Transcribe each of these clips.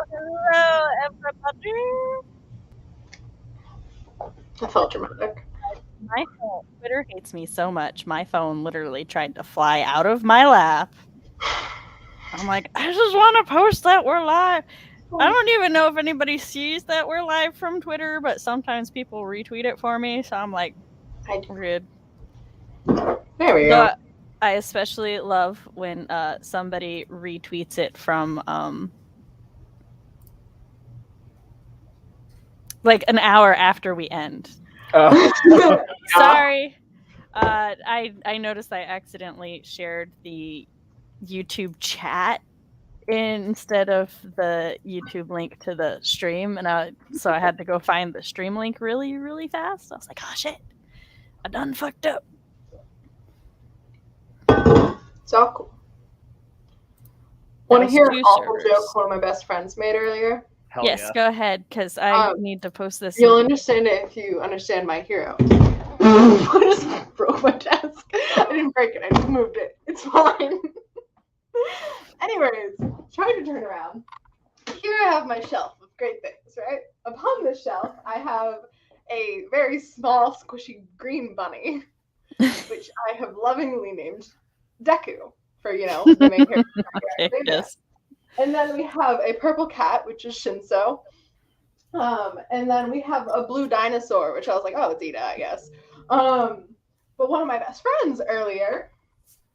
Hello, everybody. I felt dramatic. My phone, Twitter hates me so much. My phone literally tried to fly out of my lap. I'm like, I just want to post that we're live. I don't even know if anybody sees that we're live from Twitter, but sometimes people retweet it for me. So I'm like, rude. There we go. I especially love when somebody retweets it from like an hour after we end. Oh. Sorry. I noticed I accidentally shared the YouTube chat instead of the YouTube link to the stream, and so I had to go find the stream link really, really fast. I was like, oh shit, I done fucked up. It's all cool. Want to hear an awful joke one of my best friends made earlier? Hell yes, yeah. go ahead, because I need to post this. You'll understand it if you understand my hero. I just broke my desk. I didn't break it, I just moved it. It's fine. Anyways, trying to turn around. Here I have my shelf of great things, right? Upon this shelf, I have a very small, squishy green bunny, which I have lovingly named Deku for, the main character. Okay, yes. And then we have a purple cat, which is Shinso. And then we have a blue dinosaur, which I was like, oh, it's Ida, I guess. But one of my best friends earlier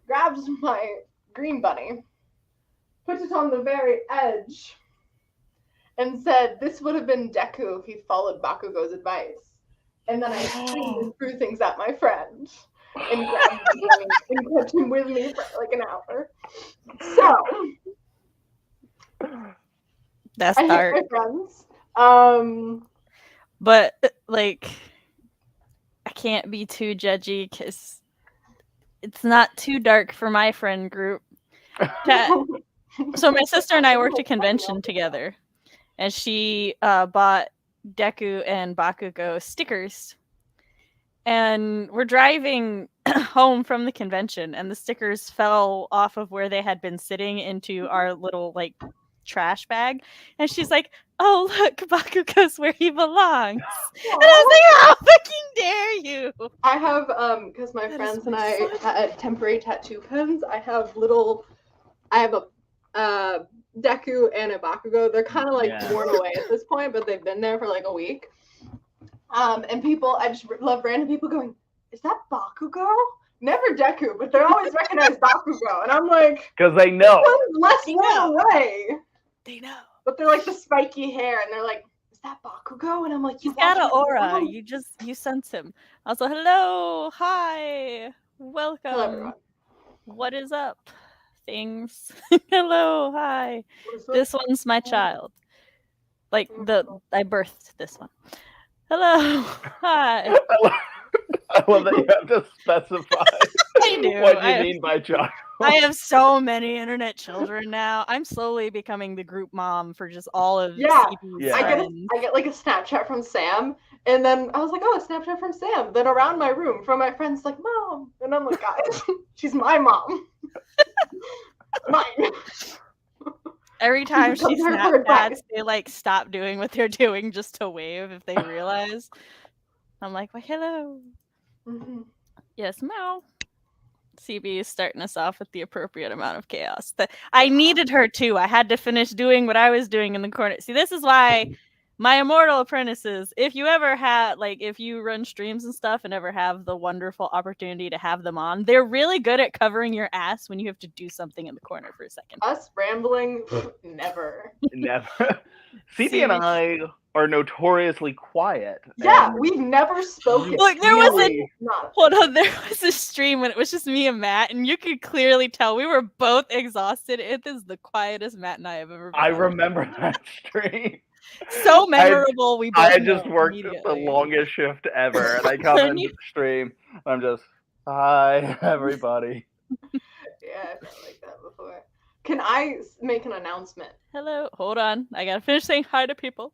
grabs my green bunny, puts it on the very edge, and said this would have been Deku if he followed Bakugo's advice. And then I screamed and threw things at my friend and grabbed the bunny and kept him with me for like an hour. So that's I dark. hate my friends. But like, I can't be too judgy because it's not too dark for my friend group. So my sister and I worked a convention together, and she bought Deku and Bakugo stickers. And we're driving home from the convention, and the stickers fell off of where they had been sitting into our little like trash bag. And she's like, "Oh look, Bakugo's where he belongs." And I was like, "How fucking dare you!" I have because my friends and I had temporary tattoo pens. I have a Deku and a Bakugo. They're kind of like worn away at this point, but they've been there for like a week. And people, I just love random people going, "Is that Bakugo?" Never Deku, but they always recognize Bakugo, and I'm like, because they know. Less worn away. They know. But they're like the spiky hair, and they're like, "Is that Bakugo?" And I'm like, "You got an aura. You sense him." I was like, "Hello, hi, welcome. Hello, everyone. What is up, things?" Hello, hi. This one's my child. Like I birthed this one. Hello, hi. I love that you have to specify what you mean by child. I have so many internet children now. I'm slowly becoming the group mom for just all of CB's friends. I get like a Snapchat from Sam, and then I was like, "Oh, a Snapchat from Sam." Then around my room from my friends like, "Mom," and I'm like, "Guys, she's my mom." Mine. Every time she Snapchats, they like stop doing what they're doing just to wave if they realize. I'm like, "Well, hello." Mm-hmm. Yes, meow. CB is starting us off with the appropriate amount of chaos. I needed her too. I had to finish doing what I was doing in the corner. See, this is why my immortal apprentices, if you ever had, like, if you run streams and stuff and ever have the wonderful opportunity to have them on, they're really good at covering your ass when you have to do something in the corner for a second. Us rambling, never. Never. CB and I are notoriously quiet. Yeah, we've never spoken. Look, there Really? there was a stream when it was just me and Matt, and you could clearly tell we were both exhausted. It is the quietest Matt and I have ever been. I remember that stream. So memorable. I just worked the longest shift ever, and I come into the stream. I'm just, hi, everybody. Yeah, I felt like that before. Can I make an announcement? Hello. Hold on. I gotta finish saying hi to people.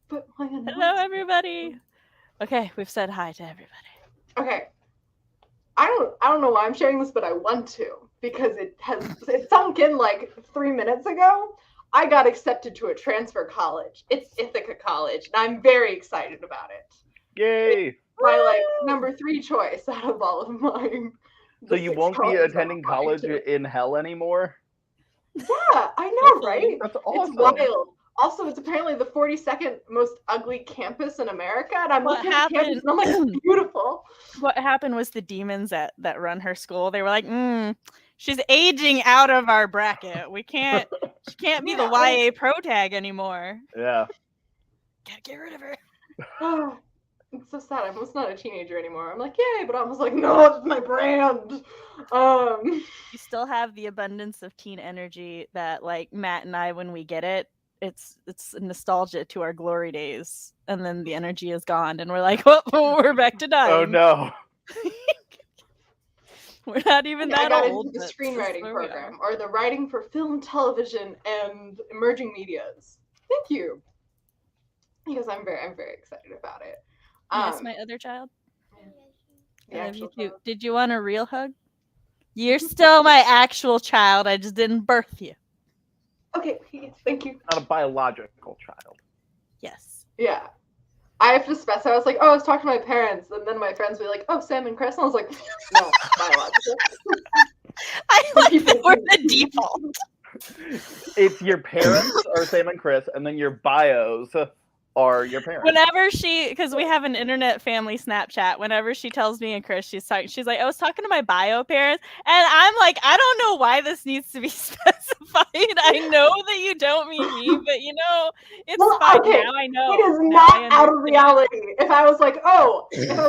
But hello, everybody. Okay, we've said hi to everybody. Okay. I don't know why I'm sharing this, but I want to because it sunk in like 3 minutes ago. I got accepted to a transfer college. It's Ithaca College, and I'm very excited about it. Yay! It's my number 3 choice out of all of mine. So you won't be attending college in hell anymore? Yeah, I know, right? That's awesome. It's wild. Also, it's apparently the 42nd most ugly campus in America, and I'm looking at the campus and I'm like, it's beautiful. What happened was the demons that run her school, they were like, she's aging out of our bracket. She can't be the YA pro tag anymore. Yeah. Gotta get rid of her. Oh, it's so sad. I'm almost not a teenager anymore. I'm like, yay, but I was like, no, it's my brand. You still have the abundance of teen energy that, like, Matt and I, when we get it, it's nostalgia to our glory days, and then the energy is gone, and we're like, well, we're back to dying. Oh no. We're not even that old. Into the screenwriting program, or the writing for film, television, and emerging medias. Thank you, because I'm very excited about it. Yes, my other child. Yeah. I love you too. Did you want a real hug? You're still my actual child. I just didn't birth you. Okay, thank you. Not a biological child. Yes. Yeah. I have to specify. I was like, oh, I was talking to my parents, and then my friends were like, oh, Sam and Chris. And I was like, no, biological. I like that we're the default. It's your parents are Sam and Chris, and then your bios are your parents. Whenever because we have an internet family Snapchat, whenever she tells me and Chris, she's like, I was talking to my bio parents, and I'm like, I don't know why this needs to be specified. I know that you don't mean me, but it's fine. Okay. Now I know. It is not out of reality. If I was like, if I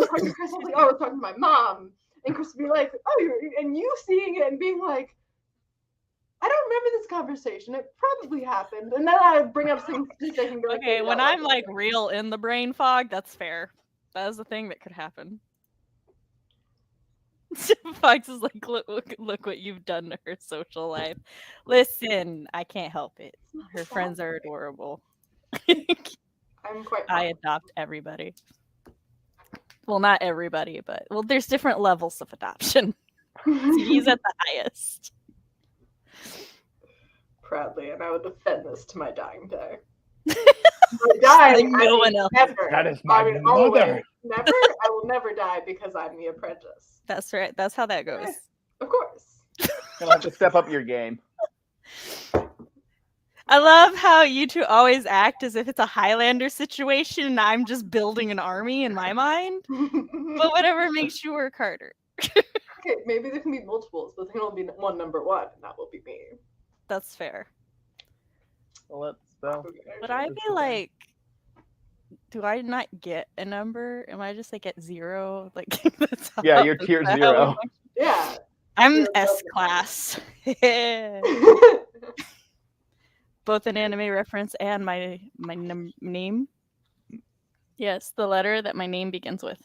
was talking to Chris, I was like, oh, I was talking to my mom, and Chris would be like, oh, and you seeing it and being like, I don't remember this conversation. It probably happened. And then I bring up some specific and go, okay, when I'm like real in the brain fog, that's fair. That is a thing that could happen. Fox is like, look what you've done to her social life. Listen, I can't help it. Her friends are adorable. I'm quite I adopt everybody. Well, not everybody, but there's different levels of adoption. He's at the highest. Proudly, and I will defend this to my dying day. No one else. Never. That is my mother. Never. I will never die because I'm the apprentice. That's right. That's how that goes. Of course. You'll have to step up your game. I love how you two always act as if it's a Highlander situation and I'm just building an army in my mind. But whatever makes you work harder. Okay, maybe there can be multiples, but there can only be one number 1, and that will be me. That's fair. Well, would I be like, do I not get a number? Am I just like at 0? Like, yeah, you're tier 0. Yeah. I'm S class. Both an anime reference and my name. Yes, the letter that my name begins with.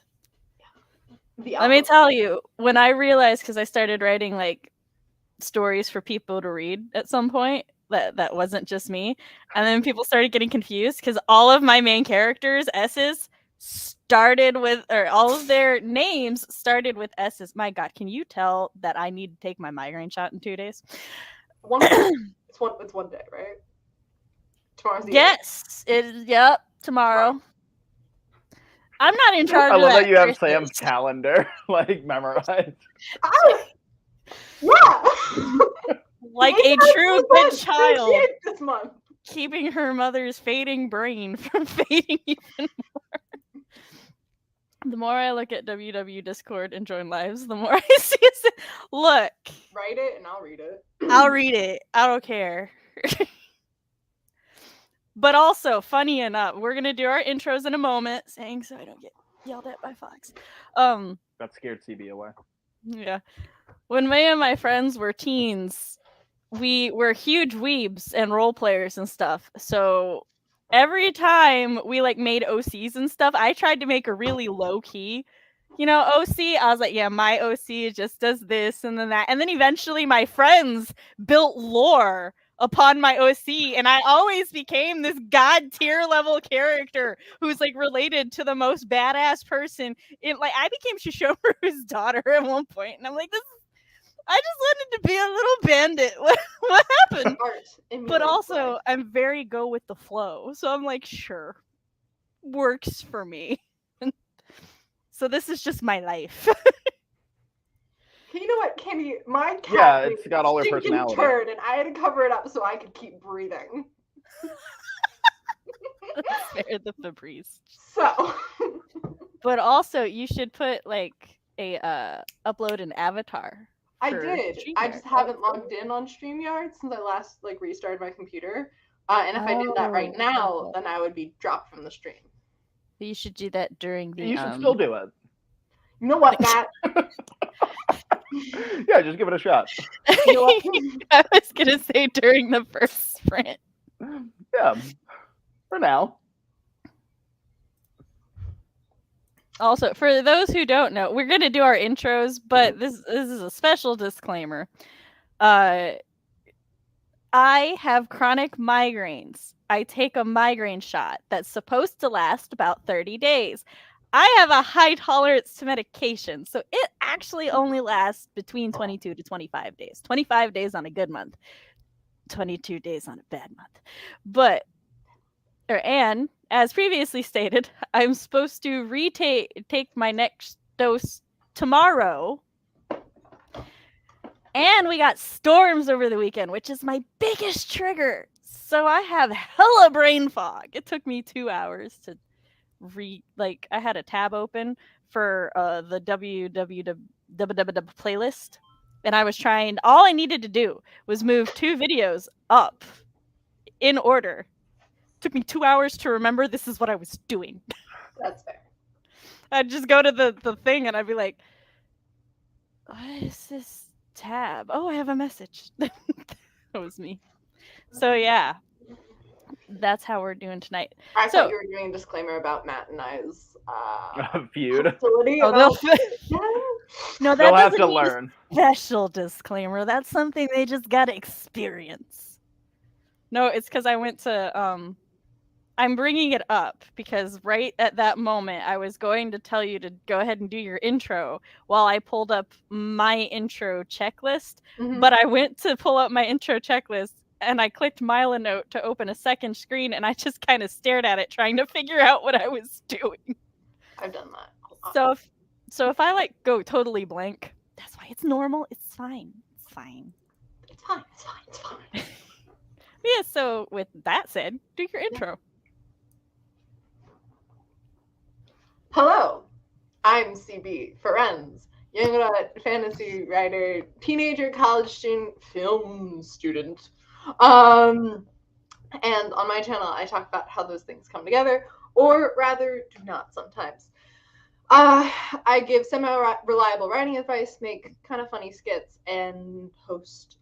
Let me tell you, when I realized, because I started writing like stories for people to read at some point, that wasn't just me, and then people started getting confused because all of my main characters' S's started with, or all of their names started with S's. My God, can you tell that I need to take my migraine shot in 2 days? It's one day, right? Tomorrow's the yes, it is. Yep, tomorrow. I'm not in charge. I love of that you have Sam's calendar like memorized. Yeah. Like Maybe a that's true the good most child, appreciated this month. keeping her mother's fading brain from fading even more. The more I look at WW Discord and join lives, the more I see it. Look. Write it and I'll read it. I'll read it. I don't care. But also, funny enough, we're gonna do our intros in a moment, saying so I don't get yelled at by Fox. That scared CB away. Yeah. When me and my friends were teens, we were huge weebs and role players and stuff. So every time we like made OCs and stuff, I tried to make a really low key, OC. I was like, yeah, my OC just does this and then that. And then eventually my friends built lore upon my OC, and I always became this god tier level character who's like related to the most badass person. I became Shishomaru's daughter at one point, and I'm like, I just wanted to be a little bandit. What happened? But also, I'm very go with the flow, so I'm like, sure, works for me. So this is just my life. You know what, Kenny? My cat. Yeah, it's got all her personality. Turd, and I had to cover it up so I could keep breathing. Spare the Febreze. So. But also, you should put like a upload an avatar. I did. I just haven't logged in on StreamYard since I last restarted my computer. And if I did that right now, then I would be dropped from the stream. You should do that during the. You should still do it. You know what, Matt? Yeah, just give it a shot. You know what? I was gonna say during the first sprint. Yeah, for now. Also, for those who don't know, we're gonna do our intros, but this is a special disclaimer. I have chronic migraines. I take a migraine shot that's supposed to last about 30 days. I have a high tolerance to medication, so it actually only lasts between 22 to 25 days. 25 days on a good month, 22 days on a bad month. And as previously stated, I'm supposed to take my next dose tomorrow. And we got storms over the weekend, which is my biggest trigger. So I have hella brain fog. It took me 2 hours to I had a tab open for the www playlist, and I was trying. All I needed to do was move 2 videos up in order. Took me 2 hours to remember this is what I was doing. That's fair. I'd just go to the thing and I'd be like, what is this tab? Oh, I have a message. That was me. So yeah, that's how we're doing tonight. I thought you were doing a disclaimer about Matt and I's feud. No, they'll have to learn. Special disclaimer. That's something they just gotta experience. No, it's because I went to I'm bringing it up because right at that moment I was going to tell you to go ahead and do your intro while I pulled up my intro checklist. Mm-hmm. But I went to pull up my intro checklist and I clicked Milanote to open a second screen, and I just kind of stared at it trying to figure out what I was doing. I've done that. So if I go totally blank, that's why it's normal. It's fine. It's fine. It's fine. It's fine. It's fine. Yeah. So with that said, do your intro. Hello, I'm C.B. Ferrenz, young adult fantasy writer, teenager, college student, film student. And on my channel, I talk about how those things come together, or rather, do not sometimes. I give semi-reliable writing advice, make kind of funny skits, and host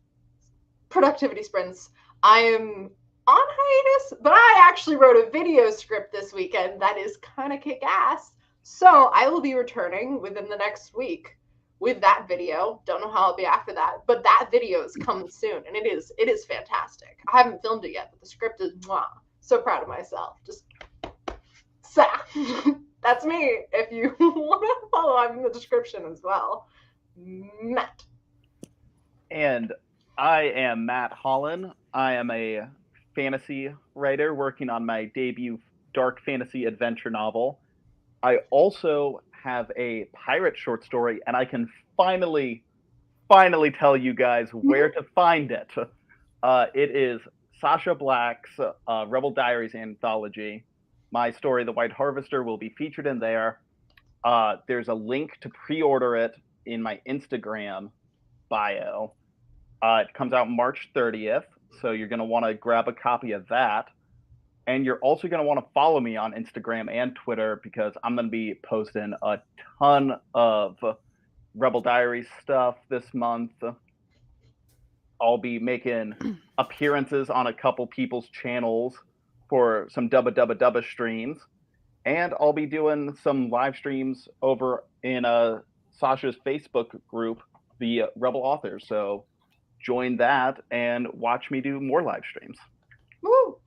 productivity sprints. I am on hiatus, but I actually wrote a video script this weekend that is kind of kick-ass. So I will be returning within the next week with that video. Don't know how I'll be after that, but that video is coming soon, and it is fantastic. I haven't filmed it yet, but the script is so proud of myself. Just that's me. If you want to follow, I'm in the description as well. Matt. And I am Matt Hollon. I am a fantasy writer working on my debut dark fantasy adventure novel. I also have a pirate short story, and I can finally finally tell you guys where to find it. It is Sasha Black's Rebel Diaries anthology. My story, The White Harvester, will be featured in there. There's a link to pre-order it in my Instagram bio. It comes out March 30th, so you're going to want to grab a copy of that. And you're also going to want to follow me on Instagram and Twitter because I'm going to be posting a ton of Rebel Diaries stuff this month. I'll be making appearances on a couple people's channels for some Dubba streams. And I'll be doing some live streams over in Sasha's Facebook group, the Rebel Authors. So join that and watch me do more live streams. Woo!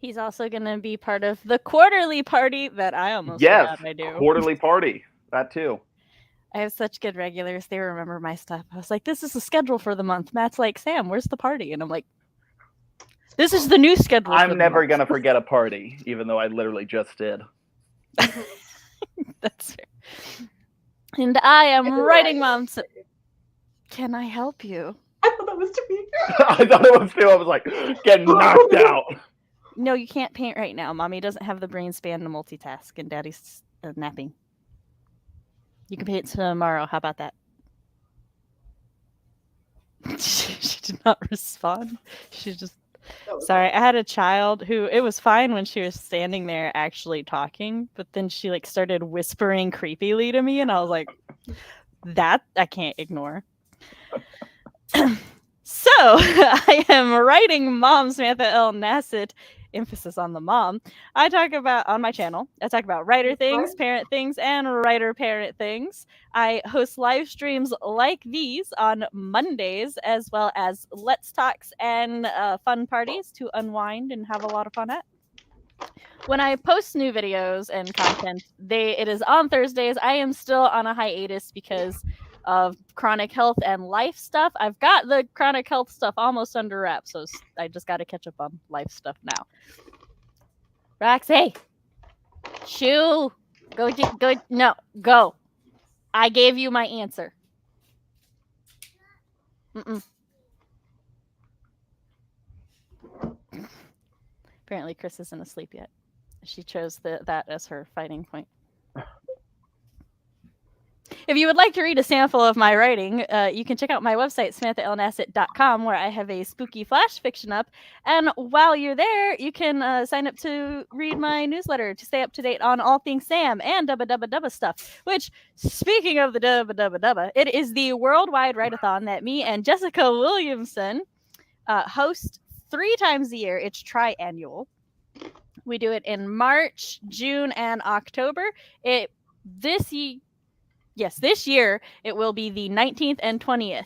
He's also going to be part of the quarterly party that I almost forgot I do. Quarterly party. That too. I have such good regulars. They remember my stuff. I was like, this is the schedule for the month. Matt's like, Sam, where's the party? And I'm like, this is the new schedule. I'm never going to forget a party, even though I literally just did. That's fair. And I am writing moms. Can I help you? I thought that was to me. I thought it was too. I was like, getting knocked out. No, you can't paint right now. Mommy doesn't have the brain span to multitask, and Daddy's napping. You can paint tomorrow. How about that? She did not respond. She just... Sorry, I had a child who... It was fine when she was standing there actually talking, but then she like started whispering creepily to me, and I was like, that I can't ignore. So, I am writing Mom Samantha L. Nasset, emphasis on the mom. I talk about, on my channel, I talk about writer things, parent things, and writer-parent things. I host live streams like these on Mondays, as well as Let's Talks and fun parties to unwind and have a lot of fun at. When I post new videos and content, it is on Thursdays. I am still on a hiatus because of chronic health and life stuff. I've got the chronic health stuff almost under wraps, so I just got to catch up on life stuff now. Roxy, shoo, go, no, go. I gave you my answer. Apparently, Chris isn't asleep yet. She chose that as her fighting point. If you would like to read a sample of my writing, you can check out my website, SamanthaLNasset.com, where I have a spooky flash fiction up. And while you're there, you can sign up to read my newsletter to stay up to date on all things Sam and Dubba stuff. Which, speaking of the Dubba, it is the worldwide Writeathon that me and Jessica Williamson host 3 times a year. It's triannual. We do it in March, June, and October. This year it will be the 19th and 20th.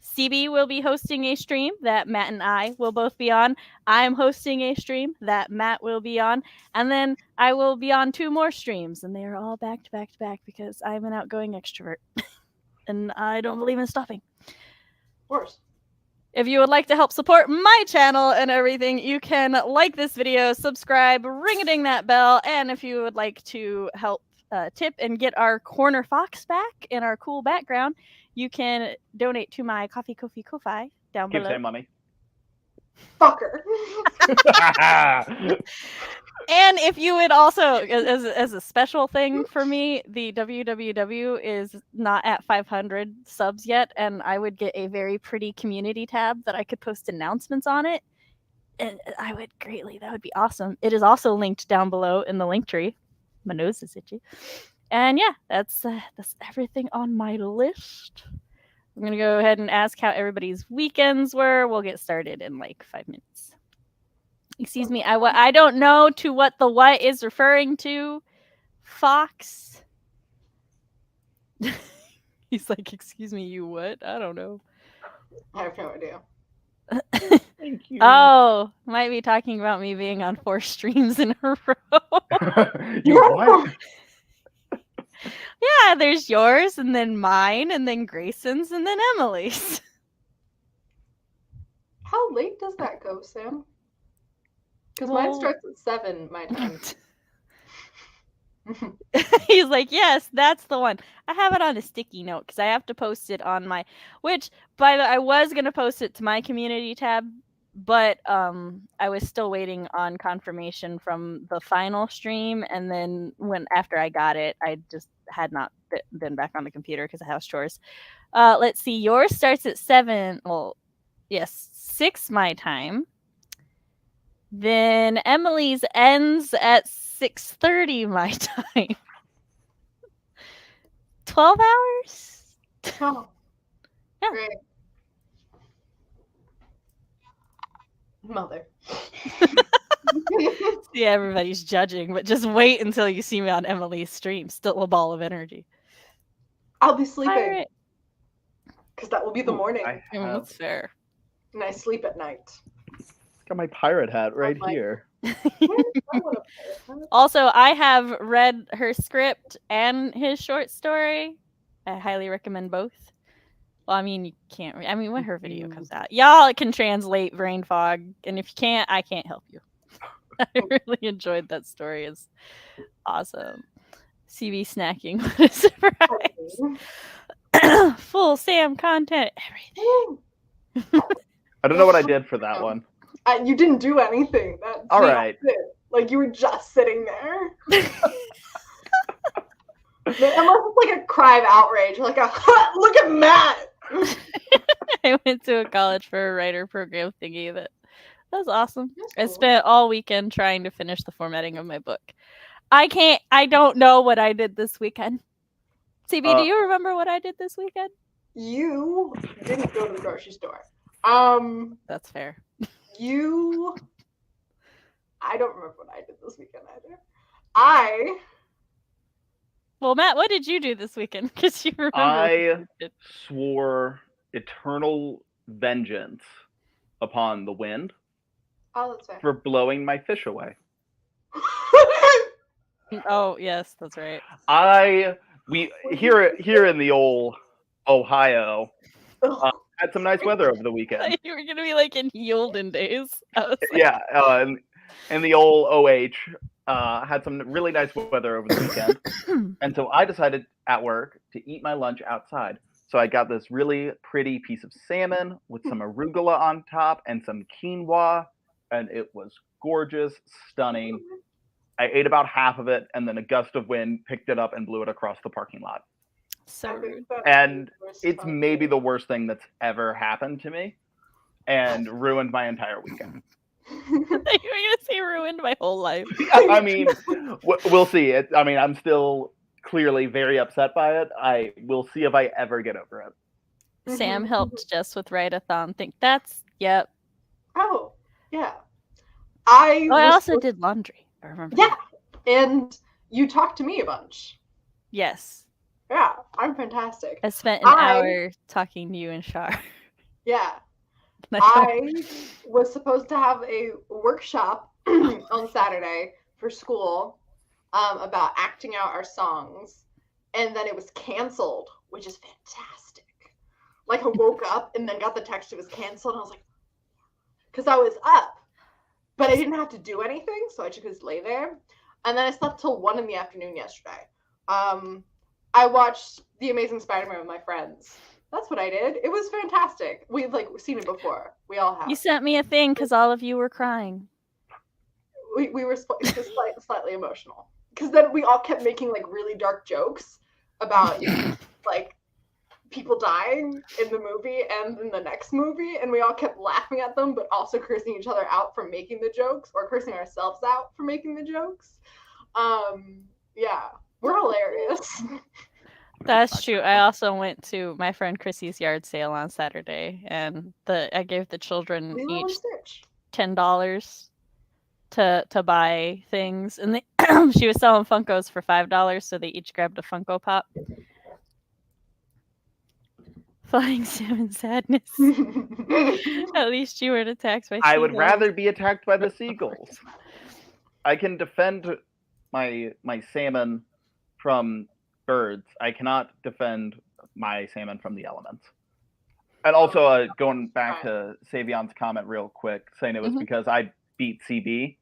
CB will be hosting a stream that Matt and I will both be on. I'm hosting a stream that Matt will be on. And then I will be on 2 more streams. And they are all back to back to back because I'm an outgoing extrovert. And I don't believe in stopping. Of course. If you would like to help support my channel and everything, you can like this video, subscribe, ring-a-ding that bell. And if you would like to help tip and get our corner fox back in our cool background, you can donate to my Ko-fi down below. Keep saying money. Fucker. And if you would also, as a special thing for me, the WWW is not at 500 subs yet, and I would get a very pretty community tab that I could post announcements on it. And I would greatly, that would be awesome. It is also linked down below in the link tree. My nose is itchy. And yeah, that's everything on my list. I'm going to go ahead and ask how everybody's weekends were. We'll get started in like 5 minutes. Excuse me, I don't know to what the what is referring to. Fox. He's like, excuse me, you what? I don't know. I have no idea. Thank you. Oh, might be talking about me being on 4 streams in a row. You what? Yeah, there's yours, and then mine, and then Grayson's, and then Emily's. How late does that go, Sam? Because mine starts at 7 my time. He's like, yes, that's the one. I have it on a sticky note because I have to post it on my, which, by the way, I was going to post it to my community tab, but I was still waiting on confirmation from the final stream. And then after I got it, I just had not been back on the computer because of house chores. Let's see. Yours starts at 7. Well, yes, 6 my time. Then Emily's ends at 6:30 my time. 12 hours? Oh, Yeah. great. Mother. See, everybody's judging, but just wait until you see me on Emily's stream. Still a ball of energy. I'll be sleeping. All right. Because that will be the morning. That's fair. And I sleep at night. Got my pirate hat right here. Also, I have read her script and his short story. I highly recommend both. Well, I mean, you can't. I mean, when her video comes out, y'all can translate brain fog, and if you can't, I can't help you. I really enjoyed that story. It's awesome. CB snacking, what a surprise! Full Sam content, everything. I don't know what I did for that one. You didn't do anything. That's all right. Like you were just sitting there. Unless it's like a cry of outrage, like a look at Matt. I went to a college for a writer program thingy. That was awesome. That's cool. I spent all weekend trying to finish the formatting of my book. I don't know what I did this weekend. CB, do you remember what I did this weekend? You didn't go to the grocery store. That's fair. I don't remember what I did this weekend either. Well, Matt, what did you do this weekend? Because you remember. I swore eternal vengeance upon the wind. Oh, that's fair. For blowing my fish away. Oh, yes, that's right. We here in the old Ohio had some nice weather over the weekend. You were gonna be like in olden days. Yeah, and the old OH had some really nice weather over the weekend, and so I decided at work to eat my lunch outside. So I got this really pretty piece of salmon with some arugula on top and some quinoa, and it was gorgeous, stunning. I ate about half of it, and then a gust of wind picked it up and blew it across the parking lot. So rude. And it's maybe the worst thing that's ever happened to me, and ruined my entire weekend. You were gonna say ruined my whole life. I mean, we'll see. I'm still clearly very upset by it. I will see if I ever get over it. Sam helped Jess with Writeathon. Yep. Oh, yeah. I also did laundry. I remember. Yeah, and you talked to me a bunch. Yes. Yeah, I'm fantastic. I spent an hour talking to you and Shar. Yeah. I was supposed to have a workshop on Saturday for school about acting out our songs, and then it was canceled, which is fantastic. Like I woke up and then got the text it was canceled, and I was like, because I was up, but I didn't have to do anything, so I just lay there. And then I slept till 1 in the afternoon yesterday. I watched The Amazing Spider-Man with my friends. That's what I did. It was fantastic. We've seen it before. We all have. You sent me a thing because all of you were crying. We were just slightly emotional because then we all kept making really dark jokes about people dying in the movie and in the next movie, and we all kept laughing at them, but also cursing each other out for making the jokes or cursing ourselves out for making the jokes. Yeah, we're hilarious. That's true. I also went to my friend Chrissy's yard sale on Saturday, and I gave the children each $10 to buy things, and she was selling Funkos for $5, so they each grabbed a Funko Pop. Flying Salmon Sadness. At least you weren't attacked by seagulls. I would rather be attacked by the seagulls. I can defend my salmon from birds. I cannot defend my salmon from the elements. And also, going back to Savion's comment real quick, saying it was because I beat CB,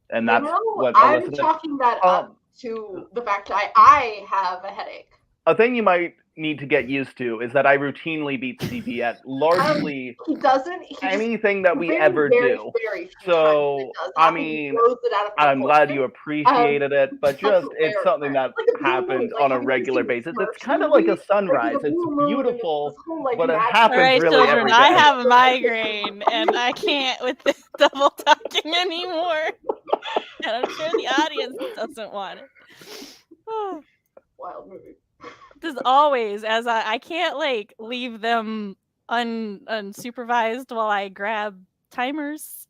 and that's what I'm chalking that up to the fact that I have a headache. A thing you might need to get used to is that I routinely beat CB at largely He doesn't. He anything that we very, ever very, do. very few So, times it does. I He mean, blows it out of I'm glad you proportion. appreciated it, but just That's it's rare, something that like a blue happens moon. Like, on a have you ever regular seen basis. Smurfs It's kind of like a movie? sunrise. Like, there's a It's blue moon and there's beautiful, this whole, like, but it magic. All happens right, really children, every I day. have a migraine, and I can't with this double talking anymore. And I'm sure the audience doesn't want it. Wild movie. This is always as I can't like leave them unsupervised while I grab timers.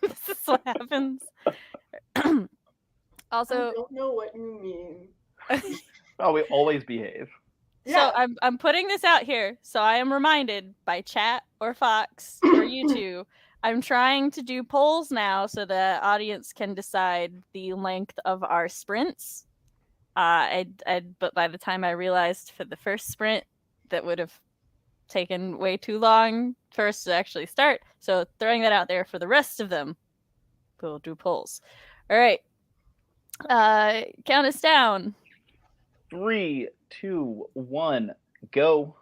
This is what happens. Also, I don't know what you mean. Oh, we always behave. So I'm putting this out here, so I am reminded by chat or Fox or you two. I'm trying to do polls now so the audience can decide the length of our sprints. But by the time I realized for the first sprint, that would have taken way too long for us to actually start. So throwing that out there for the rest of them, we'll do polls. All right. Count us down. 3, 2, 1, go.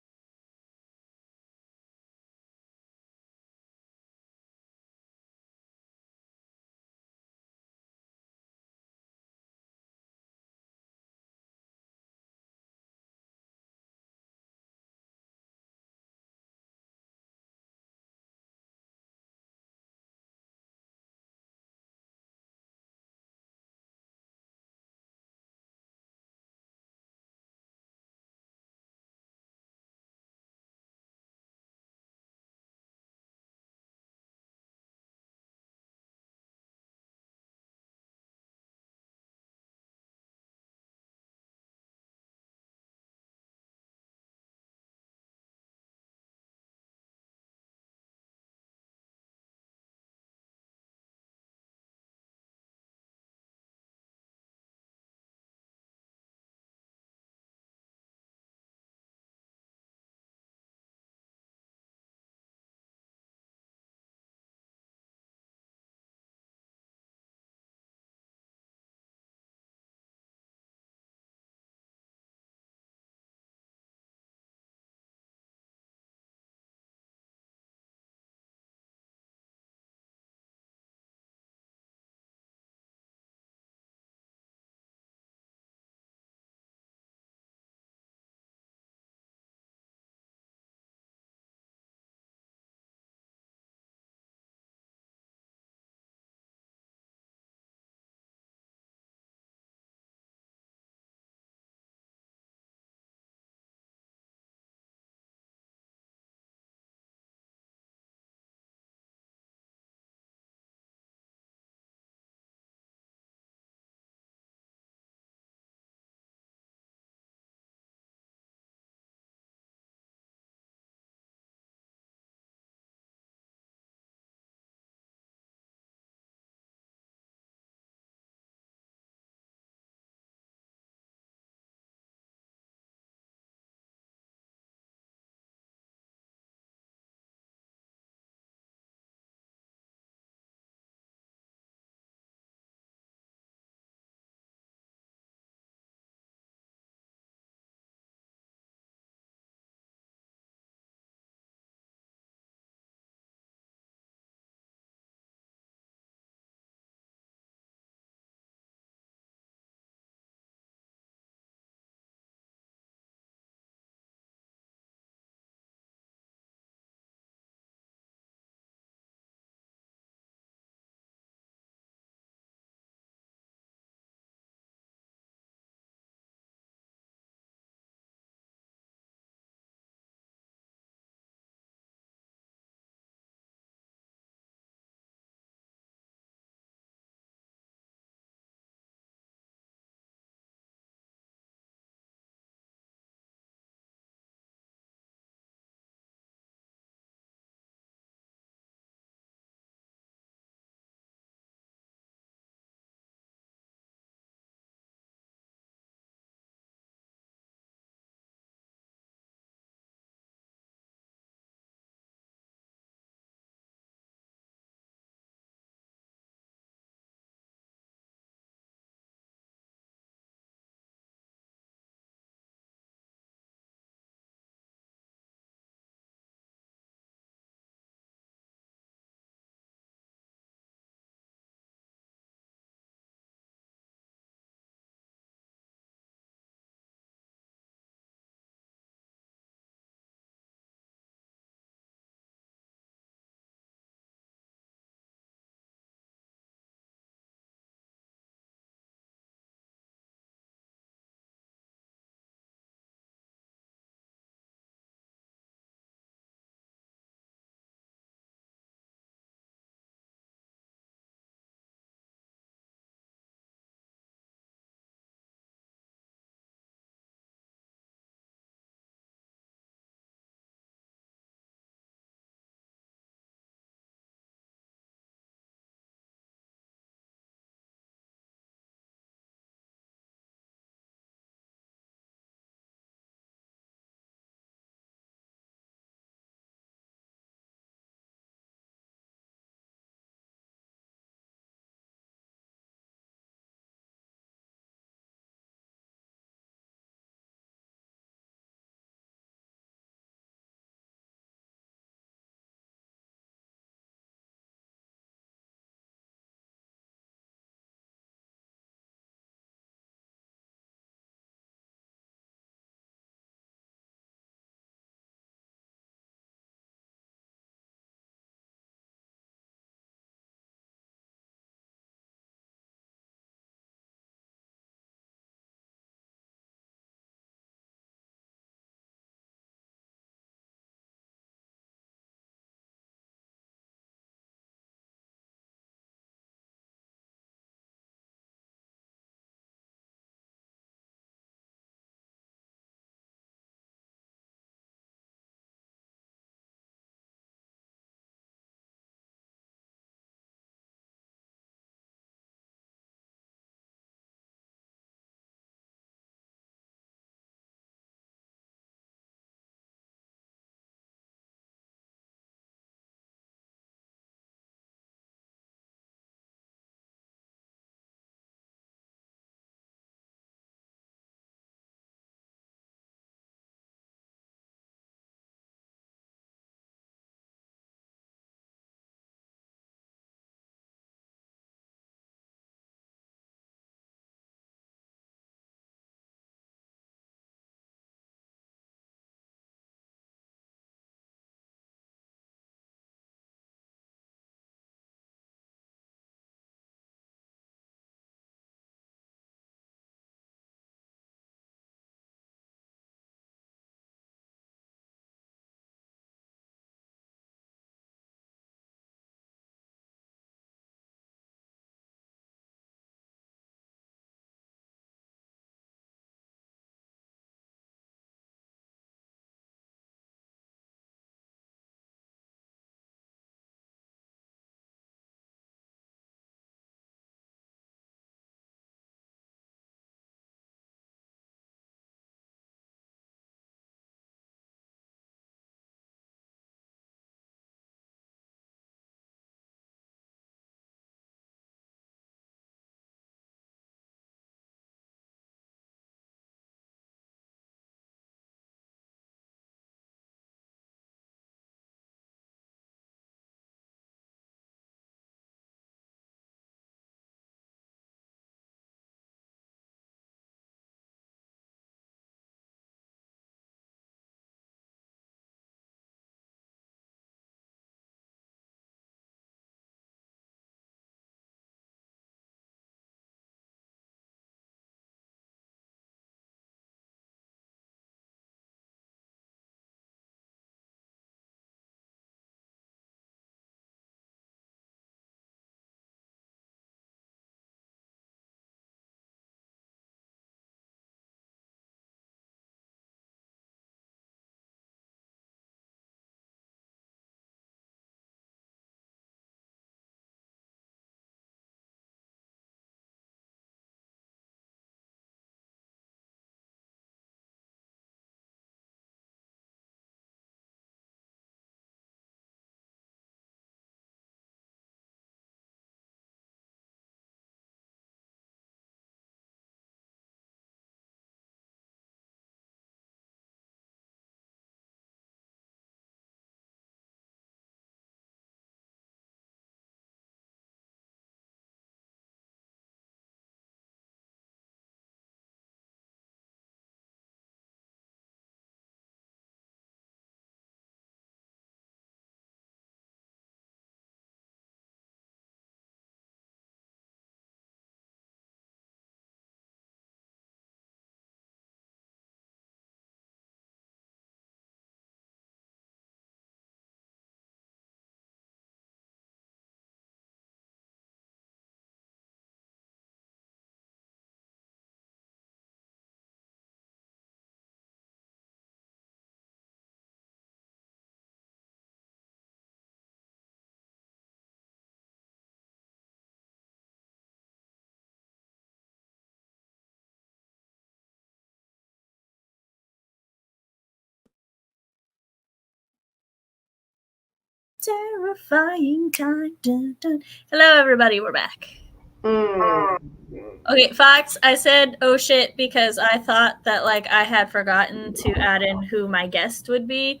Terrifying time. Dun, dun. Hello, everybody. We're back. Okay, Fox, I said, oh shit, because I thought that, like, I had forgotten to add in who my guest would be.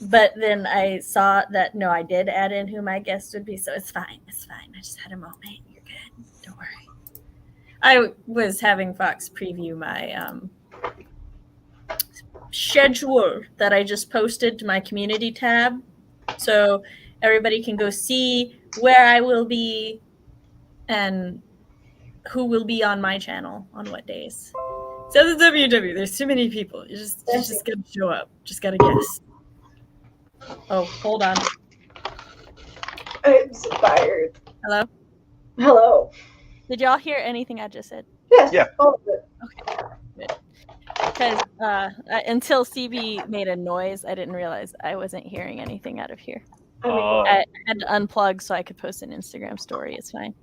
But then I saw that, no, I did add in who my guest would be, so it's fine. It's fine. I just had a moment. You're good. Don't worry. I was having Fox preview my schedule that I just posted to my community tab. So everybody can go see where I will be and who will be on my channel on what days. So the WW, there's too many people. You just gotta show up. Just gotta guess. Oh, hold on. I'm so tired. Hello? Hello. Did y'all hear anything I just said? Yes. Yeah. All of it. Okay. Good. Because until CB made a noise, I didn't realize I wasn't hearing anything out of here. I had to unplug so I could post an Instagram story. It's fine.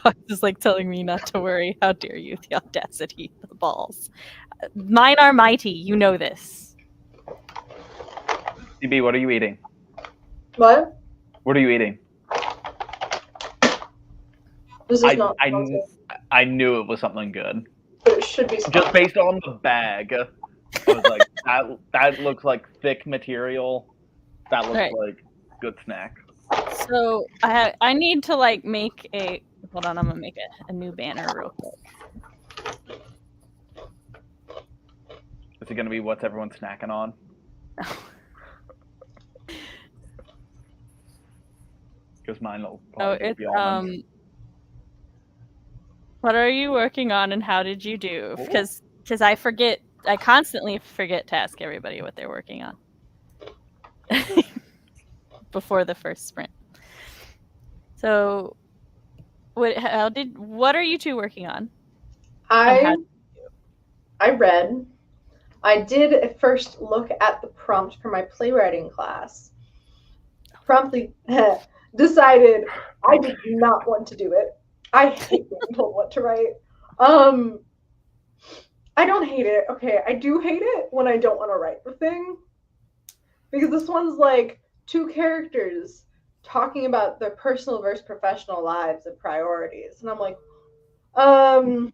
Fox is like telling me not to worry. How dare you? The audacity, the balls. Mine are mighty. You know this. CB, what are you eating? What? What are you eating? This is not. I knew it was something good. But it should be Just based on the bag. I was like, that looks like thick material. That looks like good snack. So I need to like make a. Hold on, I'm gonna make a new banner real quick. Is it gonna be what's everyone snacking on? Because mine will probably be almonds. What are you working on and how did you do? Because I forget. I constantly forget to ask everybody what they're working on before the first sprint. So, what are you two working on? I read. I did a first look at the prompt for my playwriting class. Promptly decided I did not want to do it. I hate being told what to write. I don't hate it. Okay, I do hate it when I don't want to write the thing. Because this one's like two characters talking about their personal versus professional lives and priorities. And I'm like obviously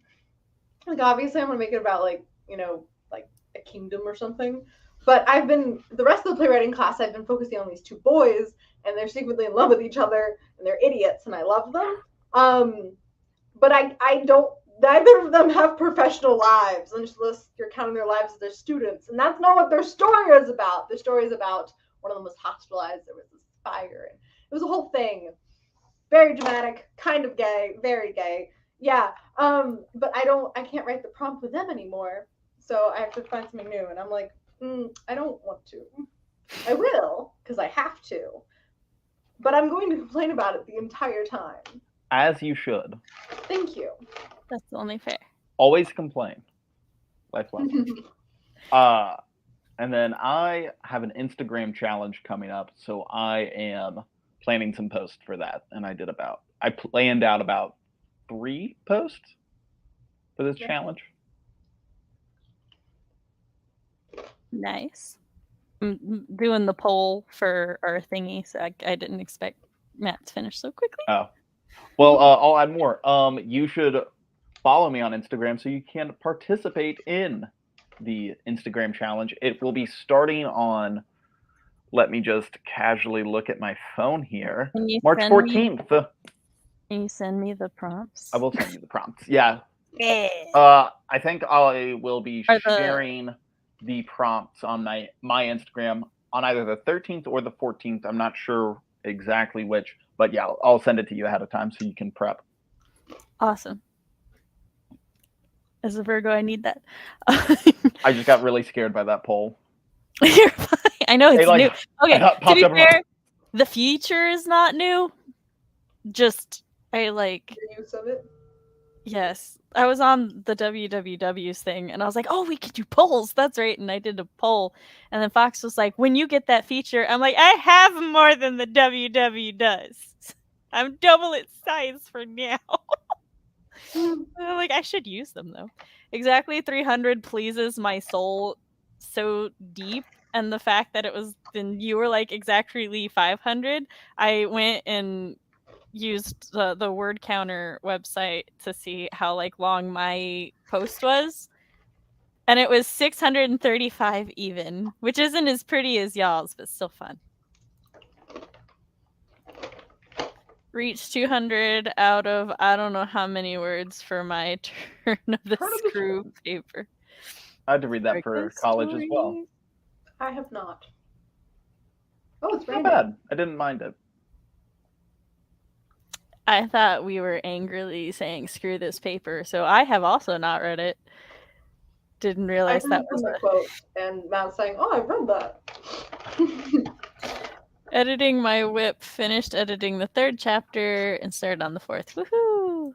I'm gonna make it about like, you know, like a kingdom or something. But the rest of the playwriting class, I've been focusing on these two boys, and they're secretly in love with each other, and they're idiots, and I love them. But I don't, neither of them have professional lives, unless you're counting their lives as their students. And that's not what their story is about. Their story is about one of them was hospitalized, there was this fire, and it was a whole thing. Very dramatic, kind of gay, very gay. Yeah. But I can't write the prompt with them anymore. So I have to find something new. And I'm like, I don't want to. I will, because I have to. But I'm going to complain about it the entire time. As you should. Thank you. That's only fair. Always complain. Life lesson. And then I have an Instagram challenge coming up, so I am planning some posts for that. And I planned out about 3 posts for this challenge. Nice. I'm doing the poll for our thingy, so I didn't expect Matt to finish so quickly. Oh. Well, I'll add more. You should follow me on Instagram so you can participate in the Instagram challenge. It will be starting on, let me just casually look at my phone here, March 14th. Can you send me the prompts? I will send you the prompts. Yeah. I think I will be sharing the prompts on my Instagram on either the 13th or the 14th. I'm not sure exactly which, but yeah, I'll send it to you ahead of time so you can prep. Awesome. As a Virgo, I need that. I just got really scared by that poll. You're fine. I know it's new. Okay, to be fair, the feature is not new. Just I like the use of it. Yes, I was on the WWW's thing, and I was like, "Oh, we could do polls." That's right, and I did a poll, and then Fox was like, "When you get that feature," I'm like, "I have more than the WW does. I'm double its size for now." I'm like, I should use them though. Exactly 300 pleases my soul so deep and the fact that it was then you were like exactly 500, I went and used the word counter website to see how like long my post was, and it was 635 even, which isn't as pretty as y'all's, but still fun. Reached 200 out of I don't know how many words for my turn of the screw paper. I had to read that for college as well. I have not. Oh, it's Not raining. bad. I didn't mind it. I thought we were angrily saying screw this paper, so I have also not read it. Didn't realize that was a quote, and Matt's saying, "Oh, I've read that." Editing my whip, finished editing the 3rd chapter, and started on the 4th. Woohoo!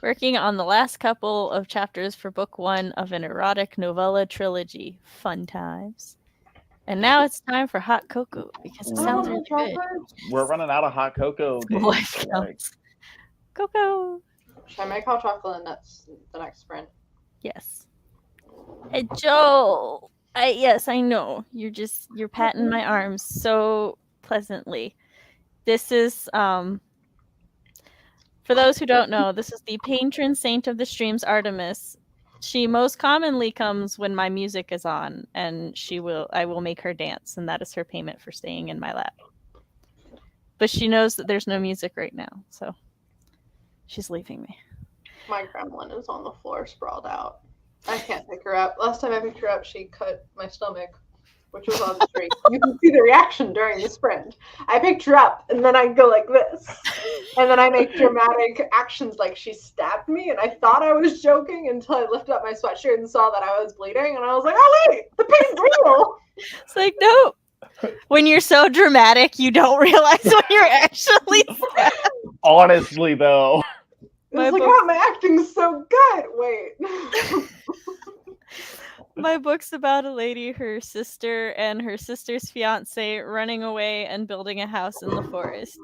Working on the last couple of chapters for book 1 of an erotic novella trilogy. Fun times. And now it's time for hot cocoa, because it sounds really good. We're running out of hot cocoa days. Life counts. Cocoa! Should I make hot chocolate and that's the next sprint? Yes. Hey, Joe! Yes, I know. You're patting my arms so pleasantly. This is, for those who don't know, this is the patron saint of the streams, Artemis. She most commonly comes when my music is on, and I will make her dance, and that is her payment for staying in my lap. But she knows that there's no music right now, so she's leaving me. My gremlin is on the floor, sprawled out. I can't pick her up. Last time I picked her up, she cut my stomach, which was on the street. You can see the reaction during the sprint. I picked her up, and then I go like this. And then I make dramatic actions like she stabbed me, and I thought I was joking until I lifted up my sweatshirt and saw that I was bleeding, and I was like, oh wait, the pain's real! It's like, no. When you're so dramatic, you don't realize when you're actually stabbed. Honestly, though. It's like, oh, my acting's so good. Wait. My book's about a lady, her sister, and her sister's fiance running away and building a house in the forest.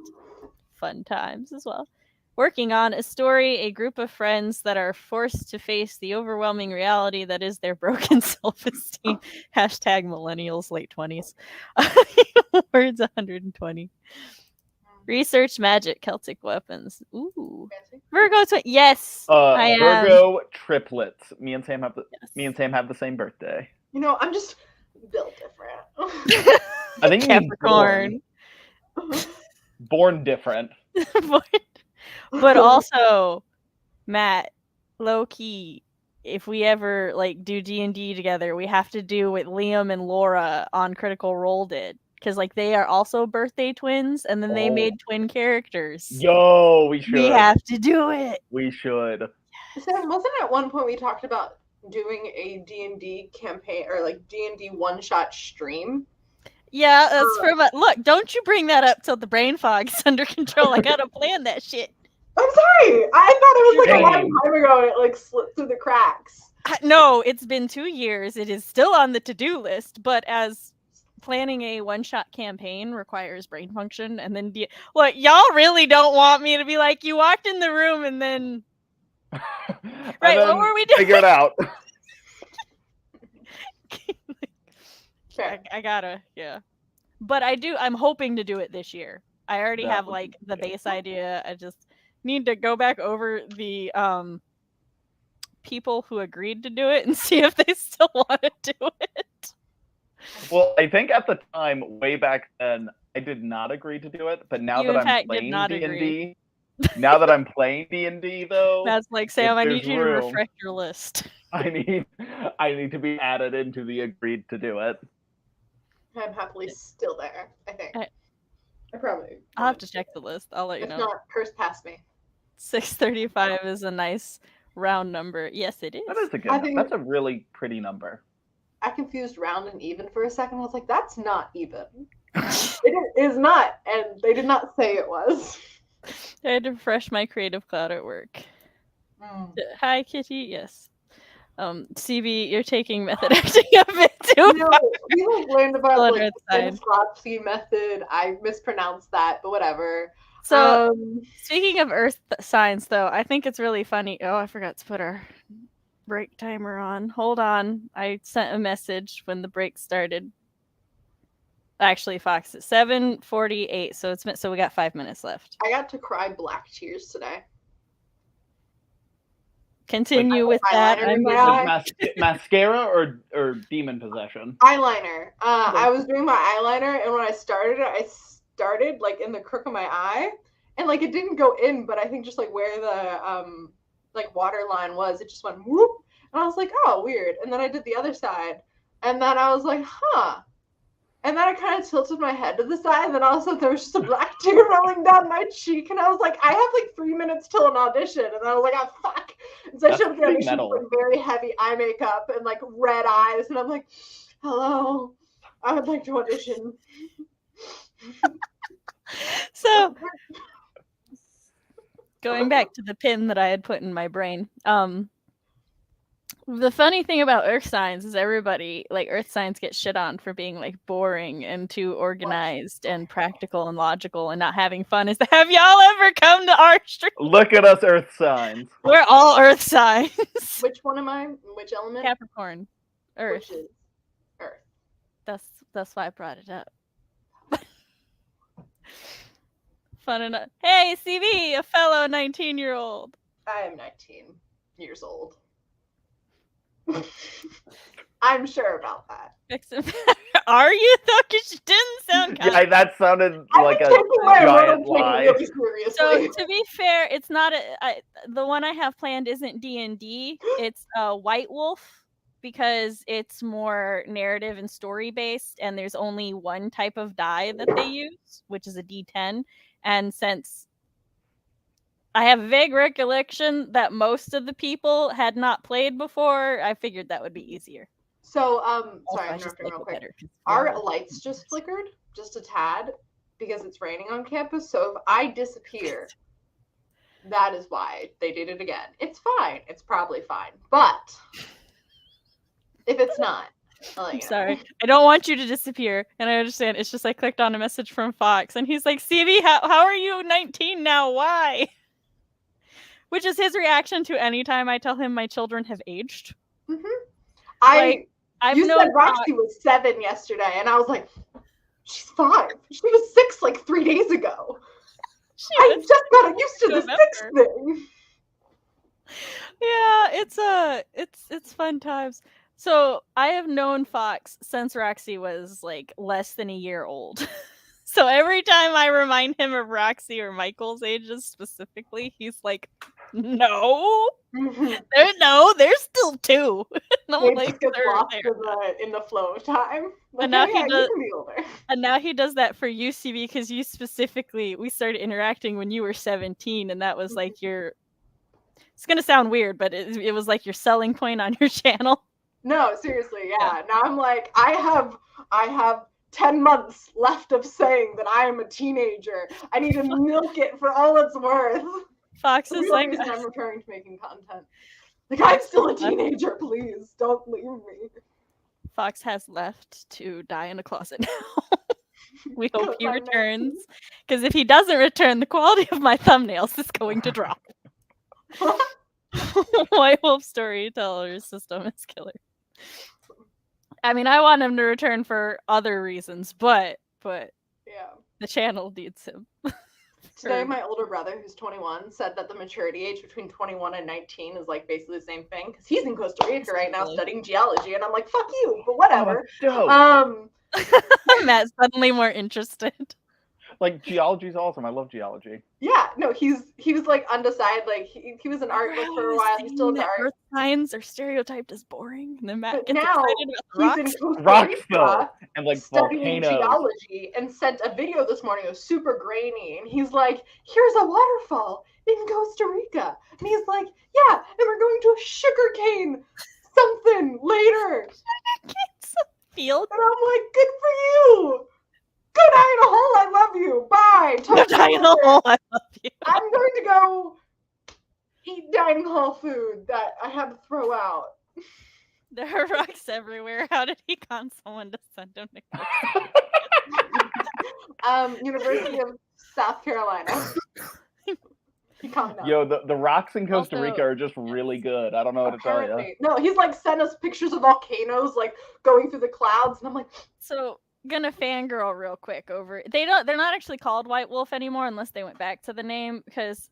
Fun times as well. Working on a story, a group of friends that are forced to face the overwhelming reality that is their broken self-esteem. Hashtag millennials, late 20s. Words 120. Research magic, Celtic weapons. Ooh. Virgo, yes. I am. Virgo triplets. Me and Sam have the same birthday. You know, I'm just built different. I think Capricorn. Born different. But also, Matt, low key, if we ever like do D&D together, we have to do what Liam and Laura on Critical Role did. Because like they are also birthday twins, and then they made twin characters. Yo, we should. We have to do it. We should. Sam, wasn't at one point we talked about doing a D&D campaign or like D&D one-shot stream? Yeah, that's for look. Don't you bring that up till the brain fog is under control. I gotta plan that shit. I'm sorry. I thought it was like a long time ago, and it like slipped through the cracks. No, it's been 2 years. It is still on the to-do list, but as planning a one-shot campaign requires brain function, and then look, y'all really don't want me to be like, you walked in the room and then right, what were we doing? Figure it out. I gotta, yeah. But I'm hoping to do it this year. I already have like the base idea. I just need to go back over the people who agreed to do it and see if they still want to do it. Well, I think at the time, way back then, I did not agree to do it. But now that I'm playing D&D, though, that's like, Sam, I need you to refresh your list. I need to be added into the agreed to do it. I'm happily still there, I think. I probably. I'll have to check the list. I'll let you know. If not, curse past me. 635 is a nice round number. Yes, it is. That is a good. That's a really pretty number. I confused round and even for a second. I was like, that's not even. It is not, and they did not say it was. I had to refresh my Creative Cloud at work. Hi, Kitty. Yes. CB, you're taking method acting a bit too far. We learned about like the Stanislavski method. I mispronounced that, but whatever. So, speaking of earth signs, though, I think it's really funny. Oh, I forgot to put our break timer on. Hold on. I sent a message when the break started. Actually, Fox, it's 7:48, so we got 5 minutes left. I got to cry black tears today. Continue with that. eyeliner in my eye. Mascara or demon possession? Eyeliner. I was doing my eyeliner, and when I started like in the crook of my eye, and like it didn't go in, but I think just like where the like water line was, it just went whoop, and I was like, oh, weird. And then I did the other side, and then I was like, huh. And then I kind of tilted my head to the side, and then all of a sudden there was just a black tear rolling down my cheek, and I was like, I have like 3 minutes till an audition, and I was like, oh fuck. And so I showed up the audition with very heavy eye makeup and like red eyes, and I'm like, hello, I would like to audition. So going back to the pin that I had put in my brain, the funny thing about earth signs is everybody, like, earth signs get shit on for being like boring and too organized and practical and logical and not having fun. Have y'all ever come to our stream? Look at us, earth signs. We're all earth signs. Which one am I? Which element? Capricorn. Earth. Which is Earth. That's why I brought it up. Fun enough. Hey, CB, a fellow 19-year-old. I am 19 years old. I'm sure about that. Are you though? Because you didn't sound kind Yeah, that sounded like a giant lie. So to be fair, it's not the one I have planned isn't D&D. It's White Wolf, because it's more narrative and story based, and there's only one type of die that they use, which is a D10. And since I have a vague recollection that most of the people had not played before, I figured that would be easier. So, sorry, I'm interrupting real quick. Our lights just flickered, just a tad, because it's raining on campus. So if I disappear, that is why they did it again. It's fine. It's probably fine. But if it's not, I'm sorry. I don't want you to disappear. And I understand. It's just I clicked on a message from Fox, and he's like, CB, how are you 19 now? Why? Which is his reaction to any time I tell him my children have aged. Mm-hmm. You said Roxy was 7 yesterday, and I was like, she's 5. She was 6 like 3 days ago. I just got used to the 6 thing. Yeah, it's fun times. So I have known Fox since Roxy was like less than a year old. So every time I remind him of Roxy or Michael's ages specifically, he's like, no, they're still 2. They like, just get lost in the flow of time. Like, and now he does. And now he does that for UCB, because you specifically, we started interacting when you were 17, and that was like your. It's gonna sound weird, but it was like your selling point on your channel. No, seriously, yeah. Now I'm like, I have 10 months left of saying that I am a teenager. I need to milk it for all it's worth. Fox is like, I'm returning to making content. Like, I'm still a teenager, please. Don't leave me. Fox has left to die in a closet now. We hope he returns. Because if he doesn't return, the quality of my thumbnails is going to drop. White Wolf Storyteller system is killer. I mean, I want him to return for other reasons, but yeah, the channel needs him. Today, my older brother, who's 21, said that the maturity age between 21 and 19 is like basically the same thing, because he's in Costa Rica right now studying geology, and I'm like, fuck you, but whatever. Matt's suddenly more interested. Like, geology's awesome. I love geology. Yeah, no, he was like undecided. Like he was an art book for a while. He's still into art. Earth signs are stereotyped as boring, and then Matt gets now excited about rocks and like studying geology, and sent a video this morning. It was super grainy, and he's like, "Here's a waterfall in Costa Rica," and he's like, "Yeah, and we're going to a sugarcane something later." Field, and I'm like, "Good for you." Good night, a hole. I love you. Bye. Good night, a hole. I love you. I'm going to go eat dining hall food that I had to throw out. There are rocks everywhere. How did he con someone to send him to University of South Carolina. He kind of. Yo, the rocks in Costa Also- Rica are just really good. I don't know what to tell you. Apparently. No, he's like sent us pictures of volcanoes like going through the clouds, and I'm like, So gonna fangirl real quick over. They're not actually called White Wolf anymore unless they went back to the name because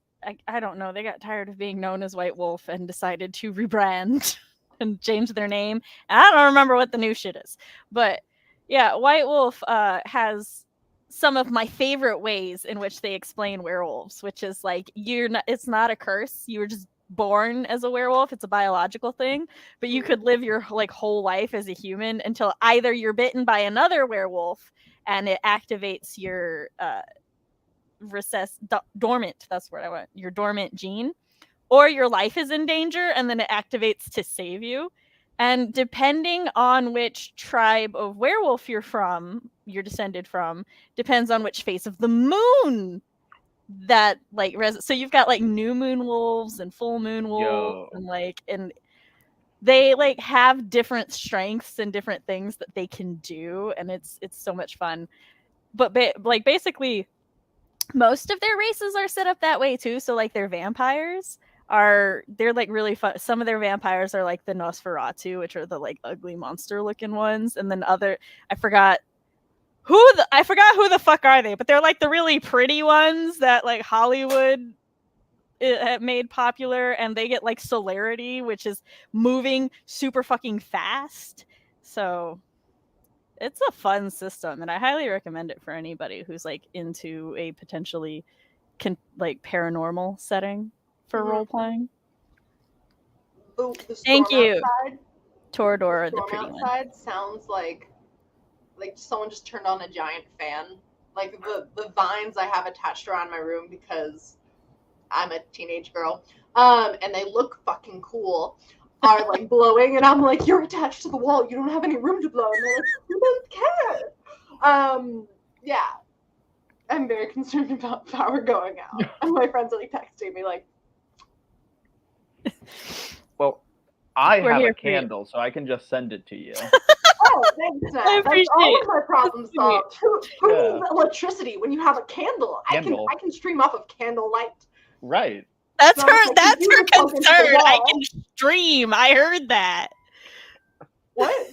I don't know. They got tired of being known as White Wolf and decided to rebrand and change their name. And I don't remember what the new shit is, but yeah, White Wolf has some of my favorite ways in which they explain werewolves, which is like it's not a curse. You were just born as a werewolf. It's a biological thing, but you could live your like whole life as a human until either you're bitten by another werewolf and it activates your dormant, that's what I want, your dormant gene, or your life is in danger and then it activates to save you. And depending on which tribe of werewolf you're descended from, depends on which face of the moon that like so you've got like new moon wolves and full moon wolves and they like have different strengths and different things that they can do, and it's so much fun. But like basically most of their races are set up that way too. So like their vampires they're like really fun. Some of their vampires are like the Nosferatu, which are the like ugly monster looking ones, and then I forgot who the fuck are they, but they're like the really pretty ones that like Hollywood made popular, and they get like celerity, which is moving super fucking fast. So it's a fun system, and I highly recommend it for anybody who's like into a potentially like paranormal setting for role playing. Thank you, Toradora, the pretty one. Outside sounds like someone just turned on a giant fan. Like the vines I have attached around my room because I'm a teenage girl, and they look fucking cool, are like blowing, and I'm like, you're attached to the wall, you don't have any room to blow, and they're like, you don't care. Yeah, I'm very concerned about power going out, and my friends are like texting me like, well, I have a candle, so I can just send it to you. Oh, thanks, Matt. That's all of my problems solved. Who needs electricity when you have a candle? I can stream off of candlelight. Right. That's her concern. I can stream. I heard that. What?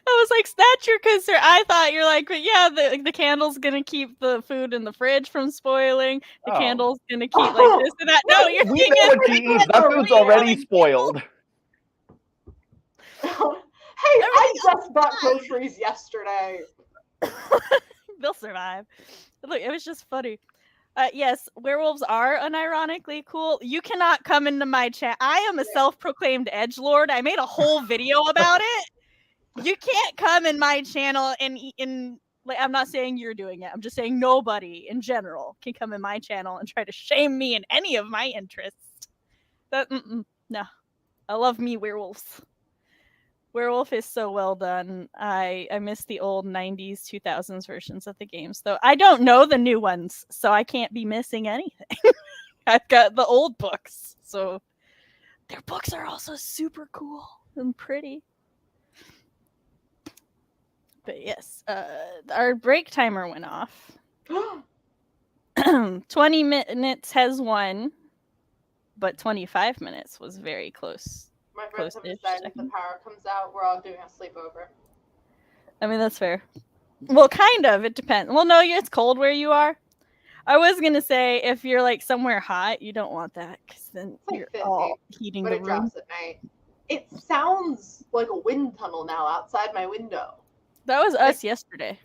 I was like, that's your concern. I thought you're like, but yeah, the candle's gonna keep the food in the fridge from spoiling. The candle's gonna keep like this and that. No, you're we know what she eats. That food's already spoiled. Hey, I just bought groceries yesterday. They'll survive. Look, it was just funny. Yes, werewolves are unironically cool. You cannot come into my chat. I am a self-proclaimed edgelord. I made a whole video about it. You can't come in my channel and like, I'm not saying you're doing it. I'm just saying nobody in general can come in my channel and try to shame me in any of my interests. No. I love me werewolves. Werewolf is so well done. I miss the old 90s, 2000s versions of the games, though. I don't know the new ones, so I can't be missing anything. I've got the old books, so their books are also super cool and pretty. But yes, our break timer went off. 20 minutes has won, but 25 minutes was very close. My friends have decided if the power comes out, we're all doing a sleepover. I mean, that's fair. Well, kind of. It depends. Well, no, it's cold where you are. I was going to say, if you're like somewhere hot, you don't want that because then you're all heating the room. But it drops at night. It sounds like a wind tunnel now outside my window. That was us yesterday.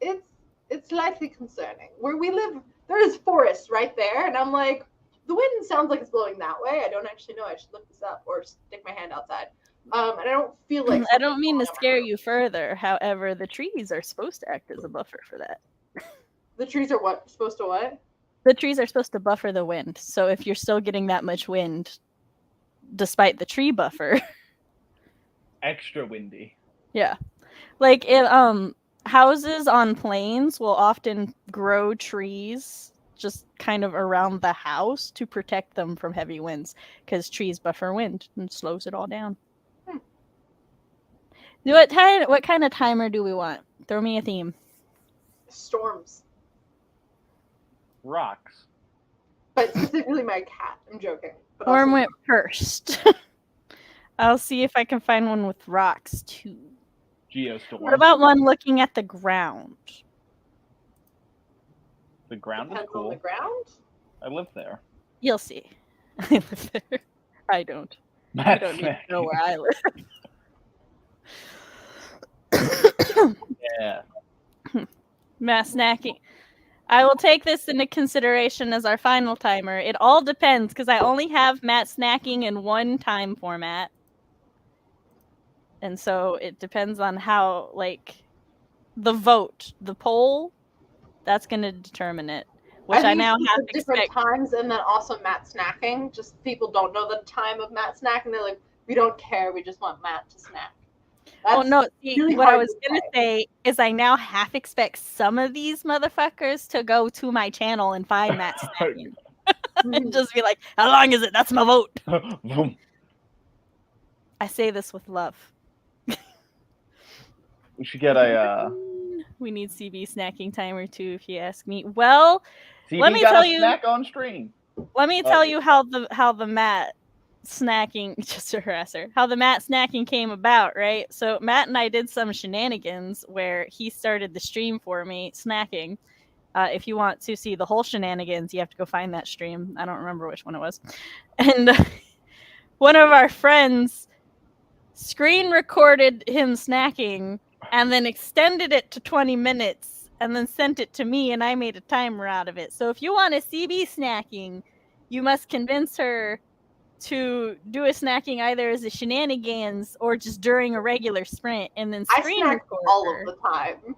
It's slightly concerning. Where we live, there is forest right there, and I'm like, the wind sounds like it's blowing that way. I don't actually know. I should look this up or stick my hand outside. And I don't feel like... I don't mean to scare you further. However, the trees are supposed to act as a buffer for that. The trees are what? Supposed to what? The trees are supposed to buffer the wind. So if you're still getting that much wind, despite the tree buffer... Extra windy. Yeah. Like, houses on plains will often grow trees just kind of around the house to protect them from heavy winds because trees buffer wind and slows it all down. What kind of timer do we want? Throw me a theme. Storms. Rocks. But specifically my cat. I'm joking. But Worm also went first. I'll see if I can find one with rocks too. Geostorm. What about one looking at the ground? The ground is depends cool. on the ground. I live there. You'll see. I live there. I don't. You Matt don't need to know snacking. where I live. Yeah. Matt snacking. I will take this into consideration as our final timer. It all depends because I only have Matt snacking in one time format. And so it depends on how, like, the vote, the poll, that's going to determine it. Which I now it's have at to different expect. times, and then also Matt snacking. Just people don't know the time of Matt snacking. They're like, we don't care. We just want Matt to snack. Oh no! See, really what I hard was to gonna say is I now half expect some of these motherfuckers to go to my channel and find Matt snacking, and just be like, "How long is it? That's my vote." Boom. I say this with love. We should get a We need CB snacking timer too, if you ask me. Well, CB let me got tell a you. snack on stream. Let me tell you how the Matt snacking, just a harasser, how the Matt snacking came about, right? So Matt and I did some shenanigans where he started the stream for me, snacking. If you want to see the whole shenanigans, you have to go find that stream. I don't remember which one it was. And one of our friends screen recorded him snacking and then extended it to 20 minutes and then sent it to me, and I made a timer out of it. So if you want a CB snacking, you must convince her to do a snacking either as a shenanigans or just during a regular sprint, and then screen I snack record all her. of the time.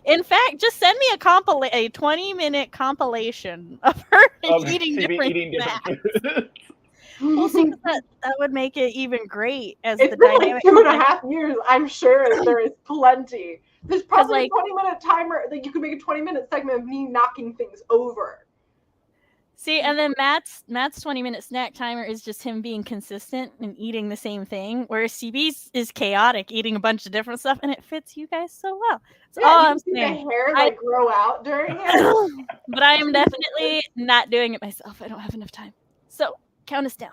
In fact, just send me a 20-minute compilation of her eating CB different eating snacks. different foods. We'll see, that would make it even great as It's the been dynamic. like 2.5 years. I'm sure there is plenty. There's probably like, a 20-minute timer. Like you could make a 20-minute segment of me knocking things over. See, and then Matt's 20-minute snack timer is just him being consistent and eating the same thing, whereas CB's is chaotic, eating a bunch of different stuff, and it fits you guys so well. That's all you I'm can see saying. the hair like grow out during it. But I am definitely not doing it myself. I don't have enough time. So count us down.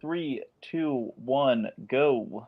3, 2, 1, go.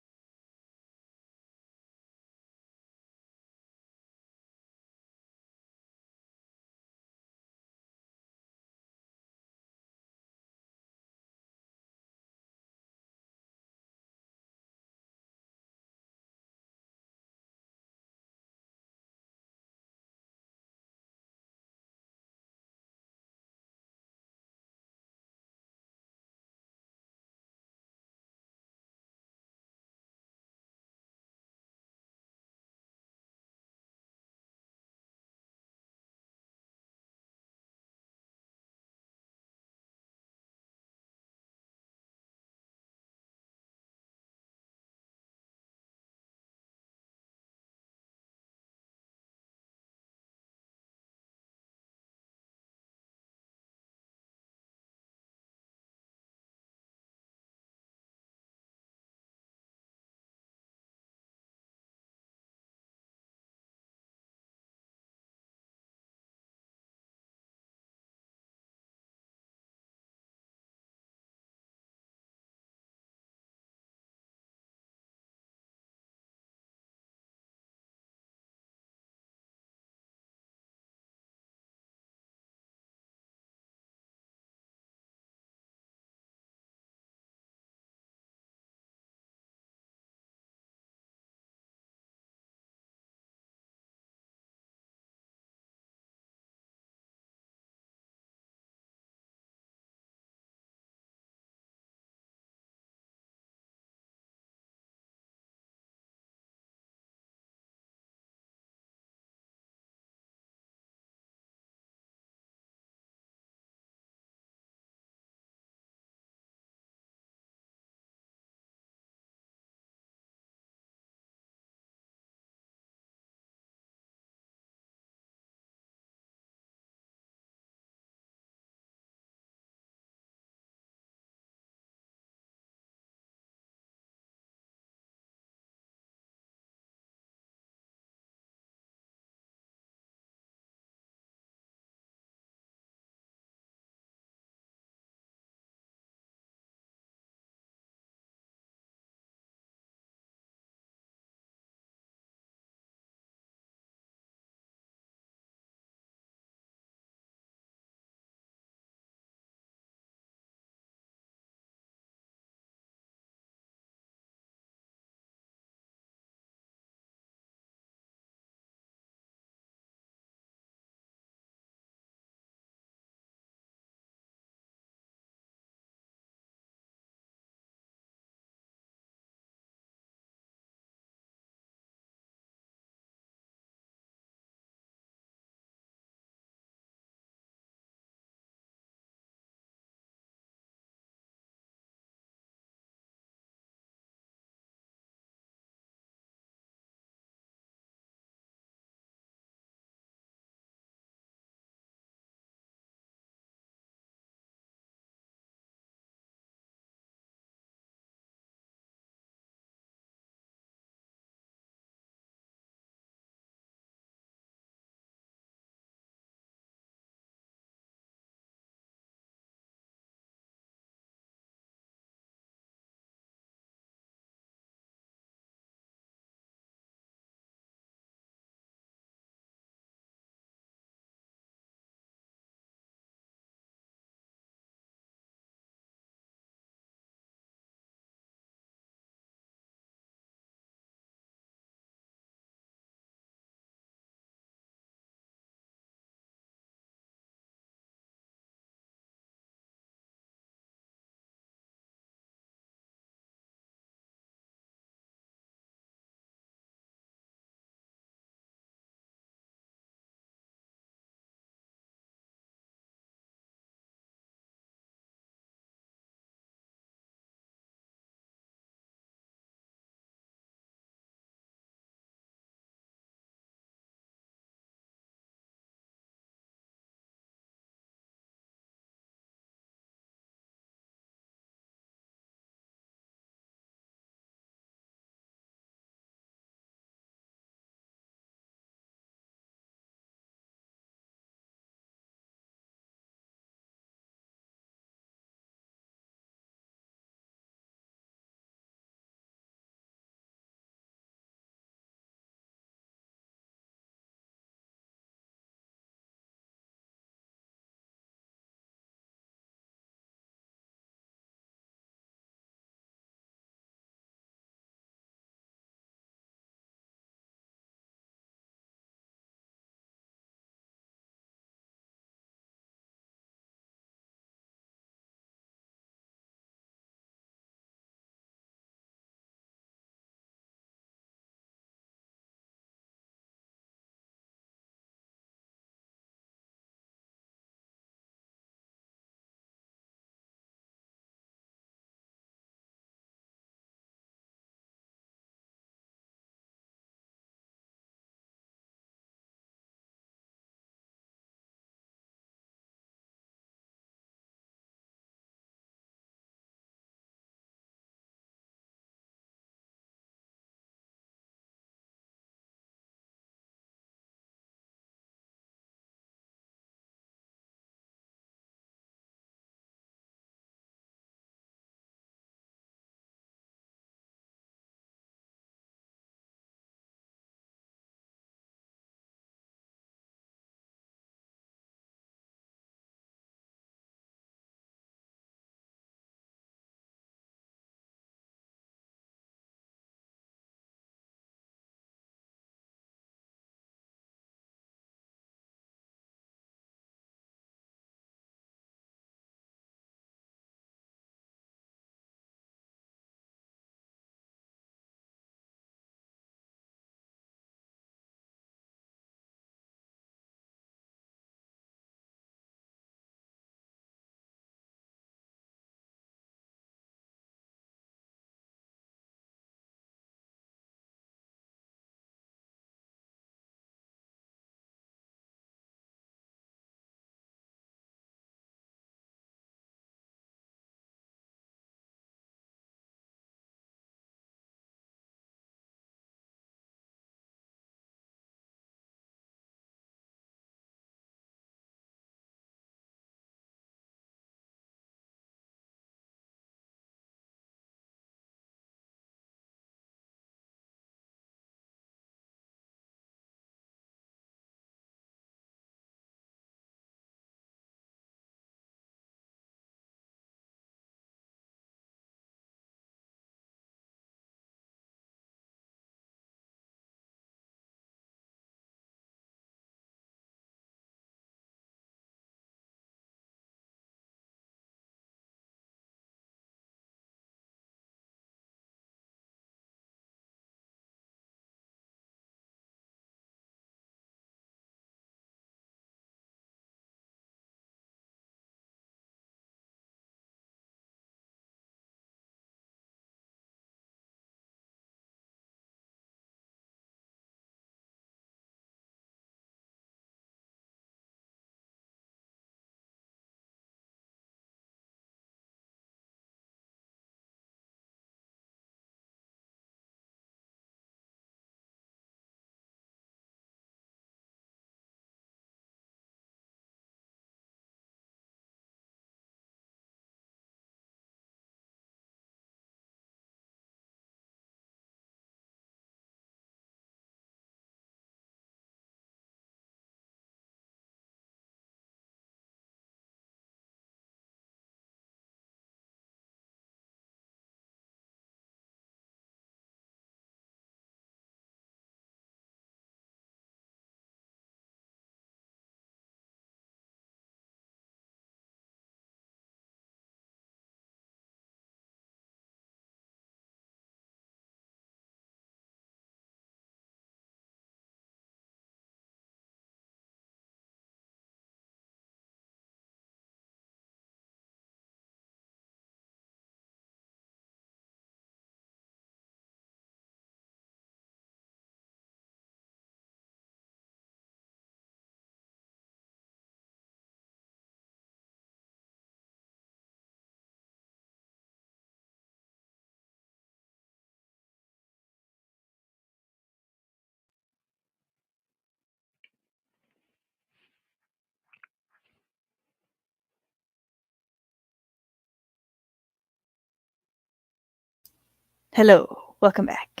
Hello, welcome back.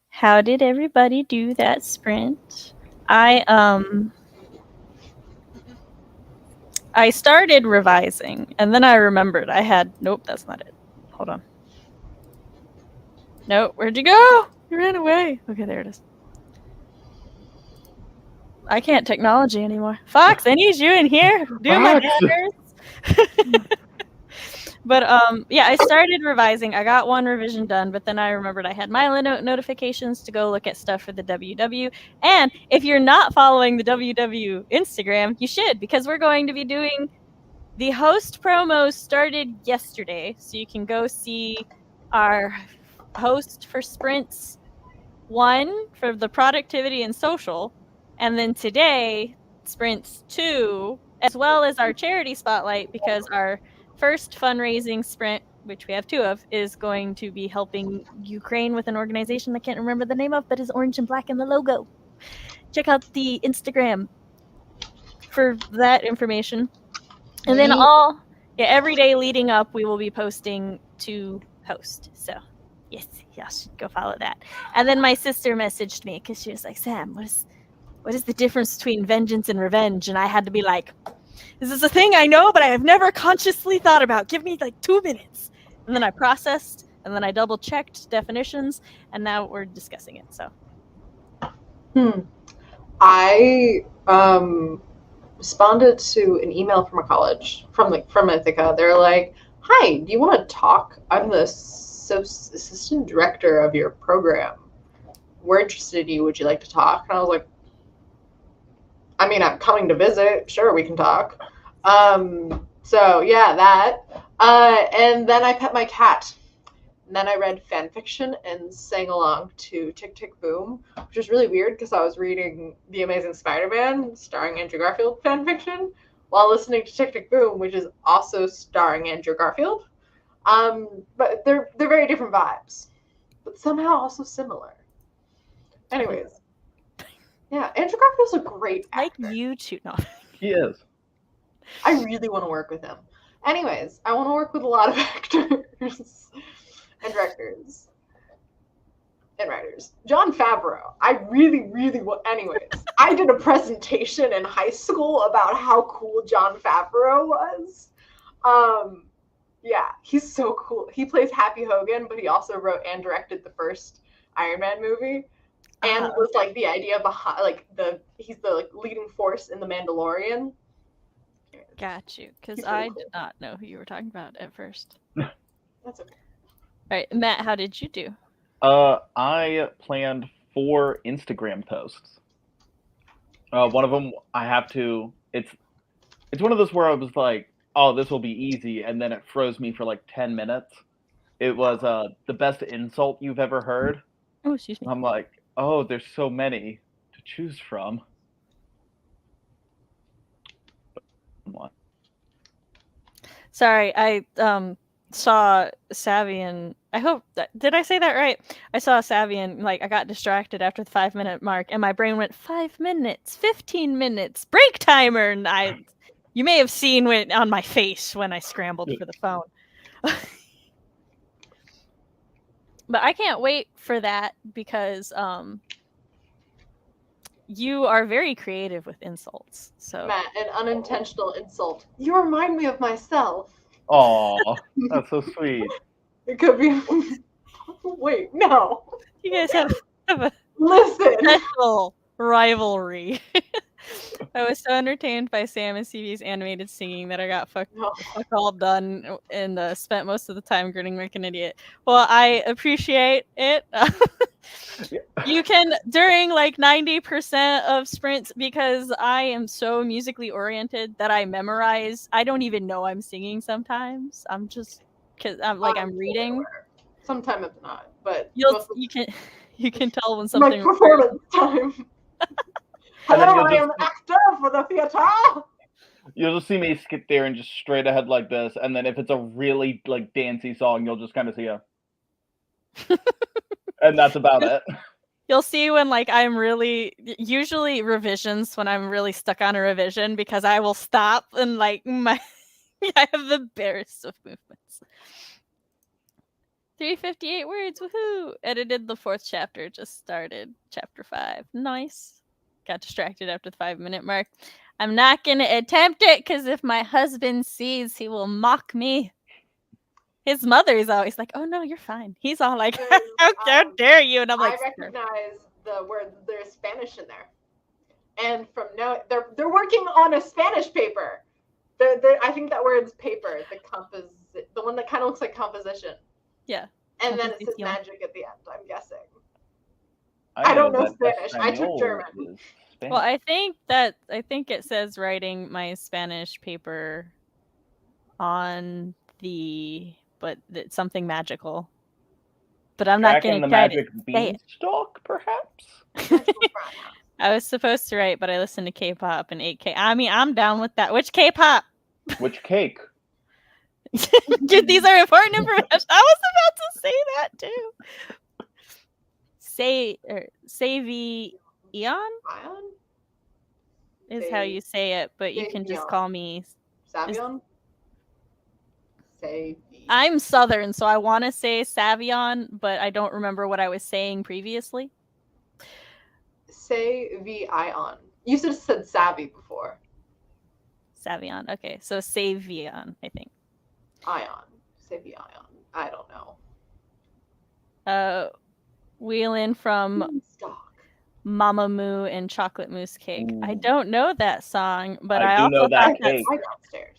How did everybody do that sprint? I started revising, and then I remembered I had... Nope, that's not it. Hold on. No, where'd you go? You ran away. Okay, there it is. I can't technology anymore. Fox, I need you in here. Do my manners. But yeah, I started revising. I got one revision done, but then I remembered I had my notifications to go look at stuff for the WW. And if you're not following the WW Instagram, you should, because we're going to be doing the host promos started yesterday, so you can go see our host for sprints 1 for the productivity and social, and then today sprints 2, as well as our charity spotlight, because our first fundraising sprint, which we have 2 of, is going to be helping Ukraine with an organization I can't remember the name of, but is orange and black in the logo. Check out the Instagram for that information. And then every day leading up, we will be posting to host. So yes, go follow that. And then my sister messaged me because she was like, Sam, what is the difference between vengeance and revenge? And I had to be like, this is a thing I know, but I have never consciously thought about. Give me like 2 minutes. And then I processed, and then I double checked definitions, and now we're discussing it. So I responded to an email from a college from Ithaca. They're like, hi, do you want to talk? I'm the assistant director of your program. We're interested in you. Would you like to talk? And I was like, I mean, I'm coming to visit. Sure, we can talk. So yeah, that. And then I pet my cat. And then I read fan fiction and sang along to Tick Tick Boom, which was really weird because I was reading The Amazing Spider-Man starring Andrew Garfield fan fiction while listening to Tick Tick Boom, which is also starring Andrew Garfield. But they're very different vibes, but somehow also similar. Anyways, yeah, Andrew Garfield's a great actor. Like you too. No. He is. I really want to work with him. Anyways, I want to work with a lot of actors and directors and writers. Jon Favreau. I really, really want. Anyways, I did a presentation in high school about how cool Jon Favreau was. Yeah, he's so cool. He plays Happy Hogan, but he also wrote and directed the first Iron Man movie, and was like the idea behind, like he's the like leading force in The Mandalorian. Got you, because I did not know who you were talking about at first. That's okay. All right, Matt, how did you do? I planned 4 Instagram posts. One of them I have to. It's one of those where I was like, oh, this will be easy, and then it froze me for like 10 minutes. It was the best insult you've ever heard. Oh, excuse me. I'm like, oh, there's so many to choose from. What? Sorry, I saw Savian. I hope did I say that right? I saw Savian, like I got distracted after the 5-minute mark, and my brain went 5 minutes, 15 minutes, break timer, and you may have seen it on my face when I scrambled for the phone. But I can't wait for that because you are very creative with insults. So Matt, an unintentional insult. You remind me of myself. Oh, that's so sweet. It could be. Wait, no. You guys have a Listen. special rivalry. I was so entertained by Sam and CB's animated singing that I got fuck all done and spent most of the time grinning like an idiot. Well, I appreciate it. You can, during like 90% of sprints, because I am so musically oriented that I memorize. I don't even know I'm singing sometimes. I'm just, because I'm like, I'm reading. Sometimes it's not, but you can tell when something. My performance time. Hello, I am an actor for the theater. You'll just see me skip there and just straight ahead like this, and then if it's a really like dancey song, you'll just kind of see a, and that's about it. You'll see when like I'm really, usually revisions, when I'm really stuck on a revision, because I will stop and like I have the barest of movements. 358 words, woohoo! Edited the 4th chapter, just started chapter 5. Nice. Got distracted after the 5-minute mark. I'm not gonna attempt it because if my husband sees, he will mock me. His mother is always like, "Oh no, you're fine." He's all like, "How dare you?" And I'm like, I recognize the word. There's Spanish in there, and from now they're working on a Spanish paper. I think that word's paper. The one that kind of looks like composition. Yeah. And then it says magic at the end. I'm guessing. I don't know Spanish. I took German. Well, I think it says writing my Spanish paper on but it's something magical. But I'm not going to try to say it. Beanstalk, perhaps? I was supposed to write, but I listened to K-pop and 8K. I mean, I'm down with that. Which K-pop? Which cake? These are important information. I was about to say that too. Savion is how you say it, but you can just call me Savion. I'm Southern, so I want to say Savion, but I don't remember what I was saying previously. Savion. You should have said savvy before. Savion. Okay, so Savion, I think. Savion. I don't know. Wheelin' from Mama Moo and Chocolate Mousse Cake. I don't know that song, but I also know that thought cake.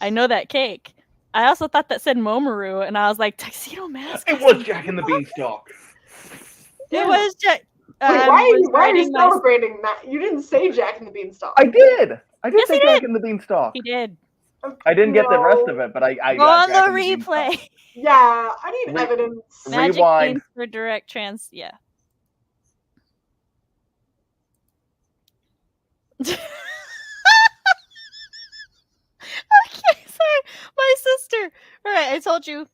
I know that cake. I also thought that said Momoru, and I was like, Tuxedo Mask. It was Jack and the Beanstalk. It was Jack. Wait, why are you celebrating that? You didn't say Jack and the Beanstalk. I did. Yes, say Jack and the Beanstalk. He did. I didn't get the rest of it, but I Go got on Jack the and replay. Beanstalk. Yeah, I need evidence. Magic Rewind. means for direct yeah. Okay, sorry. My sister. All right, I told you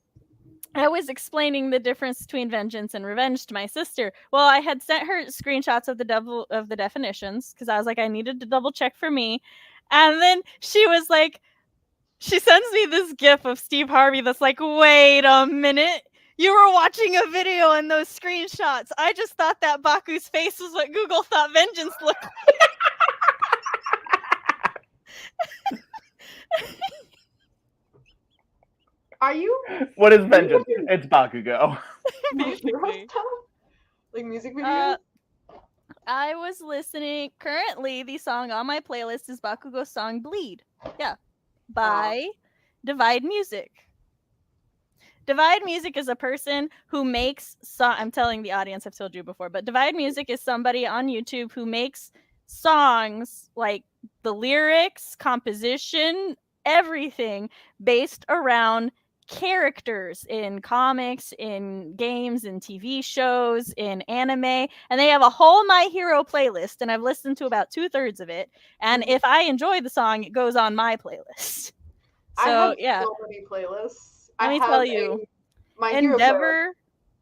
I was explaining the difference between vengeance and revenge to my sister. Well, I had sent her screenshots of the definitions because I was like, I needed to double check for me. And then she was like, she sends me this gif of Steve Harvey that's like, wait a minute. You were watching a video in those screenshots. I just thought that Baku's face was what Google thought vengeance looked like. Are you? What is vengeance? It's Bakugo. Like music videos? I was listening. Currently, the song on my playlist is Bakugo's song Bleed. Yeah. By Divide Music. Divide Music is a person who makes I'm telling the audience, I've told you before, but Divide Music is somebody on YouTube who makes songs, like the lyrics, composition, everything based around characters in comics, in games, in TV shows, in anime, and they have a whole My Hero playlist, and I've listened to about 2/3 of it, and if I enjoy the song, it goes on my playlist. So, I have so many playlists. Let me tell you, Endeavor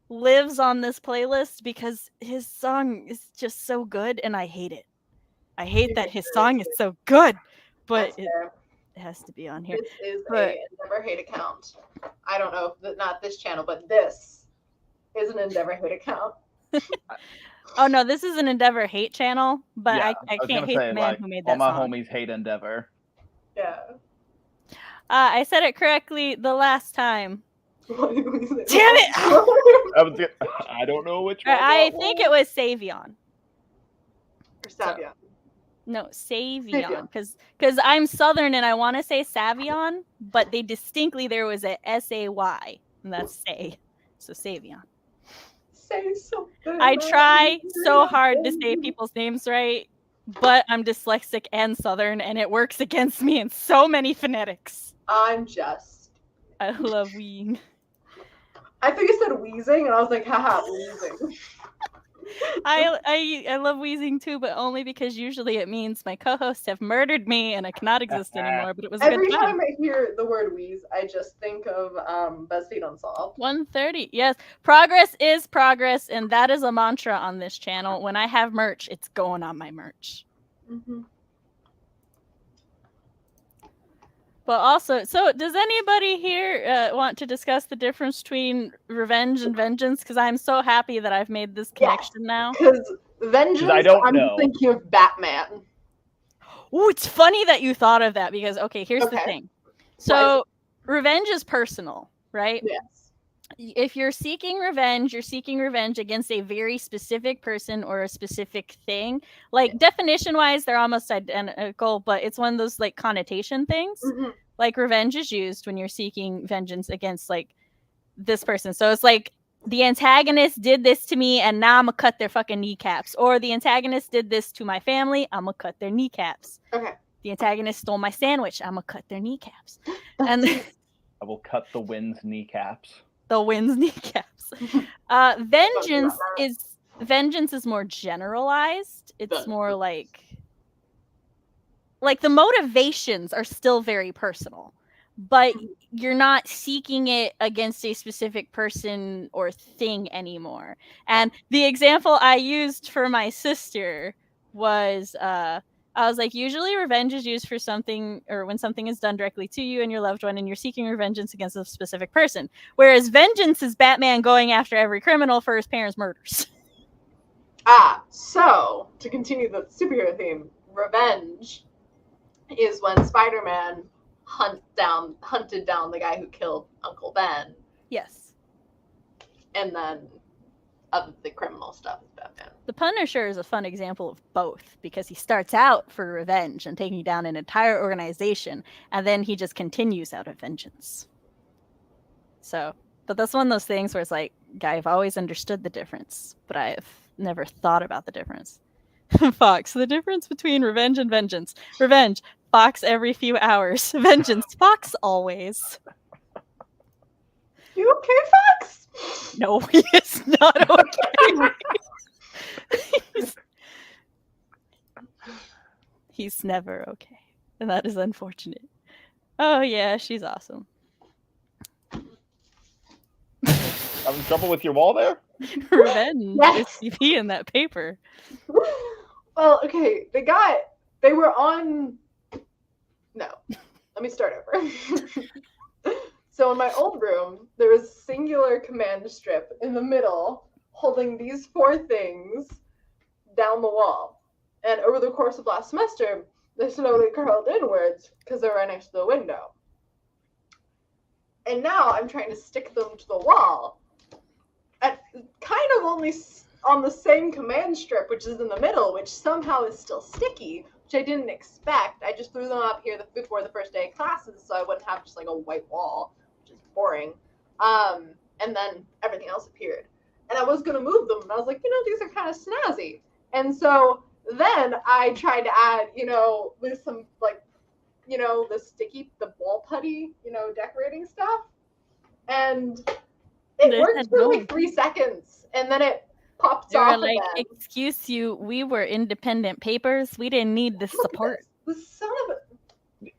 lives on this playlist because his song is just so good, and I hate it. I hate that his song is so good, but it has to be on here. This is an Endeavor hate account. I don't know, not this channel, but this is an Endeavor hate account. Oh no, this is an Endeavor hate channel, but Yeah, I can't hate the man who made that all my song. homies hate Endeavor. Yeah. I said it correctly the last time. Damn it! I don't know which one. I think it was Savion. Or Savion. No, Savion. Because I'm Southern and I want to say Savion, but there was a S-A-Y, and that's say. So Savion. Say something. I try so hard to say people's names right, but I'm dyslexic and Southern, and it works against me in so many phonetics. I'm just. I love weeing. I think you said wheezing, and I was like, haha, wheezing. I love wheezing too, but only because usually it means my co-hosts have murdered me and I cannot exist anymore. But it was a every good time I hear the word wheeze, I just think of BuzzFeed Unsolved. 130. Yes, progress is progress, and that is a mantra on this channel. When I have merch, it's going on my merch. Mm-hmm. But also, so does anybody here want to discuss the difference between revenge and vengeance? Because I'm so happy that I've made this connection now. Because vengeance, I don't I'm know. thinking of Batman. Ooh, it's funny that you thought of that because, okay, here's the Okay. thing. So revenge is personal, right? Yes. If you're seeking revenge against a very specific person or a specific thing. Like definition-wise, they're almost identical, but it's one of those like connotation things. Mm-hmm. Like revenge is used when you're seeking vengeance against like this person. So it's like the antagonist did this to me and now I'm gonna cut their fucking kneecaps. Or the antagonist did this to my family, I'm gonna cut their kneecaps. Okay. The antagonist stole my sandwich, I'm gonna cut their kneecaps. And I will cut the wind's kneecaps. The wind's kneecaps. Vengeance is more generalized. It's more like the motivations are still very personal, but you're not seeking it against a specific person or thing anymore. And the example I used for my sister was I was like, usually revenge is used for something or when something is done directly to you and your loved one and you're seeking revenge against a specific person. Whereas vengeance is Batman going after every criminal for his parents' murders. So to continue the superhero theme, revenge is when Spider-Man hunted down the guy who killed Uncle Ben. Yes. And then of the criminal stuff is Batman. The Punisher is a fun example of both because he starts out for revenge and taking down an entire organization, and then he just continues out of vengeance. So, but that's one of those things where it's like, guy, I've always understood the difference, but I've never thought about the difference. Fox, the difference between revenge and vengeance. Revenge, Fox every few hours. Vengeance, Fox always. You okay, Fox? No, he is not okay. He's never okay. And that is unfortunate. Oh, yeah, she's awesome. Having trouble with your wall there? Revenge is CB in that paper. Well, okay, they were on... No, let me start over. So in my old room, there was a singular command strip in the middle holding these 4 things down the wall. And over the course of last semester, they slowly curled inwards because they were right next to the window. And now I'm trying to stick them to the wall. At kind of only on the same command strip, which is in the middle, which somehow is still sticky, which I didn't expect. I just threw them up here before the first day of classes so I wouldn't have just like a white wall, which is boring. And then everything else appeared. And I was going to move them, and I was like, these are kind of snazzy. And so then I tried to add, with some, the ball putty, decorating stuff. And it worked for like 3 seconds, and then it popped off like, again. Excuse you, we were independent papers. We didn't need this support. The son of a...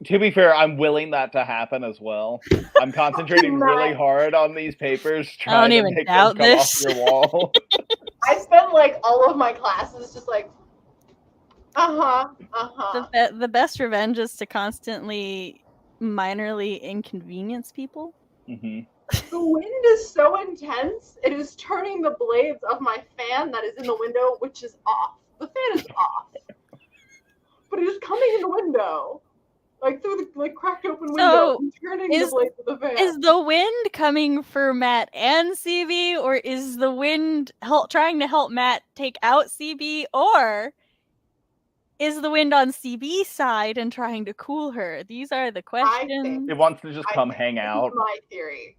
To be fair, I'm willing that to happen as well. I'm concentrating really hard on these papers, trying to make them come off your wall. I spent like all of my classes just like, The best revenge is to constantly minorly inconvenience people. Mm-hmm. The wind is so intense, it is turning the blades of my fan that is in the window, which is off. The fan is off. But it is coming in the window. Like through the cracked open window, and turning the blades of the fan. Is the wind coming for Matt and CB, or is the wind trying to help Matt take out CB, or is the wind on CB's side and trying to cool her? These are the questions. It wants to just come hang out. This is my theory.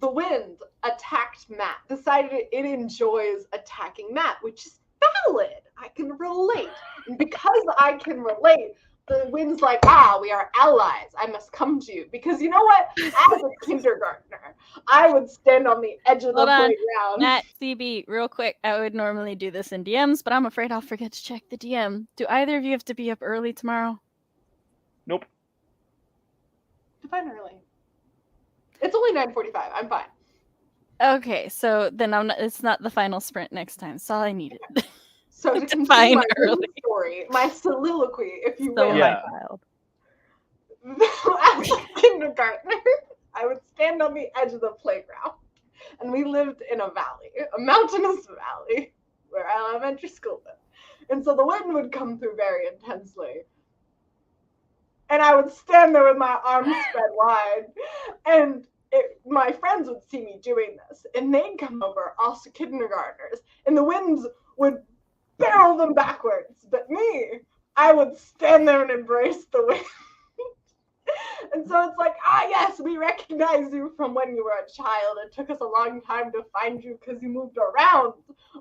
The wind attacked Matt, decided it enjoys attacking Matt, which is valid. I can relate. And because I can relate, the wind's like, we are allies. I must come to you. Because you know what? As a kindergartner, I would stand on the edge of the playground. Matt, CB, real quick. I would normally do this in DMs, but I'm afraid I'll forget to check the DM. Do either of you have to be up early tomorrow? Nope. Define early. It's only 9:45. I'm fine. Okay, so then it's not the final sprint next time. That's all I needed. So to define my story, my soliloquy, if you will. Yeah. as a kindergartner, I would stand on the edge of the playground. And we lived in a valley, a mountainous valley, where elementary school lived. And so the wind would come through very intensely. And I would stand there with my arms spread wide. And my friends would see me doing this. And they'd come over, also kindergartners. And the winds would barrel them backwards. But me, I would stand there and embrace the wind. And so it's like, yes, we recognize you from when you were a child. It took us a long time to find you because you moved around,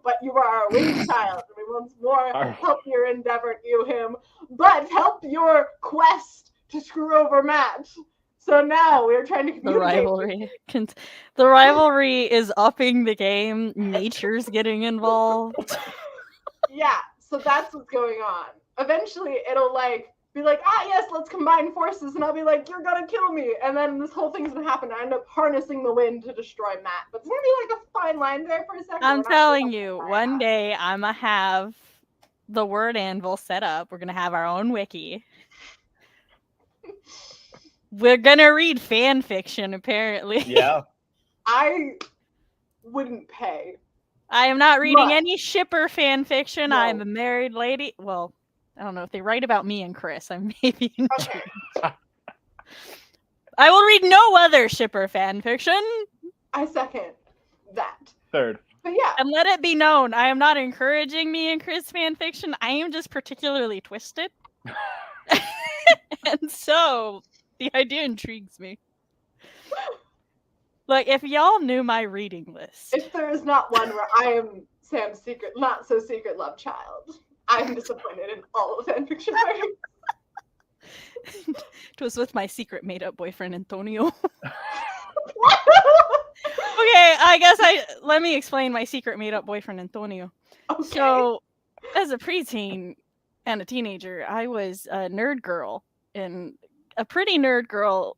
but you are our wind child. And we once more help your endeavor, him, but help your quest to screw over Matt. So now we're trying to communicate. The rivalry is upping the game. Nature's getting involved. Yeah, so that's what's going on. Eventually, it'll be like, yes, let's combine forces, and I'll be like, you're gonna kill me, and then this whole thing's gonna happen. I end up harnessing the wind to destroy Matt. But it's gonna be like a fine line there for a second. I'm telling you, one day I'm gonna have the word anvil set up. We're gonna have our own wiki. We're gonna read fan fiction, apparently. Yeah. I wouldn't pay. I am not reading any shipper fan fiction. No. I'm a married lady. Well, I don't know if they write about me and Chris. I may be intrigued. Okay. I will read no other shipper fan fiction. I second that. Third. But yeah. And let it be known, I am not encouraging me and Chris fan fiction. I am just particularly twisted. And so, the idea intrigues me. Like, if y'all knew my reading list. If there is not one where I am Sam's secret, not so secret love child, I'm disappointed in all of fanfiction writing. It was with my secret made-up boyfriend, Antonio. What? Okay, I guess let me explain my secret made-up boyfriend, Antonio. Okay. So, as a preteen and a teenager, I was a nerd girl, and a pretty nerd girl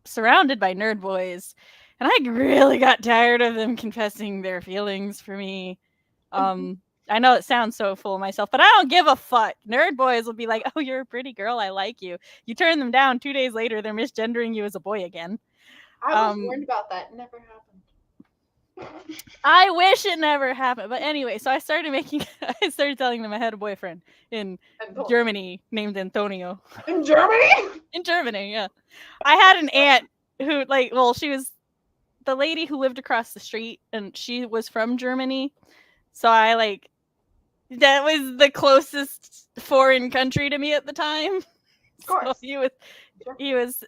surrounded by nerd boys, and I really got tired of them confessing their feelings for me. I know it sounds so full of myself, but I don't give a fuck. Nerd boys will be like, oh, you're a pretty girl, I like you. You turn them down, 2 days later, they're misgendering you as a boy again. I was warned about that. It never happened. I wish it never happened. But anyway, so I started telling them I had a boyfriend in Germany named Antonio. In Germany? In Germany, yeah. I had an aunt who, she was the lady who lived across the street, and she was from Germany. So that was the closest foreign country to me at the time. Of course. So he was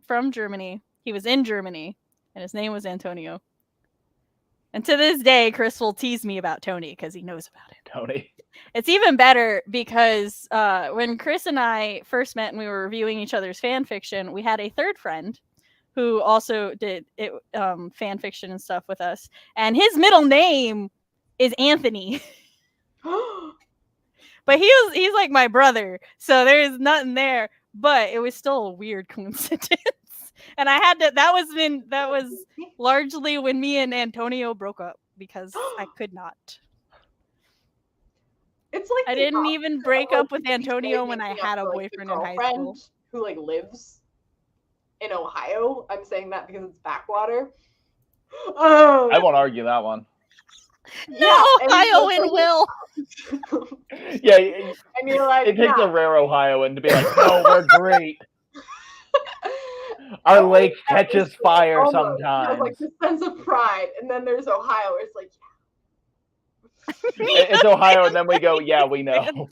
from Germany. He was in Germany, and his name was Antonio. And to this day, Chris will tease me about Tony because he knows about it. Tony. It's even better because when Chris and I first met and we were reviewing each other's fan fiction, we had a third friend who also did fan fiction and stuff with us. And his middle name is Anthony. But he's like my brother, so there's nothing there. But it was still a weird coincidence. And I had to. That was largely when me and Antonio broke up because I could not. It's like I didn't even break up with Antonio when I had a boyfriend in high school who lives in Ohio. I'm saying that because it's backwater. I won't argue that one. No, Ohio and Will. Yeah, and you're like, it takes a rare Ohioan to be like, no, we're great. Our lake catches fire sometimes. Like this sense of pride, and then there's Ohio, where it's like, it's Ohio, and then we go, yeah, we know.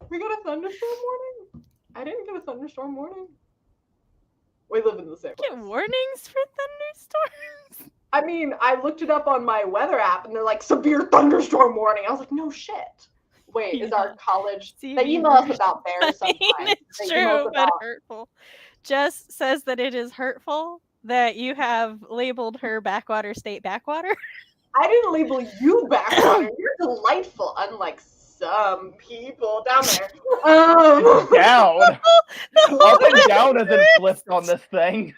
We got a thunderstorm warning? I didn't get a thunderstorm warning. We live in the same place. Get warnings for thunderstorms? I mean, I looked it up on my weather app, and they're like, severe thunderstorm warning. I was like, no shit. Wait, is our college... They email us about bears sometimes. It's true, but hurtful. Jess says that it is hurtful that you have labeled her backwater state backwater. I didn't label you backwater. You're delightful, unlike some people down there. Down. Up and down isn't flipped on this thing.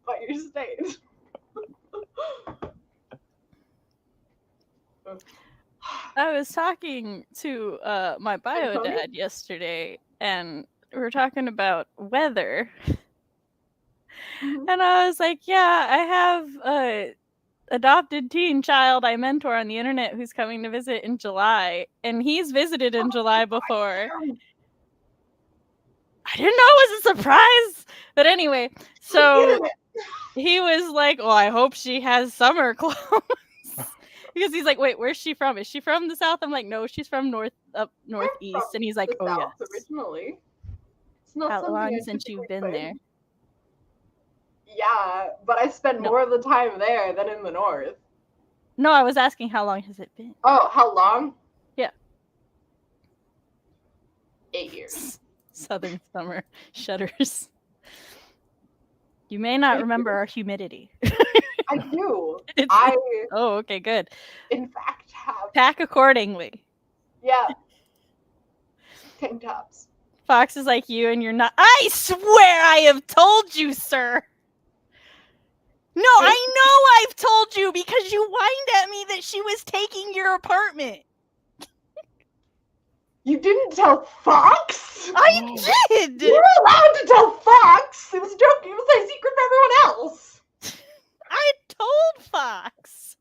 But your state. I was talking to my bio dad yesterday, and we were talking about weather. Mhm. And I was like, yeah, I have a adopted teen child I mentor on the internet who's coming to visit in July, and he's visited in July before. I didn't know it was a surprise. But anyway, so he was like, well, I hope she has summer clothes. Because he's like, wait, where's she from? Is she from the South? I'm like, no, she's from northeast. And he's like, the oh, South yes. Originally. It's not How something long I since you've typically been there? say. Yeah, but I spend more of the time there than in the North. No, I was asking how long has it been? Oh, how long? Yeah. 8 years. Southern summer shudders. You may not remember our humidity. I do. Oh, okay, good. In fact, have. Pack accordingly. Yeah. Tank tops. Fox is like you, and you're not. I swear I have told you, sir. No, I know I've told you because you whined at me that she was taking your apartment. You didn't tell Fox? I did! You were allowed to tell Fox! It was a joke. It was a secret for everyone else. I told Fox.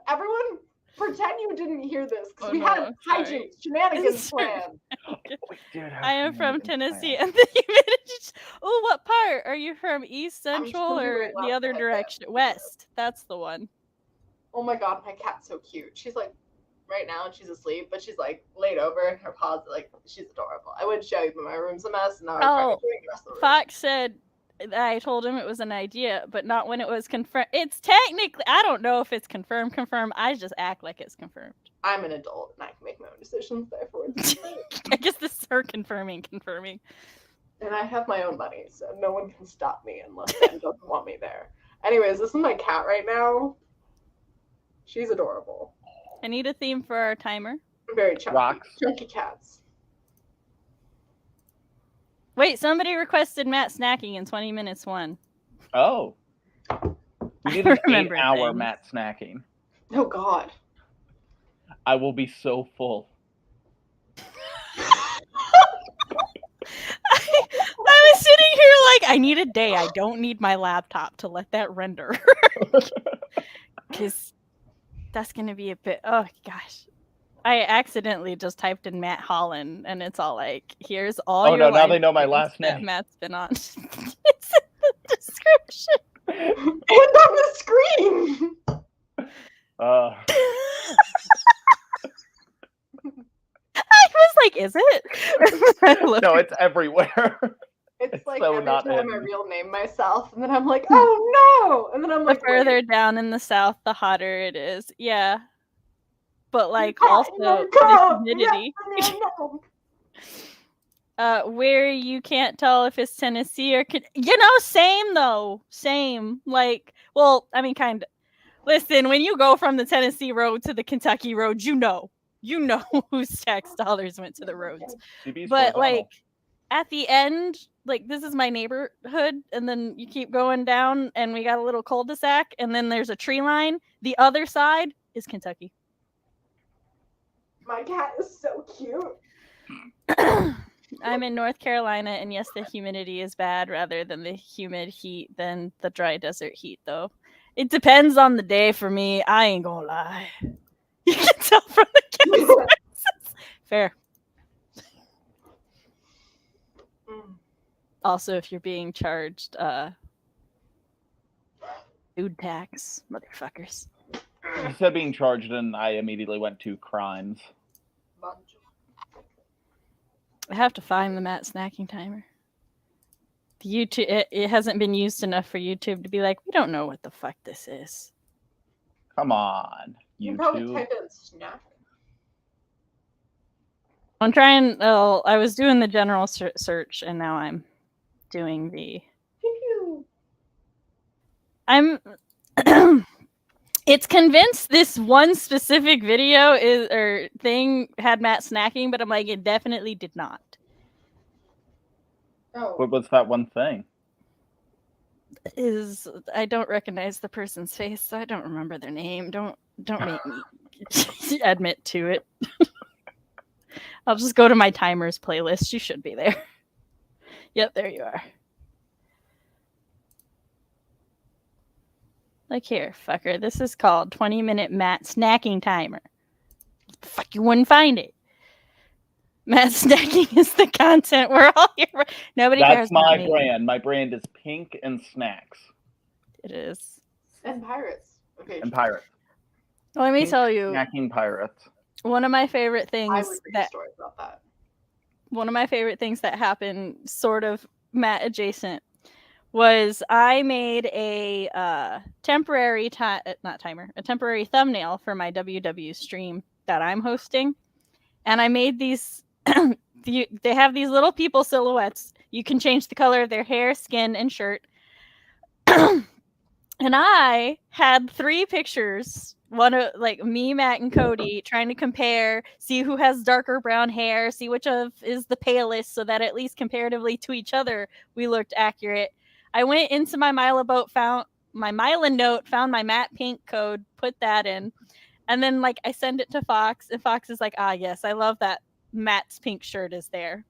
Everyone, pretend you didn't hear this because we no, had hijinks, shenanigans Sorry. planned. I am from Tennessee, and the humidity. Oh, what part? Are you from East, Central, or the other direction? West. That's the one. Oh my god, my cat's so cute. She's like right now and she's asleep, but she's like laid over and her paws like she's adorable. I would show you, but my room's a mess, and now I'm doing the rest of the room. Fox said I told him it was an idea, but not when it was confirmed. It's technically, I don't know if it's confirmed. I just act like it's confirmed. I'm an adult and I can make my own decisions, therefore it's I guess this is her confirming. And I have my own money, so no one can stop me unless Ben doesn't want me there. Anyways, this is my cat right now. She's adorable. I need a theme for our timer. Very chunky. Rocks. Chunky cats. Wait, somebody requested Matt snacking in 20 minutes one. Oh. We need an remember 8-hour things. Matt snacking. Oh god. I will be so full. I was sitting here like, I need a day. I don't need my laptop to let that render. Because that's going to be a bit, oh gosh. I accidentally just typed in Matt Hollon, and it's all like, here's all Oh your no, now they life know my things last that name. Matt's been on. It's in the description. And on the screen! I was like, is it? No, it's everywhere. It's like so every not time I hidden. real name myself, and then I'm like, oh no! And then I'm The like, further wait. down in the south, the hotter it is. Yeah. But like Yeah, also no, the go! humidity. No. Where you can't tell if it's Tennessee or same though. Same. Like, well, I mean kind of. Listen, when you go from the Tennessee road to the Kentucky road, you know whose tax dollars went to the roads. CB's But horizontal. like at the end, like this is my neighborhood, and then you keep going down, and we got a little cul-de-sac, and then there's a tree line. The other side is Kentucky. My cat is so cute. I'm in North Carolina, and yes, the humidity is bad rather than the humid heat than the dry desert heat, though. It depends on the day for me. I ain't gonna lie. You can tell from the cat's voices. Fair. Also, if you're being charged food tax, motherfuckers. You said being charged, and I immediately went to crimes. I have to find the Matt snacking timer. The YouTube it hasn't been used enough for YouTube to be like, we don't know what the fuck this is. Come on, You probably YouTube. type in snack. I'm trying. Oh, I was doing the general search, and now I'm doing the. I'm. It's convinced this one specific video thing had Matt snacking, but I'm like, it definitely did not. Oh. What was that one thing? I don't recognize the person's face, so I don't remember their name. Don't make me admit to it. I'll just go to my timers playlist. You should be there. Yep, there you are. Look here, fucker. This is called 20-minute Matt snacking timer. Fuck, you wouldn't find it. Matt snacking is the content we're all here for. Nobody cares about me. That's my brand. My brand is Pink and Snacks. It is. And pirates. Okay. And Pirates. Let me Pink tell you, Snacking Pirates. one of my favorite things I would read stories about that. One of my favorite things that happened, sort of Matt adjacent, was I made a temporary temporary thumbnail for my WW stream that I'm hosting, and I made these. They have these little people silhouettes. You can change the color of their hair, skin, and shirt. And I had 3 pictures. One of like me, Matt, and Cody trying to compare, see who has darker brown hair, see which of is the palest, so that at least comparatively to each other, we looked accurate. I went into my Miloboat, found my Mylan note, found my Matt Pink code, put that in, and then like I send it to Fox, and Fox is like, ah, yes, I love that Matt's pink shirt is there.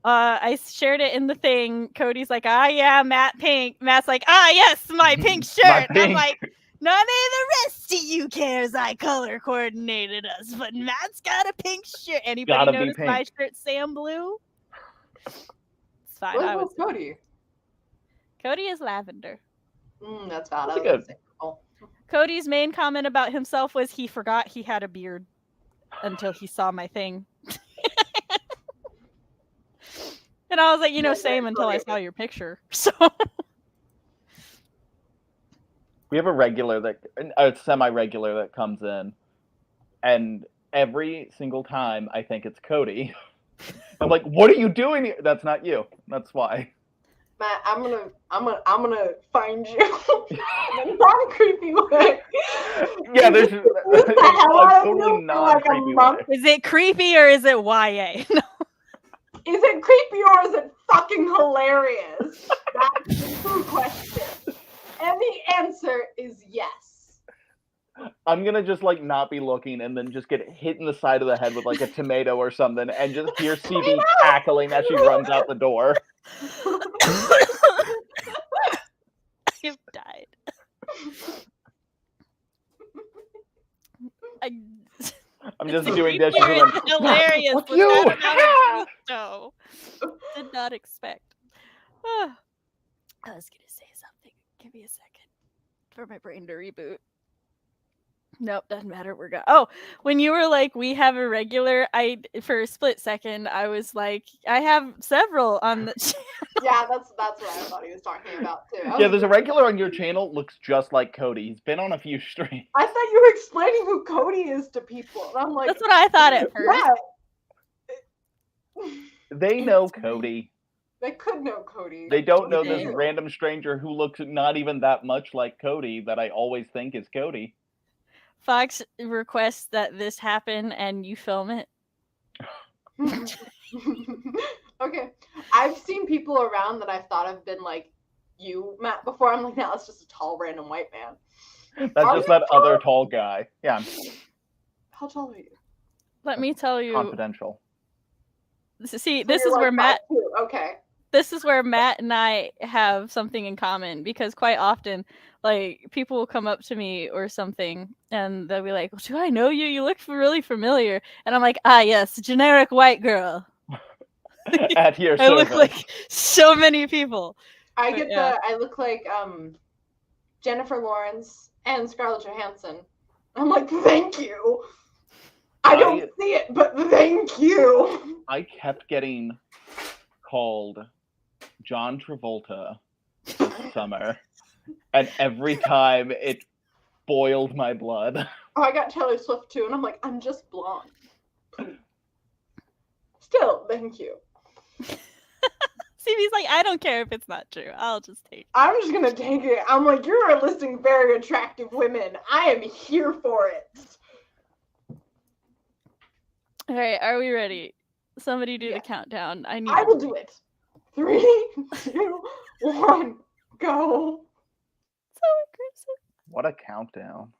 I shared it in the thing. Cody's like, ah, yeah, Matt Pink. Matt's like, ah, yes, my pink shirt. My pink. I'm like, none of the rest of you cares I color coordinated us, but Matt's got a pink shirt. Anybody notice my shirt, Sam Blue? It's fine. What was Cody? Cody is lavender. That's valid. That's good. Cody's main comment about himself was he forgot he had a beard until he saw my thing. And I was like, same until I saw your picture. So we have a semi-regular that comes in, and every single time I think it's Cody. I'm like, what are you doing here? That's not you. That's why. Matt, I'm gonna find you in a non-creepy way. Yeah, there's a totally non-creepy way. Is it creepy or is it YA? No. Is it creepy or is it fucking hilarious? That's the true question. And the answer is yes. I'm gonna just like not be looking and then just get hit in the side of the head with like a tomato or something and just hear CB cackling as she runs out the door. I've died. I'm just doing dishes. It's hilarious. Fuck you! No, did not expect. I was gonna say something. Give me a second for my brain to reboot. Nope, doesn't matter. We're good. Oh, when you were like, we have a regular, for a split second, I was like, I have several on the channel. Yeah, that's what I thought he was talking about too. Yeah, there's a regular on your channel, looks just like Cody. He's been on a few streams. I thought you were explaining who Cody is to people. And I'm like, that's what I thought at first. Yeah. They know Cody. They could know Cody. They don't know this random stranger who looks not even that much like Cody that I always think is Cody. Fox requests that this happen and you film it. Okay. I've seen people around that I thought have been like you, Matt, before. I'm like, no, it's just a tall random white man. That's just that other tall guy. Yeah. How tall are you? Let me tell you. Confidential. See, this is where Matt. Okay. This is where Matt and I have something in common because quite often, like, people will come up to me or something and they'll be like, well, do I know you? You look really familiar. And I'm like, ah, yes, generic white girl. At your I look like so many people. I look like Jennifer Lawrence and Scarlett Johansson. I'm like, thank you. I don't see it, but thank you. I kept getting called John Travolta this summer, and every time it boiled my blood. Oh, I got Taylor Swift too, and I'm like, I'm just blonde. Still, thank you. CB's like, I don't care if it's not true. I'll just take it. I'm just gonna take it. I'm like, you're listing very attractive women. I am here for it. All right, are we ready? Somebody do the countdown. I will do it. 3, 2, 1, go. So aggressive. What a countdown.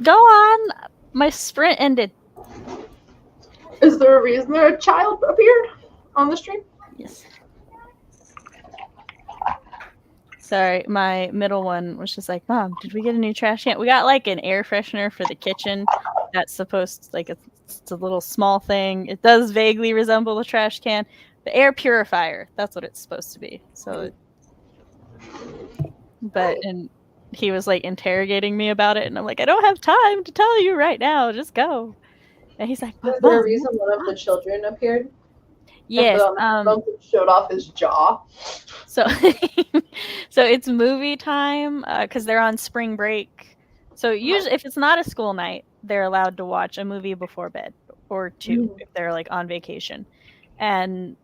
Go on. My sprint ended. Is there a reason that a child appeared on the stream? Yes. Sorry, my middle one was just like, Mom, did we get a new trash can? We got like an air freshener for the kitchen. That's supposed to, like, it's a little small thing. It does vaguely resemble a trash can. The air purifier, that's what it's supposed to be. So, and he was like interrogating me about it, and I'm like, I don't have time to tell you right now. Just go. And he's like, Is there a reason one of the children appeared? Yes. Showed off his jaw. So, so it's movie time because they're on spring break. So usually, if it's not a school night, they're allowed to watch a movie before bed or two if they're like on vacation, and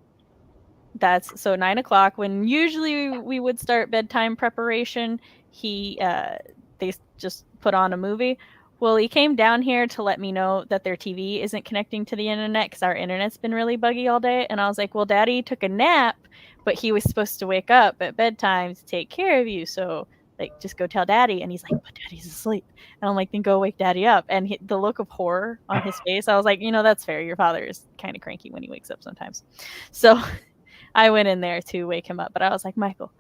that's so 9 o'clock when usually we would start bedtime preparation. They just put on a movie. Well, he came down here to let me know that their TV isn't connecting to the internet because our internet's been really buggy all day. And I was like, well, Daddy took a nap, but he was supposed to wake up at bedtime to take care of you. So, like, just go tell Daddy. And he's like, but Daddy's asleep. And I'm like, then go wake Daddy up. And the look of horror on his face, I was like, that's fair. Your father is kind of cranky when he wakes up sometimes. So I went in there to wake him up. But I was like, Michael,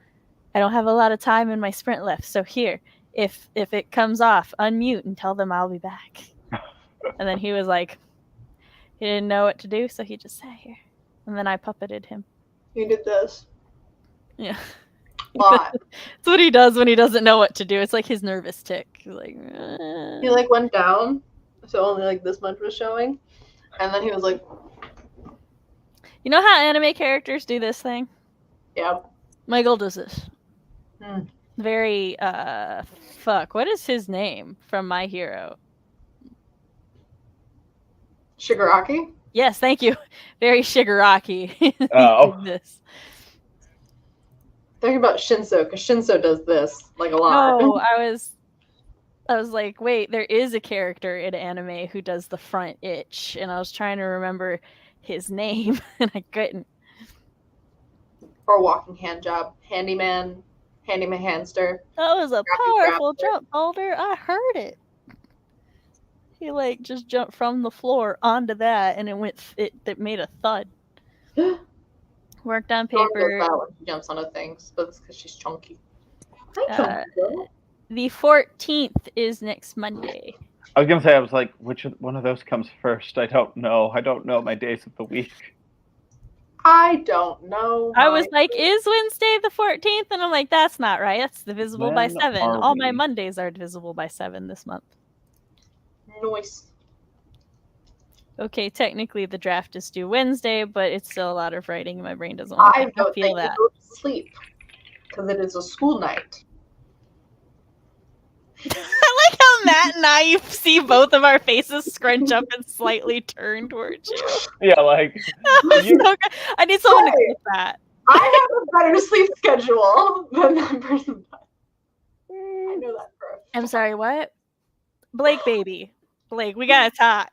I don't have a lot of time in my sprint left. So here. If it comes off, unmute and tell them I'll be back. And then he was like, he didn't know what to do, so he just sat here. And then I puppeted him. He did this. Yeah. Why? That's what he does when he doesn't know what to do. It's like his nervous tick. Like, He like went down, so only like this much was showing. And then he was like, you know how anime characters do this thing? Yeah. Michael does this. Very what is his name from My Hero? Shigaraki? Yes, thank you. Very Shigaraki. Oh. Thinking about Shinso, because Shinso does this like a lot. No, I was like, wait, there is a character in anime who does the front itch, and I was trying to remember his name and I couldn't. Or walking hand job, handyman handster. That was a powerful jump, Boulder. I heard it. He like just jumped from the floor onto that, and it made a thud. Worked on paper. When she jumps onto things, but it's because she's chunky. The 14th is next Monday. I was gonna say, I was like, which one of those comes first? I don't know. I don't know my days of the week. I don't know. I was like, is Wednesday the 14th? And I'm like, that's not right. That's divisible by 7. All my Mondays are divisible by 7 this month. Nice. Okay, technically the draft is due Wednesday, but it's still a lot of writing and my brain doesn't want to feel that. Go to sleep because it is a school night. I like how Matt and I see both of our faces scrunch up and slightly turn towards you. Yeah, like I need someone to clip that. I have a better sleep schedule than that person does. I know that for a fact. I'm sorry, what? Blake, baby. Blake, we gotta talk.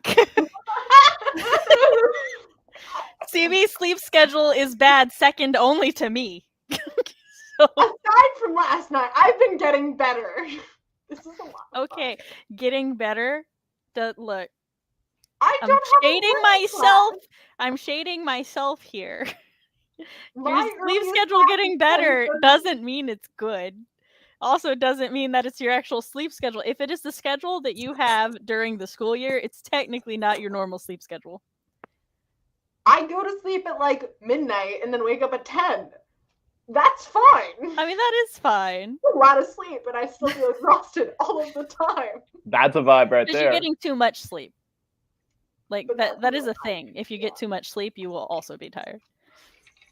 CB's sleep schedule is bad, second only to me. Aside from last night, I've been getting better. This is a lot. Okay, getting better. Look, I'm shading myself. I'm shading myself here. Your sleep schedule getting better doesn't mean it's good. Also doesn't mean that it's your actual sleep schedule. If it is the schedule that you have during the school year, it's technically not your normal sleep schedule. I go to sleep at like midnight and then wake up at 10. That's fine. I mean, that is fine. A lot of sleep, but I still feel exhausted all of the time. That's a vibe right there. You're getting too much sleep. Like that is a thing. If you get too much sleep, you will also be tired.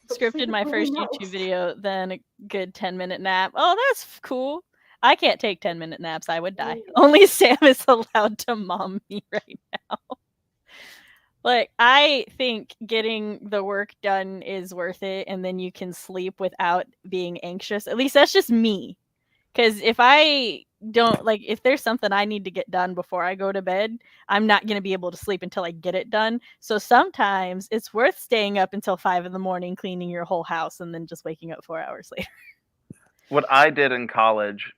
Scripted my first YouTube video, then a good 10-minute nap. Oh, that's cool. I can't take 10-minute naps. I would die. Only Sam is allowed to mom me right now. Like, I think getting the work done is worth it, and then you can sleep without being anxious. At least that's just me. Because if I don't, like, if there's something I need to get done before I go to bed, I'm not going to be able to sleep until I get it done. So sometimes it's worth staying up until 5 a.m, cleaning your whole house, and then just waking up 4 hours later. What I did in college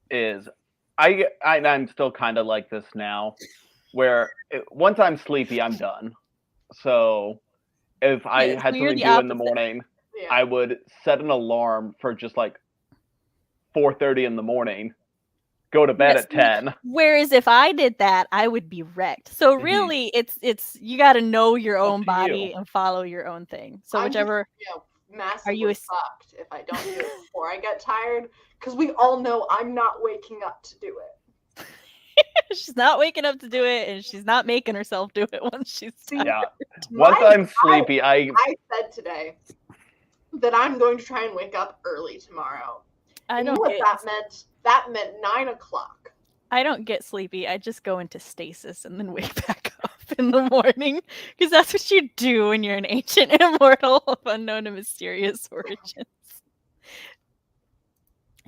is I'm still kind of like this now, where once I'm sleepy, I'm done. So if I Yeah, had so you're something the due in the opposite. morning, Yeah. I would set an alarm for just like 4:30 in the morning, go to bed Yes, at 10. Whereas if I did that, I would be wrecked. So Mhm. really, it's you got to know your Up own to body you. and follow your own thing. So I'm whichever. just, massively you a- fucked if I don't do it before I get tired, because we all know I'm not waking up to do it. She's not waking up to do it, and she's not making herself do it once she's tired. Yeah. Once I'm sleepy, I said today that I'm going to try and wake up early tomorrow. I You know don't what get that meant? That meant 9 o'clock. I don't get sleepy. I just go into stasis and then wake back up in the morning because that's what you do when you're an ancient immortal of unknown and mysterious origins.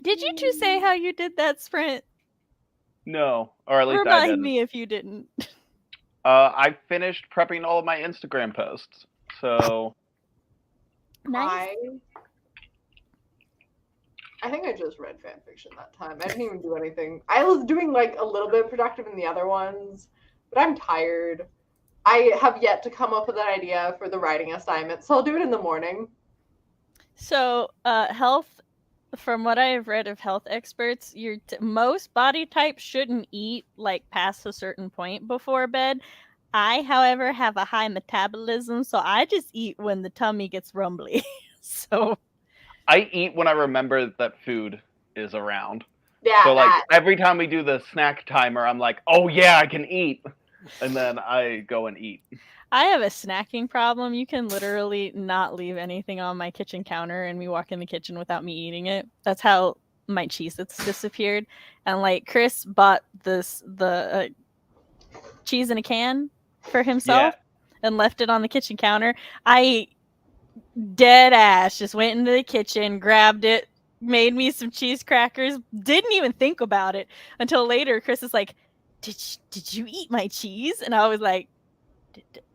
Did you two say how you did that sprint? no, or at least I Remind didn't. me if you didn't. I finished prepping all of my Instagram posts, so Nice. I think I just read fan fiction that time. I didn't even do anything. I was doing like a little bit productive in the other ones, but I'm tired. I have yet to come up with an idea for the writing assignment, so I'll do it in the morning. So, health, from what I have read of health experts, most body types shouldn't eat like past a certain point before bed. I, however, have a high metabolism, so I just eat when the tummy gets rumbly. So I eat when I remember that food is around. Yeah, So like every time we do the snack timer, I'm like, oh yeah, I can eat, and then I go and eat. I have a snacking problem. You can literally not leave anything on my kitchen counter and me walk in the kitchen without me eating it. That's how my Cheez-Its disappeared. And like Chris bought the cheese in a can for himself and left it on the kitchen counter. I dead ass just went into the kitchen, grabbed it, made me some cheese crackers, didn't even think about it until later. Chris is like, did you eat my cheese? And I was like,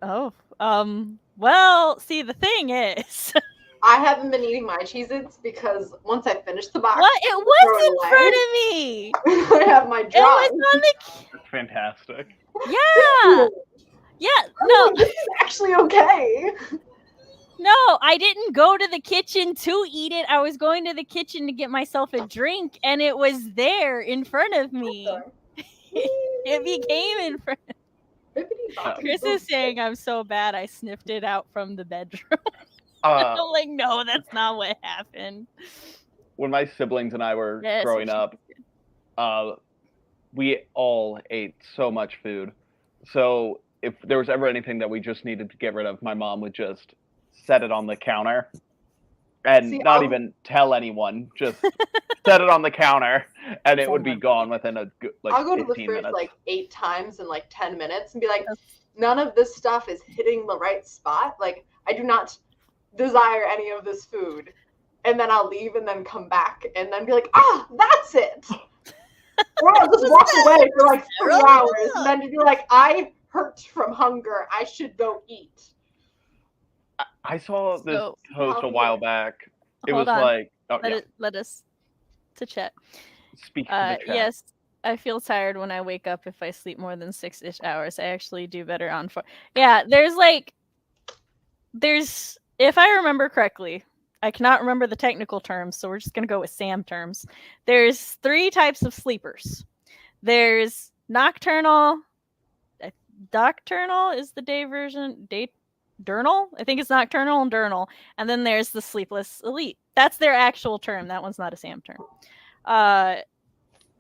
oh, well, see, the thing is, I haven't been eating my Cheez-Its because once I finish the box, what? It was in front of me. I have my It drawing. was on the. That's fantastic. Yeah. Yeah. No. This is actually okay. No, I didn't go to the kitchen to eat it. I was going to the kitchen to get myself a drink, and it was there in front of me. It became in front. Chris is saying I'm so bad I sniffed it out from the bedroom. I'm like, no, that's not what happened. When my siblings and I were growing up, we all ate so much food. So if there was ever anything that we just needed to get rid of, my mom would just set it on the counter and not even tell anyone, just set it on the counter and it would be gone within a like I'll go to the 15 fridge minutes. like 8 times in like 10 minutes and be like, none of this stuff is hitting the right spot. Like, I do not desire any of this food. And then I'll leave and then come back and then be like, that's it. Or I'll just walk away for like 3 hours and then be like, I hurt from hunger. I should go eat. I saw this post a while back. It was like, let us to chat. Speak to the chat. Yes, I feel tired when I wake up if I sleep more than 6-ish hours. I actually do better on 4. Yeah, there's if I remember correctly, I cannot remember the technical terms, so we're just going to go with Sam terms. There's 3 types of sleepers. There's nocturnal. Nocturnal is the day version. Diurnal? I think it's nocturnal and diurnal. And then there's the sleepless elite. That's their actual term. That one's not a Sam term.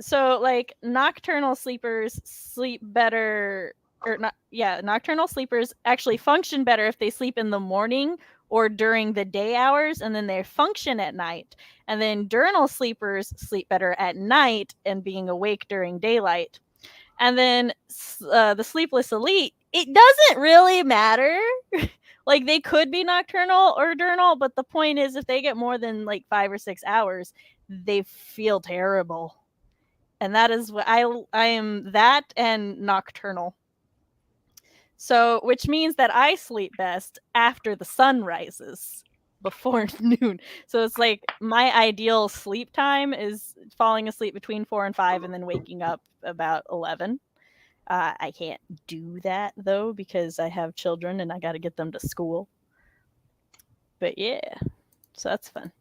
So like nocturnal sleepers sleep better, or not? Yeah, nocturnal sleepers actually function better if they sleep in the morning or during the day hours, and then they function at night. And then diurnal sleepers sleep better at night and being awake during daylight. And then the sleepless elite, it doesn't really matter. Like they could be nocturnal or diurnal, but the point is if they get more than like 5 or 6 hours, they feel terrible. And that is what I am, that and nocturnal. So, which means that I sleep best after the sun rises. before noon. So it's like my ideal sleep time is falling asleep between 4 and 5 and then waking up about 11. I can't do that though because I have children and I got to get them to school. But yeah, so that's fun.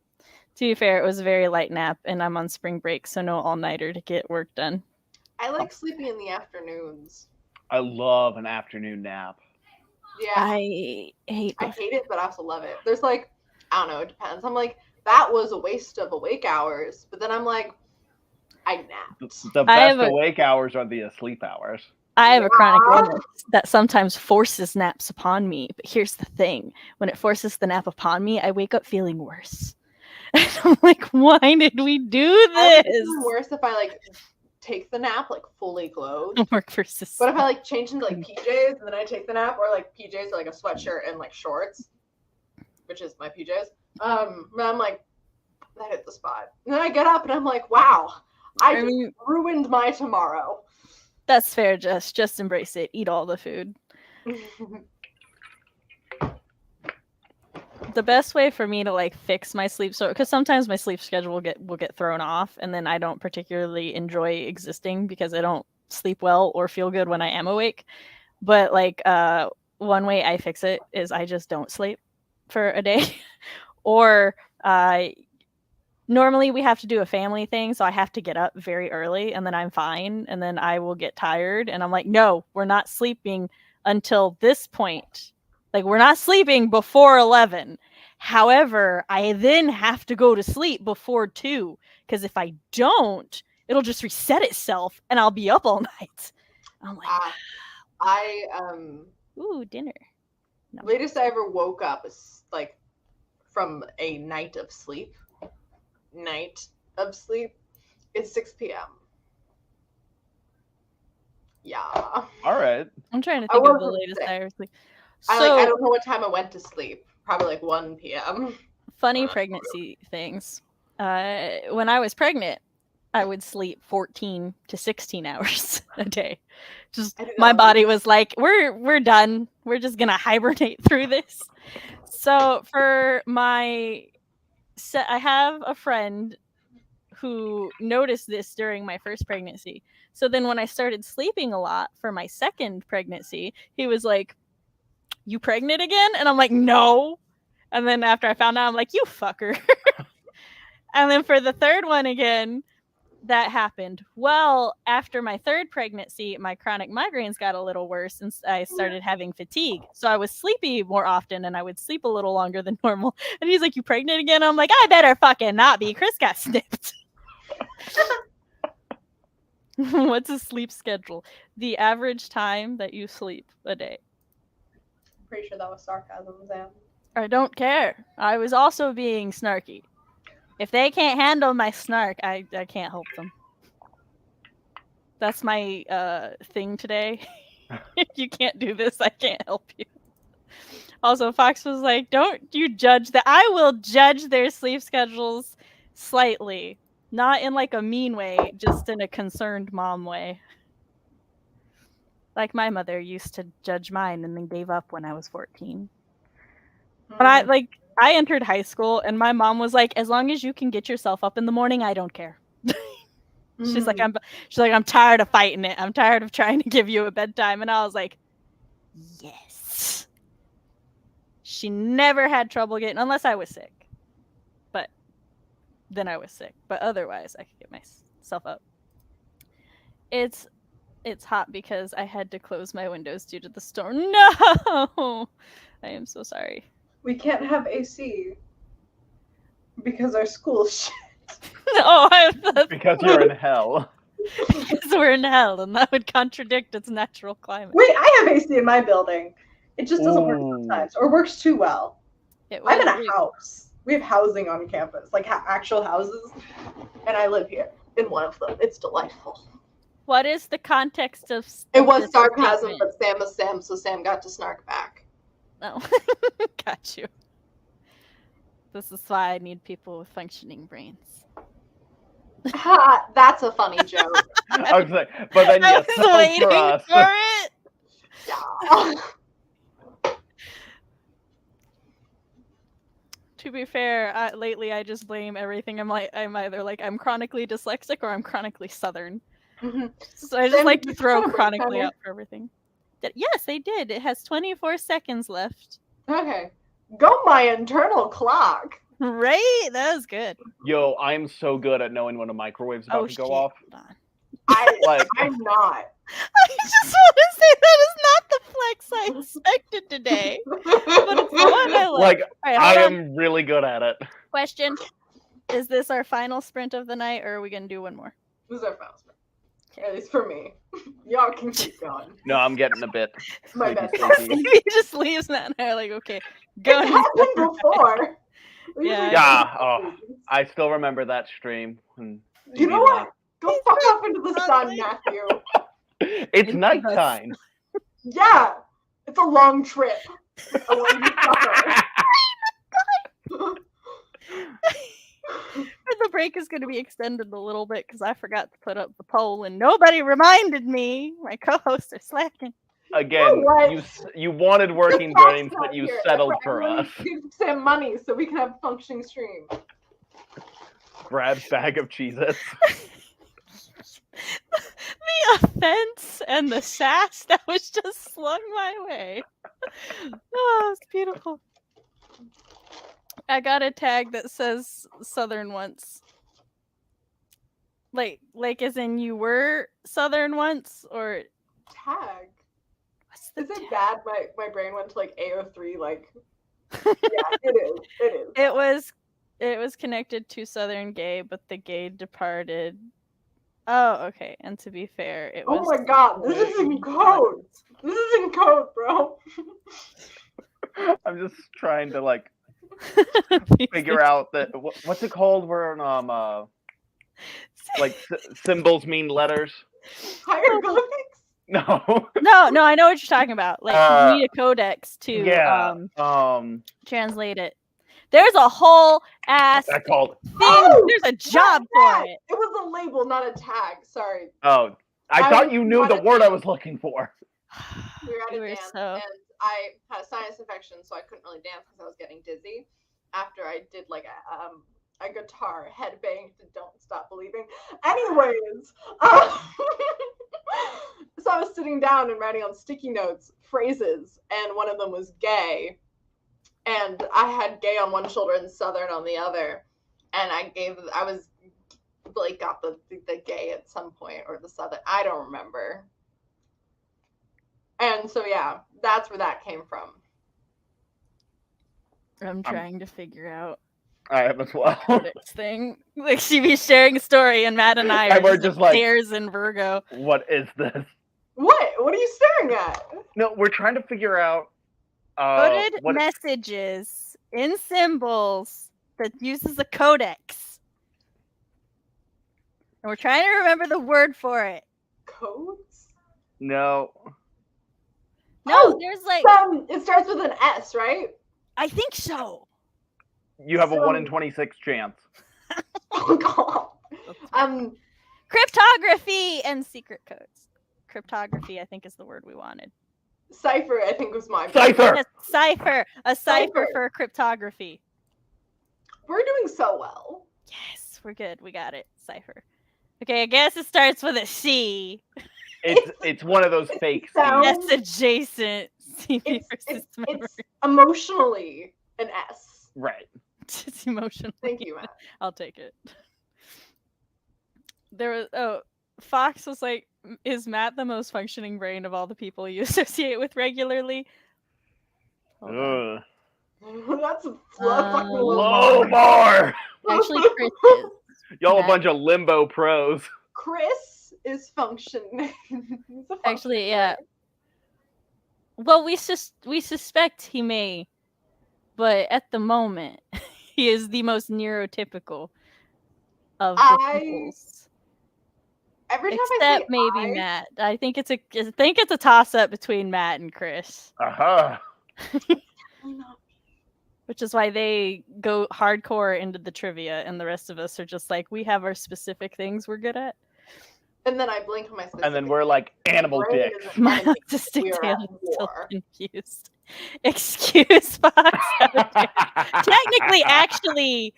To be fair, it was a very light nap and I'm on spring break, so no all-nighter to get work done. I like sleeping in the afternoons. I love an afternoon nap. Yeah. I hate it, but I also love it. There's like, I don't know, it depends. I'm like, that was a waste of awake hours. But then I'm like, I napped. The best awake hours are the asleep hours. I have a chronic illness that sometimes forces naps upon me. But here's the thing. When it forces the nap upon me, I wake up feeling worse. And I'm like, why did we do this? It's worse if I like take the nap like fully clothed. Work versus. But if I like change into like PJs and then I take the nap, or like PJs or like a sweatshirt and like shorts, which is my PJs, and I'm like, that hit the spot. And then I get up and I'm like, wow, I ruined my tomorrow. That's fair, Jess. Just embrace it. Eat all the food. The best way for me to like fix my sleep, so because sometimes my sleep schedule will get thrown off, and then I don't particularly enjoy existing because I don't sleep well or feel good when I am awake. But like one way I fix it is I just don't sleep for a day, or normally we have to do a family thing, so I have to get up very early, and then I'm fine, and then I will get tired, and I'm like, no, we're not sleeping until this point. Like, we're not sleeping before 11. However, I then have to go to sleep before 2, because if I don't, it'll just reset itself, and I'll be up all night. I'm like, ooh, dinner. No. Latest I ever woke up is like from a night of sleep. It's 6 p.m. Yeah. All right. I'm trying to think of the latest I ever sleep. I don't know what time I went to sleep. Probably like 1 p.m. Funny pregnancy things. When I was pregnant, I would sleep 14 to 16 hours a day. Just my body was like, we're done. We're just gonna hibernate through this. So for I have a friend who noticed this during my first pregnancy. So then when I started sleeping a lot for my second pregnancy, he was like, you pregnant again? And I'm like, no. And then after I found out, I'm like, you fucker. And then for the third one again, that happened. Well, after my third pregnancy, my chronic migraines got a little worse and I started having fatigue. So I was sleepy more often and I would sleep a little longer than normal. And he's like, you pregnant again? I'm like, I better fucking not be. Chris got snipped. What's a sleep schedule? The average time that you sleep a day. Pretty sure that was sarcasm, Sam. I don't care. I was also being snarky. If they can't handle my snark, I can't help them. That's my thing today. If you can't do this, I can't help you. Also, Fox was like, don't you judge that. I will judge their sleep schedules slightly. Not in like a mean way, just in a concerned mom way. Like my mother used to judge mine and then gave up when I was 14. But I entered high school and my mom was like, as long as you can get yourself up in the morning, I don't care. She's like, I'm tired of fighting it. I'm tired of trying to give you a bedtime. And I was like, yes. She never had trouble getting, unless I was sick. But then I was sick. But otherwise, I could get myself up. It's hot because I had to close my windows due to the storm. No! I am so sorry. We can't have AC because our school's shit. Because you're in hell. Because we're in hell, and that would contradict its natural climate. Wait, I have AC in my building. It just doesn't work sometimes, or works too well. I'm in a house. We have housing on campus, like actual houses, and I live here in one of them. It's delightful. What is the context of it was sarcasm, but Sam was Sam, so Sam got to snark back. Oh, got you. This is why I need people with functioning brains. That's a funny joke. I was like, but then I was waiting for it. Yeah. To be fair, lately I just blame everything. I'm either like I'm chronically dyslexic or I'm chronically Southern. So I just like to throw chronically out for everything. Yes, they did. It has 24 seconds left. Okay. Go my internal clock. Right? That was good. Yo, I'm so good at knowing when a microwave's about to go off. Hold on. I'm not. I just want to say that is not the flex I expected today. But it's the one I like. Right, I am really good at it. Question. Is this our final sprint of the night, or are we going to do one more? This is our final sprint. At least for me. Y'all can keep going. No, I'm getting a bit. My bad. He just leaves Matt and I are like, okay, go. It happened before. Yeah. I still remember that stream. You know what? Go fuck off into the sun, Matthew. It's nighttime. Yeah. It's a long trip. I want you to suffer. The break is going to be extended a little bit because I forgot to put up the poll and nobody reminded me. My co-hosts are slacking. Again, you wanted working brains, but you settled for us. Give Sam money so we can have a functioning stream. Grab bag of Cheez-Its. The offense and the sass that was just slung my way. Oh, it's beautiful. I got a tag that says Southern once. Like as in you were Southern once, or tag? What's the Is it tag? bad? My brain went to like AO3. Like, yeah, it is. It is. It was connected to Southern Gay, but the gay departed. Oh, okay. And to be fair, it was. Oh my god, this is in code. This is in code, bro. I'm just trying to like figure out that what's it called? Where like symbols mean letters. Hieroglyphics? No. No, I know what you're talking about. Like you need a codex to translate it. There's a whole ass That called thing. There's a job for it. It was a label, not a tag. Sorry. Oh, I thought you knew the word I was looking for. We were at a dance, and I had a sinus infection, so I couldn't really dance because I was getting dizzy. After I did like a guitar headbang to "Don't Stop Believing." Anyways, so I was sitting down and writing on sticky notes phrases, and one of them was gay. And I had gay on one shoulder and Southern on the other. And Blake got the gay at some point, or the Southern. I don't remember. And so, yeah, that's where that came from. I'm trying to figure out. I am as well. This thing. Like, she be sharing a story, and Matt and I are just like, stairs in Virgo. What is this? What? What are you staring at? No, we're trying to figure out coded messages in symbols that uses a codex. And we're trying to remember the word for it. Codes? No. No, there's like... it starts with an S, right? I think so. You have a 1 in 26 chance. Oh, God. Cryptography and secret codes. Cryptography, I think, is the word we wanted. Cipher, I think, was my cipher. Yes, cipher. A cipher for cryptography. We're doing so well. Yes, we're good. We got it. Cipher. Okay, I guess it starts with a C. It's one of those fake C's. That's adjacent. It's emotionally an S. Right. It's emotionally. Thank you, Matt. I'll take it. There was Fox was like, is Matt the most functioning brain of all the people you associate with regularly? Ugh. That's a fucking low bar. Actually, Chris is. Y'all a bunch of limbo pros. Chris is functioning. Actually, yeah. Well, we suspect he may, but at the moment, he is the most neurotypical of the peoples. Every time Except maybe Matt. I think it's a toss up between Matt and Chris. Which is why they go hardcore into the trivia, and the rest of us are just like, we have our specific things we're good at. And then I blink on my specific. And then we're like animal dicks. My autistic tail is still confused. Excuse Fox. Technically, actually,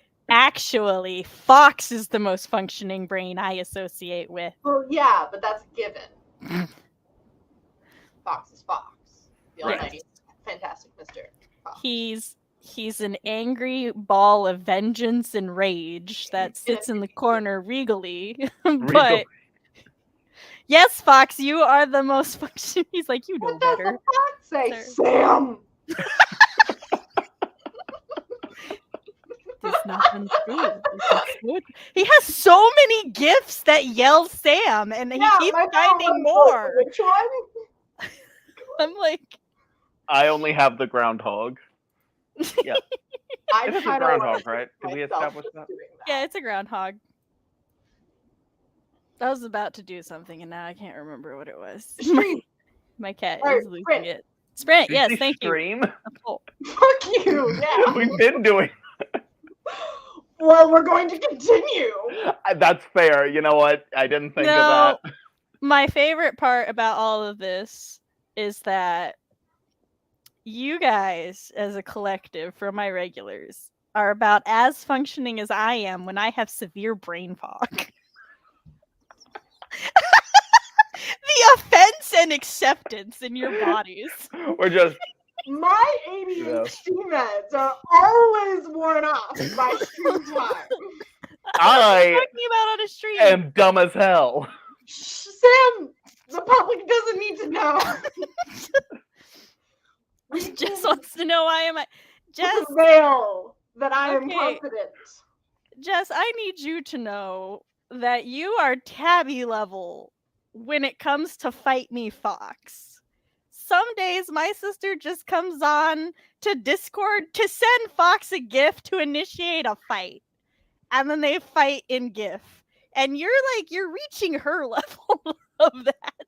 Fox is the most functioning brain I associate with. Well, yeah, but that's a given. Fox is Fox. The almighty, fantastic Mr. Fox. He's an angry ball of vengeance and rage that sits in the corner regally. But yes, Fox, you are the most functioning. He's like, you know what does better. the fox say? Sam! It's not untrue. He has so many gifts that yell Sam, and he keeps finding more. Which one? I'm like, I only have the groundhog. Yeah. It is a groundhog, right? Did we establish that? Yeah, it's a groundhog. I was about to do something, and now I can't remember what it was. My cat is losing it. Sprint, yes, thank you. Fuck you, yeah. We've been doing. Well, we're going to continue. That's fair. You know what? I didn't think of that. My favorite part about all of this is that you guys, as a collective, for my regulars, are about as functioning as I am when I have severe brain fog. The offense and acceptance in your bodies. We're just. My ADHD meds are always worn off by stream time. I talking about on a stream. am dumb as hell. Sam, the public doesn't need to know. Jess wants to know why am I. Jess, veil that I am confident. Jess, I need you to know that you are tabby level when it comes to Fight Me Fox. Some days my sister just comes on to Discord to send Fox a GIF to initiate a fight. And then they fight in GIF. And you're reaching her level of that.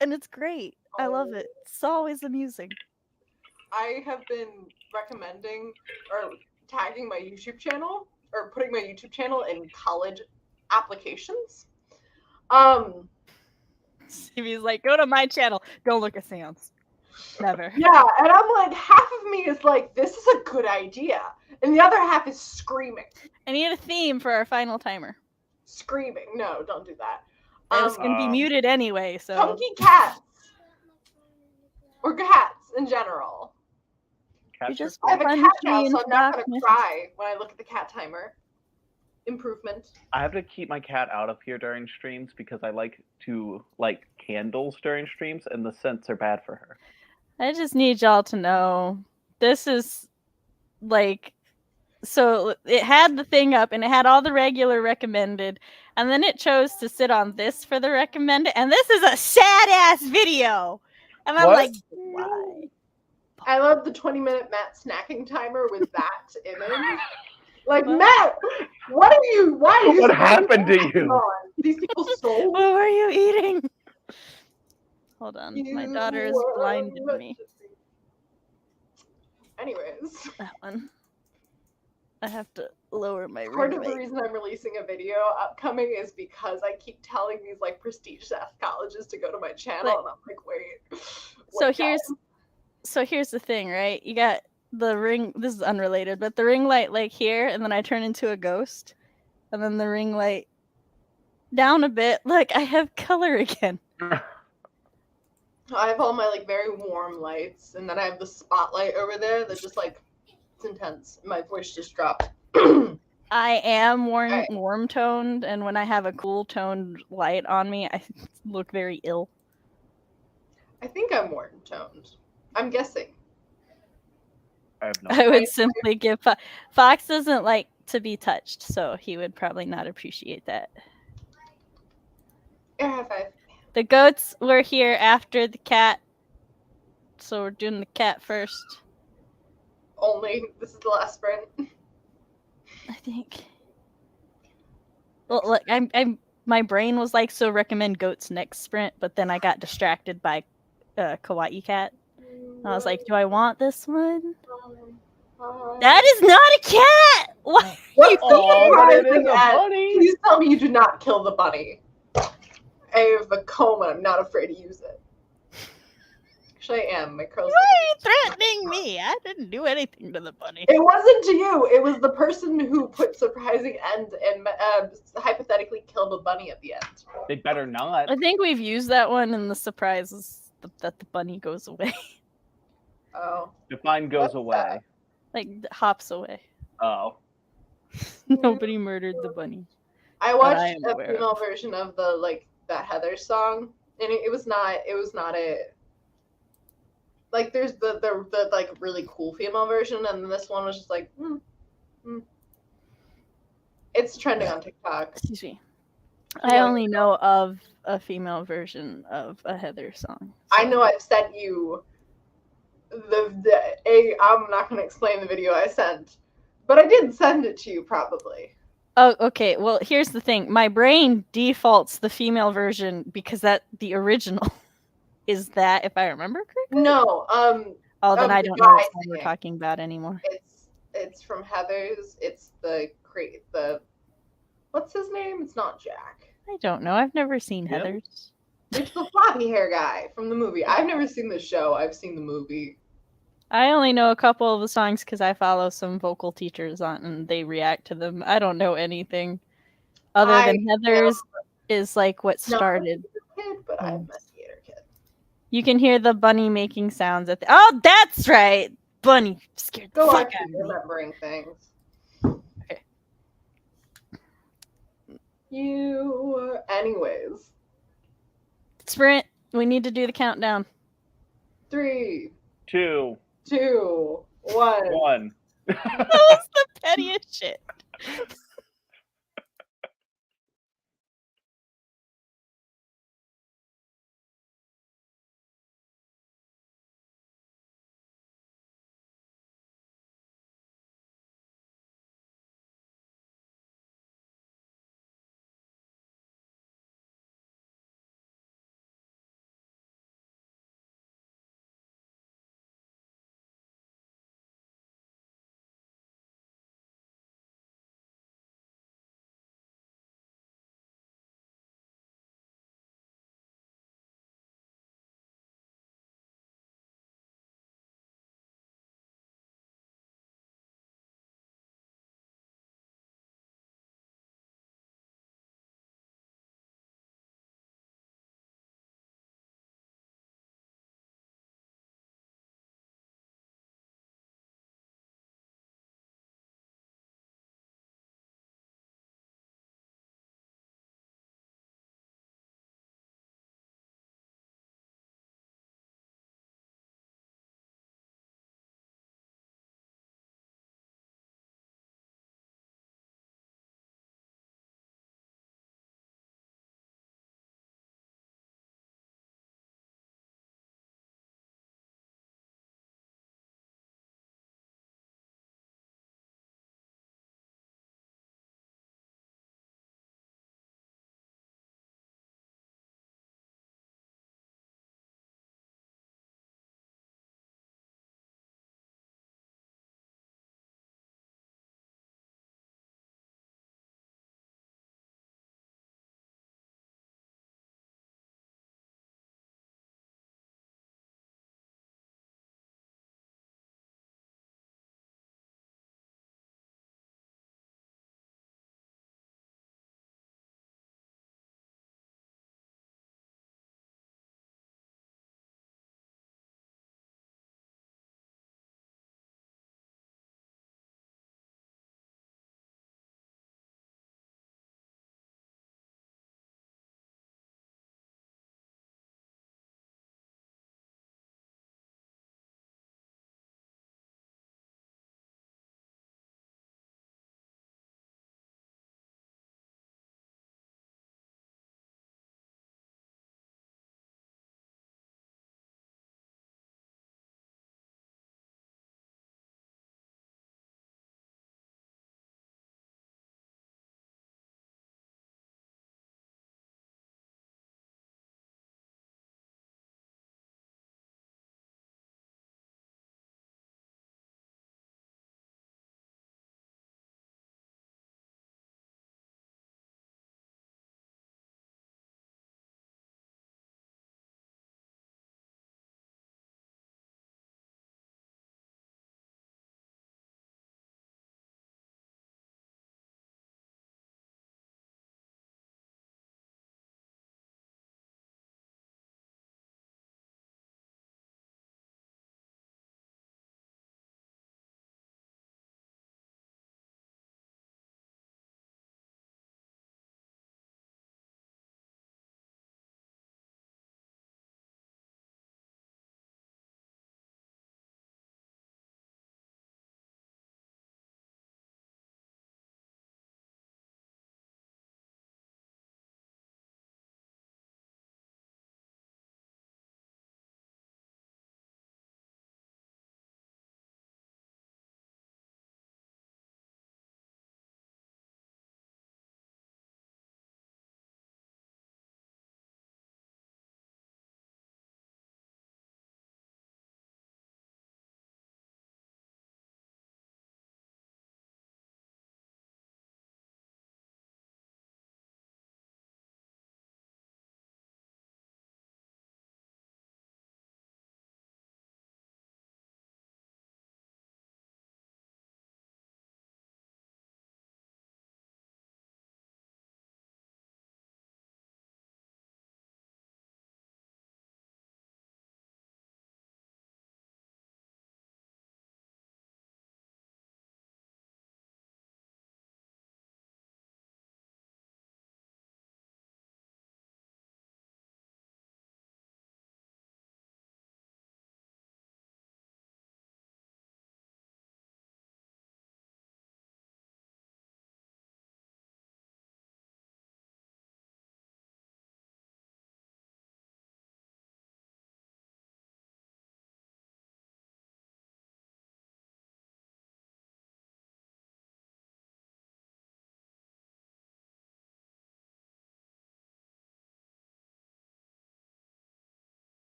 And it's great. I love it. It's always amusing. I have been recommending or tagging my YouTube channel or putting my YouTube channel in college applications. CB's like, go to my channel. Don't look at Sam's. Never. Yeah, and I'm like, half of me is like, this is a good idea. And the other half is screaming. I need a theme for our final timer. Screaming. No, don't do that. I was going to be muted anyway, so. Chunky cats. Or cats in general. I have a cat now, so I'm not going to cry when I look at the cat timer. Improvement. I have to keep my cat out of here during streams because I like to light candles during streams, and the scents are bad for her. I just need y'all to know this is like, so it had the thing up and it had all the regular recommended, and then it chose to sit on this for the recommended, and this is a sad ass video. And I'm like, why? I love the 20-minute Matt snacking timer with that image. Like, Matt, what are you? Why are you? What happened to you? These people stole. What were you eating? Hold on, my daughter has blinded me. Anyways, that one. I have to lower my. Part of the reason I'm releasing a video upcoming is because I keep telling these like prestigious ass colleges to go to my channel, and I'm like, wait. So here's the thing, right? You got the ring. This is unrelated, but the ring light like here, and then I turn into a ghost, and then the ring light down a bit. Like I have color again. I have all my like very warm lights, and then I have the spotlight over there that just like it's intense. My voice just dropped. I am warm toned, and when I have a cool toned light on me, I look very ill. I think I'm warm toned. I'm guessing. I would simply give Fox doesn't like to be touched, so he would probably not appreciate that. Air high five. The goats were here after the cat, so we're doing the cat first. Only this is the last sprint. I think. Well, look, my brain was like, so recommend goats next sprint, but then I got distracted by Kawaii Cat. I was like, do I want this one? That is not a cat! Why? Please tell me you do not kill the bunny. I have a comb and I'm not afraid to use it. Actually, I am. My curls. Why are you threatening me? I didn't do anything to the bunny. It wasn't to you. It was the person who put surprising end and hypothetically killed a bunny at the end. They better not. I think we've used that one, and the surprise is that the bunny goes away. Oh. Define goes What's away. that? Like, hops away. Oh. Nobody murdered the bunny. I I watched am a aware female of. version of that Heather song, and it was not a like there's the like really cool female version, and this one was just like it's trending on TikTok. Excuse me. I only know of a female version of a Heather song. I know I've sent you I'm not going to explain the video I sent, but I did send it to you probably. Oh, okay. Well, here's the thing. My brain defaults the female version because the original is that, if I remember correctly. No, Oh, then of I the don't know what guy song we're singing. talking about anymore. It's from Heather's. It's the what's his name? It's not Jack. I don't know. I've never seen Jim? Heather's. It's the floppy hair guy from the movie. I've never seen the show. I've seen the movie. I only know a couple of the songs because I follow some vocal teachers on, and they react to them. I don't know anything other than Heather's is like what started. Kid, but I'm a theater kid. You can hear the bunny making sounds at the. Oh, that's right, bunny scared the Go fuck on, out of me. remembering things. Okay. Anyways. Sprint. We need to do the countdown. 3, 2, 2, 1. 1. That was the pettiest shit.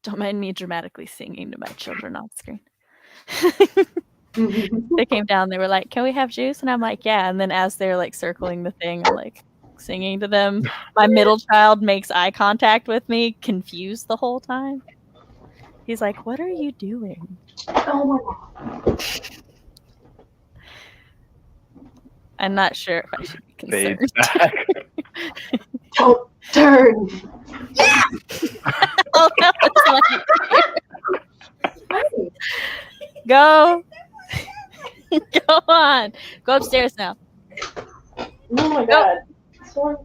Don't mind me dramatically singing to my children on screen. They came down, they were like, "Can we have juice?" And I'm like, "Yeah." And then as they're like circling the thing, I'm like singing to them. My middle child makes eye contact with me, confused the whole time. He's like, "What are you doing?" Oh my god. I'm not sure if I should be concerned. Fades back. Don't turn. Oh, no, it's like, go. Go on. Go upstairs now. Oh my god. Sorry.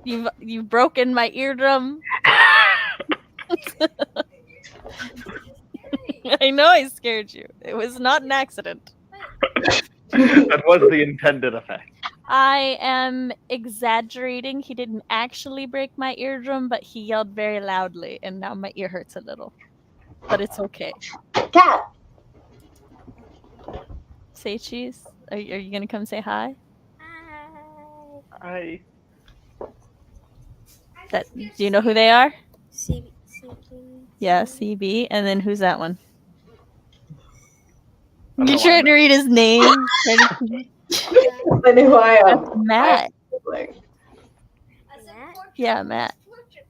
You've broken my eardrum. I know I scared you. It was not an accident. That was the intended effect. I am exaggerating. He didn't actually break my eardrum, but he yelled very loudly, and now my ear hurts a little. But it's okay. Cat. Say cheese. Are you gonna come say hi? I Do you know who they are? CB. Yeah, CB. And then who's that one? I don't You know trying to read his name? I knew who I am. Matt. Yeah, Matt.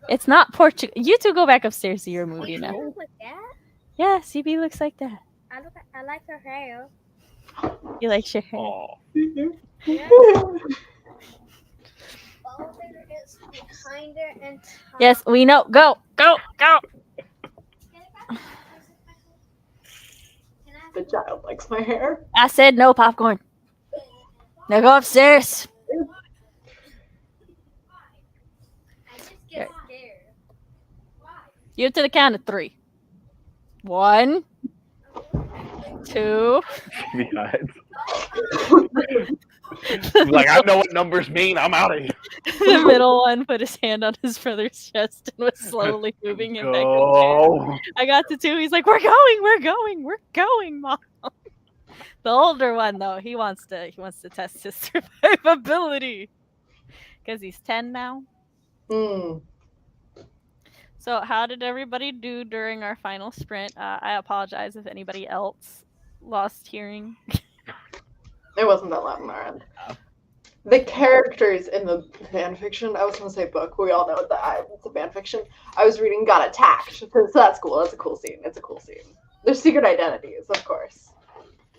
It's not Portugal. You two go back upstairs to your movie now. Look like that? Yeah, CB looks like that. I like her hair. You like your hair. oh. Yeah. Ball hair is behind her and top. Yes, we know. Go. The child likes my hair. I said no popcorn. Now go upstairs. I just get scared. You to the count of 3. 1, 2. Behind. Like, I know what numbers mean. I'm out of here. The middle one put his hand on his brother's chest and was slowly moving him back upstairs. I got to 2. He's like, we're going, Mom. The older one, though, he wants to test his survivability because he's 10 now. So how did everybody do during our final sprint? I apologize if anybody else lost hearing. It wasn't that loud on our end. The characters in the fanfiction, I was going to say book, we all know it's a fanfiction. I was reading got attacked, so that's cool. That's a cool scene. It's a cool scene. There's secret identities, of course.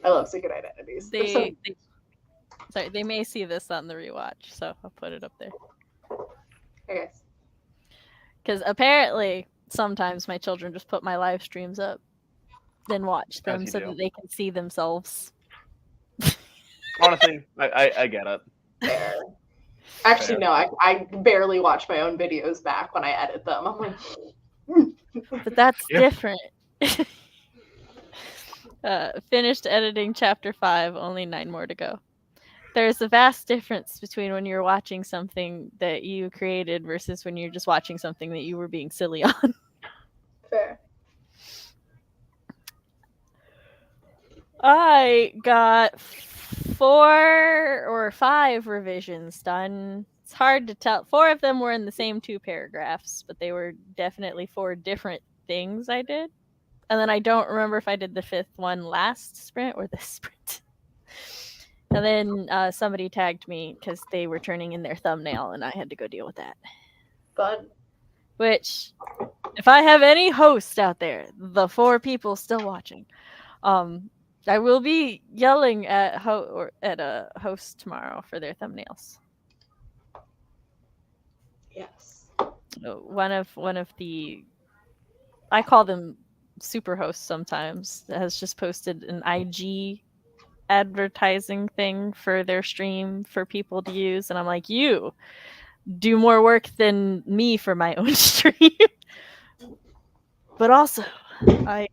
I love secret identities. They may see this on the rewatch, so I'll put it up there. Okay. Because apparently, sometimes my children just put my live streams up, then watch them so that they can see themselves. Honestly, I get it. Fair. Actually, no, I barely watch my own videos back when I edit them. I'm like, but that's different. Finished editing chapter 5, only 9 more to go. There's a vast difference between when you're watching something that you created versus when you're just watching something that you were being silly on. fair. I got 4 or 5 revisions done. It's hard to tell. 4 of them were in the same 2 paragraphs, but they were definitely 4 different things I did. And then I don't remember if I did the 5th one last sprint or this sprint. And then somebody tagged me because they were turning in their thumbnail and I had to go deal with that. Fun. Which, if I have any hosts out there, the 4 people still watching, I will be yelling at a host tomorrow for their thumbnails. Yes. One of the, I call them super hosts sometimes, has just posted an IG advertising thing for their stream for people to use, and I'm like, you do more work than me for my own stream. But also, I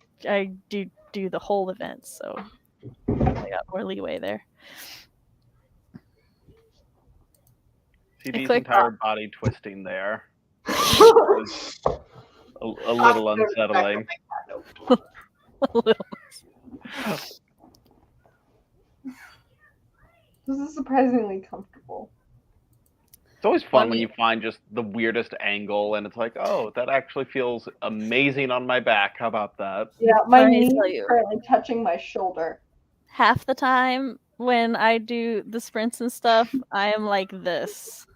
do the whole event, so I got more leeway there. CB's entire body twisting there. Was a little unsettling. A little. This is surprisingly comfortable. It's always fun when you find just the weirdest angle, and it's like, oh, that actually feels amazing on my back. How about that? Yeah, my Let me knee tell is you. currently touching my shoulder. Half the time when I do the sprints and stuff, I am like this.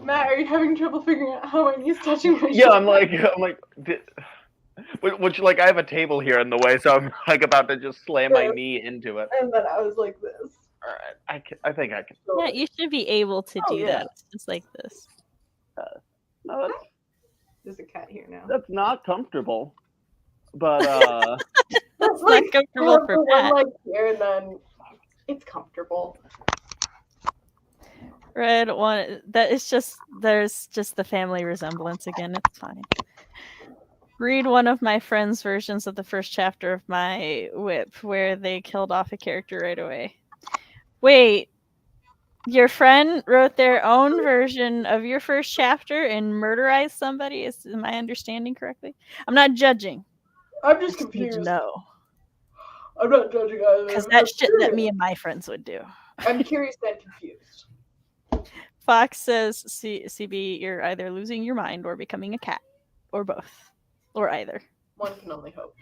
Matt, are you having trouble figuring out how my knee's touching my Yeah, shoulder? I'm like, which like I have a table here in the way, so I'm like about to just slam my knee into it. And then I was like this. All right, I think I can. Yeah, you should be able to do yeah. that. Just like this. No, There's a cat here now. that's not comfortable. But That's not comfortable for one Pat. leg here, and then it's comfortable. Red one. That is just there's just the family resemblance again. It's fine. Read one of my friends' versions of the first chapter of my whip, where they killed off a character right away. Wait, your friend wrote their own version of your first chapter and murderized somebody? Am I understanding correctly? I'm not judging. I'm just I need to confused. know. I'm not judging either. Because I'm that's shit that curious. me and my friends would do. I'm curious and confused. Fox says, CB, you're either losing your mind or becoming a cat. Or both. Or either. One can only hope.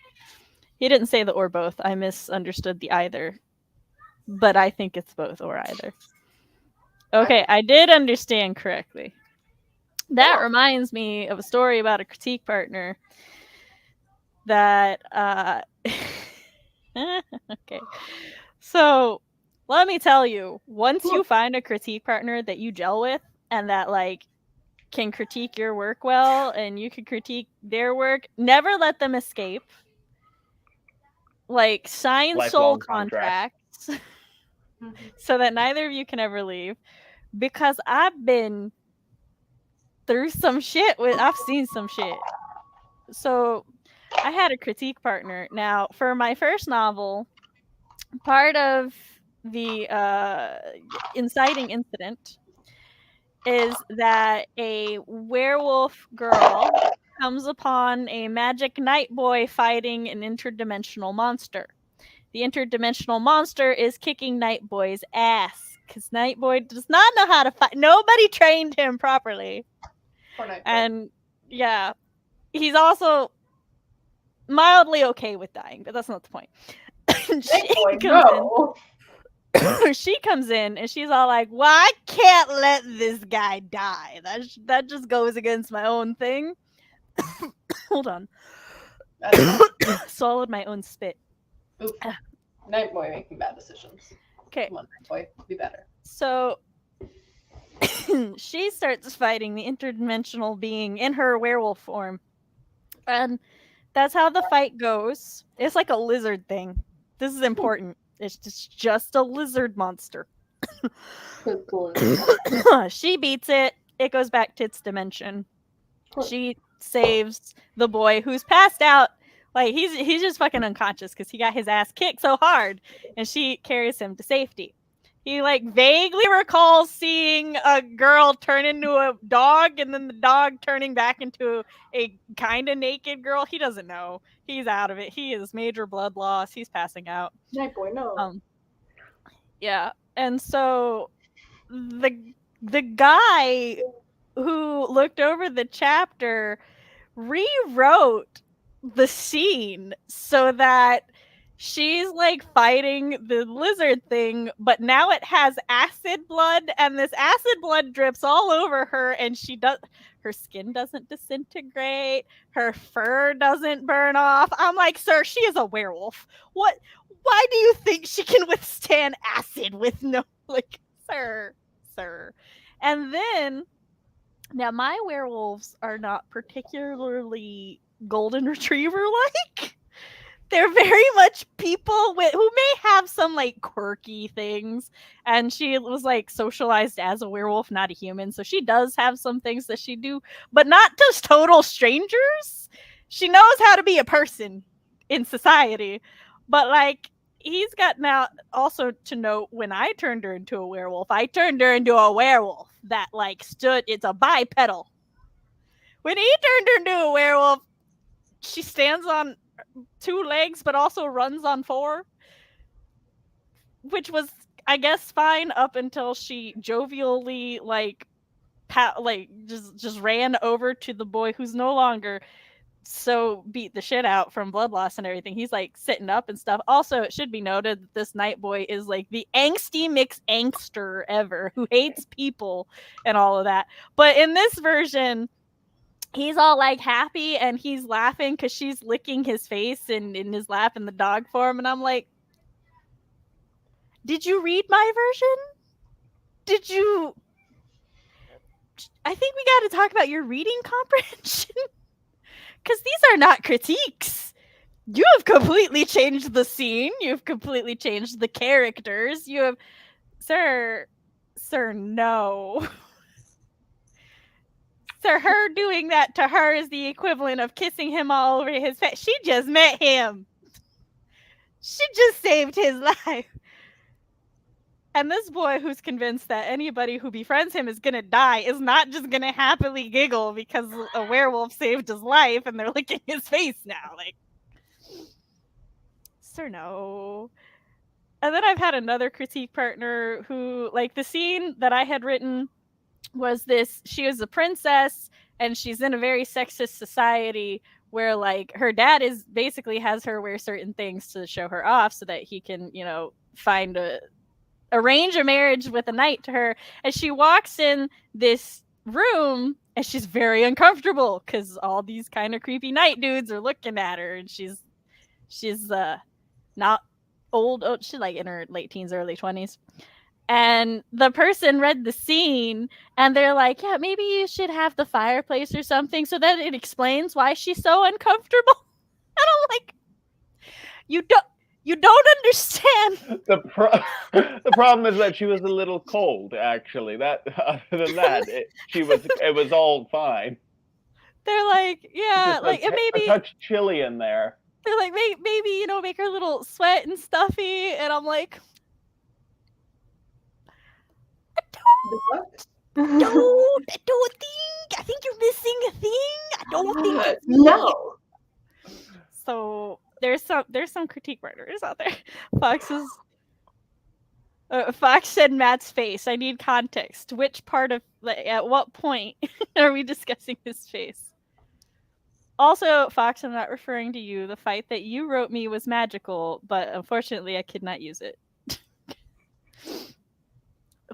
He didn't say the or both. I misunderstood the either. But I think it's both or either. Okay, I did understand correctly. That reminds me of a story about a critique partner that okay. So let me tell you, once you find a critique partner that you gel with and that like can critique your work well and you can critique their work, never let them escape. Like sign soul Lifelong contract. contracts so that neither of you can ever leave. Because I've been through some shit I've seen some shit. So I had a critique partner. Now, for my first novel, part of the inciting incident is that a werewolf girl comes upon a magic night boy fighting an interdimensional monster. The interdimensional monster is kicking Night Boy's ass because Night Boy does not know how to fight. Nobody trained him properly. And yeah, he's also mildly okay with dying, but that's not the point. She comes in and she's all like, well, I can't let this guy die. That just goes against my own thing. Hold on. Swallowed my own spit. Oof. Night Boy making bad decisions. Okay. Come on, Night Boy. Be better. So she starts fighting the interdimensional being in her werewolf form. And that's how the fight goes. It's like a lizard thing. This is important. It's just a lizard monster. She beats it. It goes back to its dimension. She saves the boy who's passed out. Like he's just fucking unconscious because he got his ass kicked so hard, and she carries him to safety. He like vaguely recalls seeing a girl turn into a dog and then the dog turning back into a kind of naked girl. He doesn't know. He's out of it. He is major blood loss. He's passing out. Night Boy, no. Yeah. And so the guy who looked over the chapter rewrote the scene so that she's like fighting the lizard thing, but now it has acid blood, and this acid blood drips all over her, and her skin doesn't disintegrate, her fur doesn't burn off. I'm like, sir, she is a werewolf. Why do you think she can withstand acid with no, like, sir. And then, now my werewolves are not particularly golden retriever like. They're very much people who may have some like quirky things, and she was like socialized as a werewolf, not a human, so she does have some things that she do, but not just total strangers. She knows how to be a person in society, but like he's got now also to note, when I turned her into a werewolf, I turned her into a werewolf that like it's a bipedal. When he turned her into a werewolf, she stands on 2 legs but also runs on 4, which was I guess fine up until she jovially just ran over to the boy who's no longer so beat the shit out from blood loss and everything. He's like sitting up and stuff. Also, it should be noted that this night boy is like the angsty mixed angster ever who hates people and all of that. But in this version, he's all like happy and he's laughing because she's licking his face and in his lap in the dog form. And I'm like, did you read my version? Did you? I think we got to talk about your reading comprehension. Because these are not critiques. You have completely changed the scene. You've completely changed the characters. You have... Sir, no. Sir, her doing that to her is the equivalent of kissing him all over his face. She just met him. She just saved his life. And this boy who's convinced that anybody who befriends him is going to die is not just going to happily giggle because a werewolf saved his life and they're licking his face now. Like, sir, no. And then I've had another critique partner who, like, the scene that I had written was this, she was a princess and she's in a very sexist society where, like, her dad is basically has her wear certain things to show her off so that he can, you know, arrange a marriage with a knight to her. And she walks in this room and she's very uncomfortable because all these kind of creepy knight dudes are looking at her, and she's not old. Oh, she's like in her late teens, early 20s. And the person read the scene and they're like, yeah, maybe you should have the fireplace or something so that it explains why she's so uncomfortable. And I'm like, you don't understand. The problem is that she was a little cold, actually. That other than that, it was all fine. They're like, yeah, just like maybe a touch chilly in there. They're like, maybe, you know, make her a little sweat and stuffy. And I'm like, I don't think. I think you're missing a thing. I don't think it's no. So there's some critique writers out there. Fox said Matt's face. I need context. Which part of, like, at what point are we discussing his face? Also, Fox, I'm not referring to you. The fight that you wrote me was magical, but unfortunately I could not use it.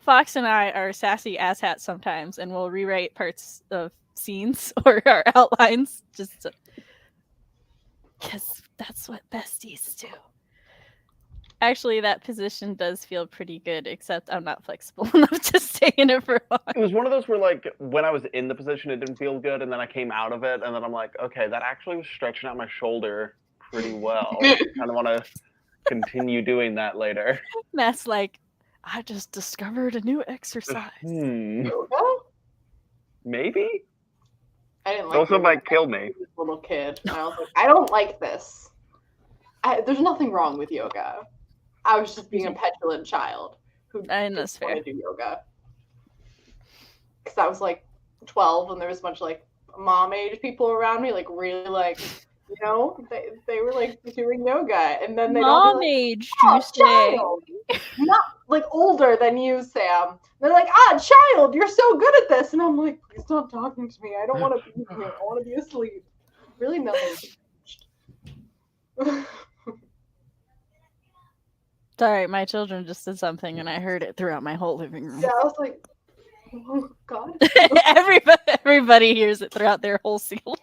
Fox and I are sassy asshats sometimes, and we'll rewrite parts of scenes or our outlines just because that's what besties do. Actually, that position does feel pretty good, except I'm not flexible enough to stay in it for long. It was one of those where, like, when I was in the position, it didn't feel good, and then I came out of it, and then I'm like, okay, that actually was stretching out my shoulder pretty well. I kind of want to continue doing that later. Matt's like, I just discovered a new exercise. Yoga? Maybe? I didn't like Also yoga. might kill me. This little kid. And I was like, I don't like this. There's nothing wrong with yoga. I was just being a petulant child who didn't want to do yoga. Because I was like 12 and there was a bunch of like mom age people around me, like really like, you know, they were like doing yoga, and then they mom age, you say? Not like older than you, Sam. They're like, child, you're so good at this, and I'm like, please stop talking to me. I don't want to be here. I want to be asleep. Really, nothing changed. Sorry, my children just did something, and I heard it throughout my whole living room. Yeah, I was like, oh God. Everybody hears it throughout their whole ceiling.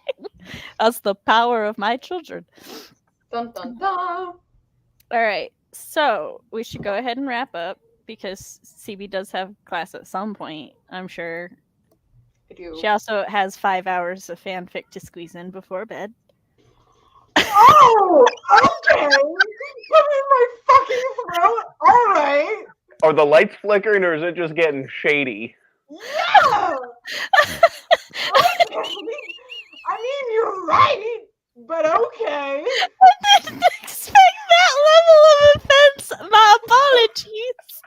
That's the power of my children. Dun, dun, dun. All right, so we should go ahead and wrap up because CB does have class at some point, I'm sure. I do. She also has 5 hours of fanfic to squeeze in before bed. Oh, okay. Put me in my fucking throat. All right. Are the lights flickering, or is it just getting shady? Yeah. Okay. I mean, you're right, but okay. I didn't expect that level of offense. My apologies.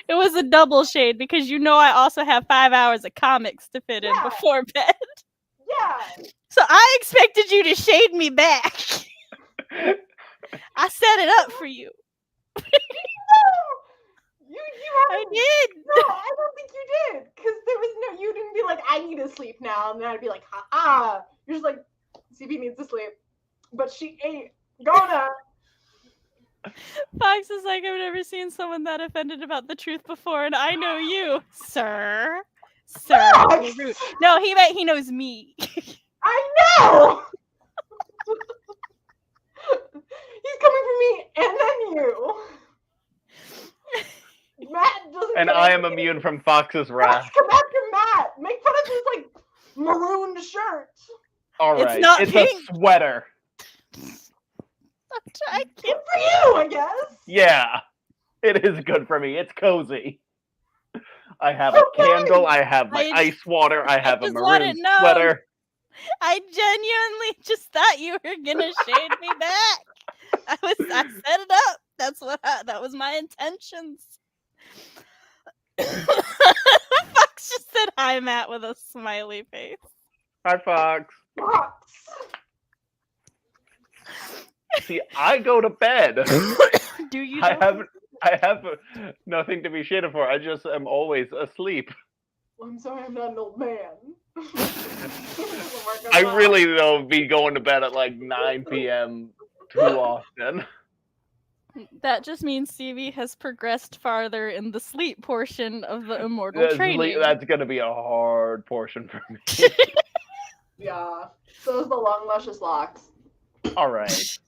It was a double shade because you know I also have 5 hours of comics to fit in before bed. Yeah. So I expected you to shade me back. I set it up for you. I did. No, I don't think you did. Because you didn't be like, I need to sleep now. And then I'd be like, ha. You're just like, CB needs to sleep. But she ain't gonna. Fox is like, I've never seen someone that offended about the truth before, and I know you, sir. Sir. Fox! No, he knows me. I know! He's coming for me and then you. Matt doesn't. And I am immune from Fox's wrath. Come after Matt. Make fun of his like marooned shirt. All right, It's not it's pink. a sweater. I Good can't. for you, I guess. Yeah, it is good for me. It's cozy. I have a candle. I have my ice water. I have a just want maroon it known. sweater. I genuinely just thought you were gonna shade me back. I set it up. That was my intentions. Fox just said hi, Matt, with a smiley face. Hi, Fox. Fox. See, I go to bed. Do you? I have nothing to be shaded for. I just am always asleep. Well, I'm sorry, I'm not an old man. I really don't be going to bed at like 9 p.m. too often. That just means CB has progressed farther in the sleep portion of the immortal training. That's going to be a hard portion for me. Yeah. So is the long, luscious locks. All right.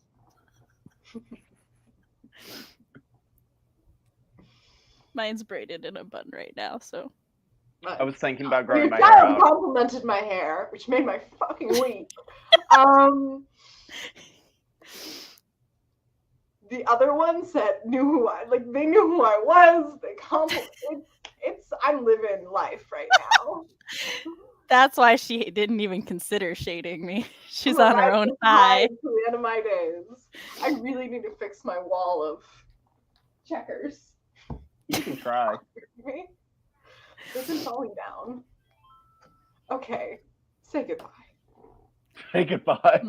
Mine's braided in a bun right now, so. I was thinking about growing my Your hair child out. complimented my hair, which made my fucking week. The other one said they knew who I was. They complimented. I'm living life right now. That's why she didn't even consider shading me. She's on her own high. To the end of my days. I really need to fix my wall of checkers. You can try. This is falling down. Okay. Say goodbye. Say goodbye.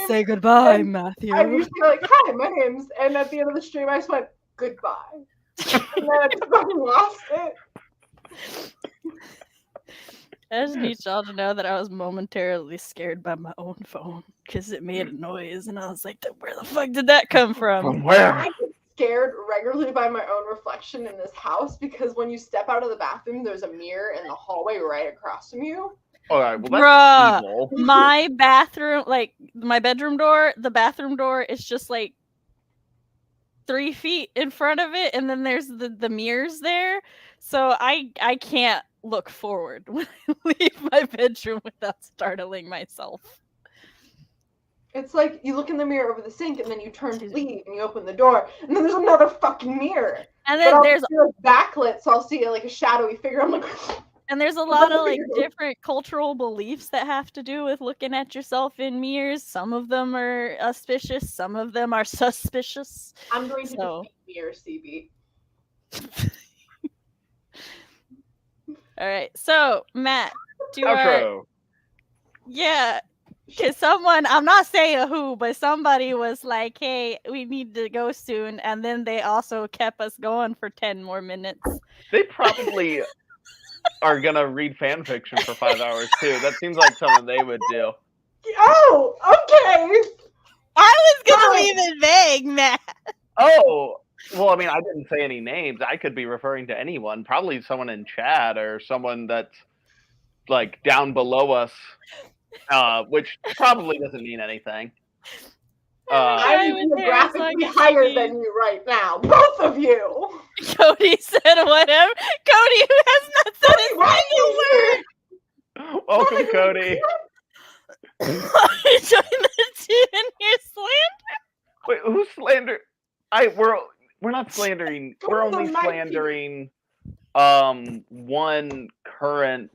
Say goodbye, Matthew. I used to be like, hi, my name's, and at the end of the stream I just went, goodbye. And then I just fucking lost it. I just need y'all to know that I was momentarily scared by my own phone because it made a noise, and I was like, where the fuck did that come from? From where? I get scared regularly by my own reflection in this house because when you step out of the bathroom, there's a mirror in the hallway right across from you. All right, well, that's evil. My bathroom, like my bedroom door, the bathroom door is just like 3 feet in front of it, and then there's the mirrors there, so I can't look forward when I leave my bedroom without startling myself. It's like you look in the mirror over the sink, and then you turn to leave, and you open the door, and then there's another fucking mirror. And then there's backlit, so I'll see like a shadowy figure. I'm like, and there's a lot of like different cultural beliefs that have to do with looking at yourself in mirrors. Some of them are auspicious, some of them are suspicious. I'm going to defeat mirror CB. All right, so Matt, Outro. Yeah, because someone, I'm not saying who, but somebody was like, hey, we need to go soon, and then they also kept us going for 10 more minutes. They probably are gonna read fan fiction for 5 hours too. That seems like something they would do. Oh, okay. I was gonna leave it vague, Matt. Oh, well, I mean, I didn't say any names. I could be referring to anyone. Probably someone in chat or someone that's like down below us, which probably doesn't mean anything. I'm geographically higher than you right now, both of you. Cody said whatever. Cody, who has not said a single word. Welcome, Cody. Join the team and hear slander. Wait, who's slander? We're not slandering. We're only slandering one current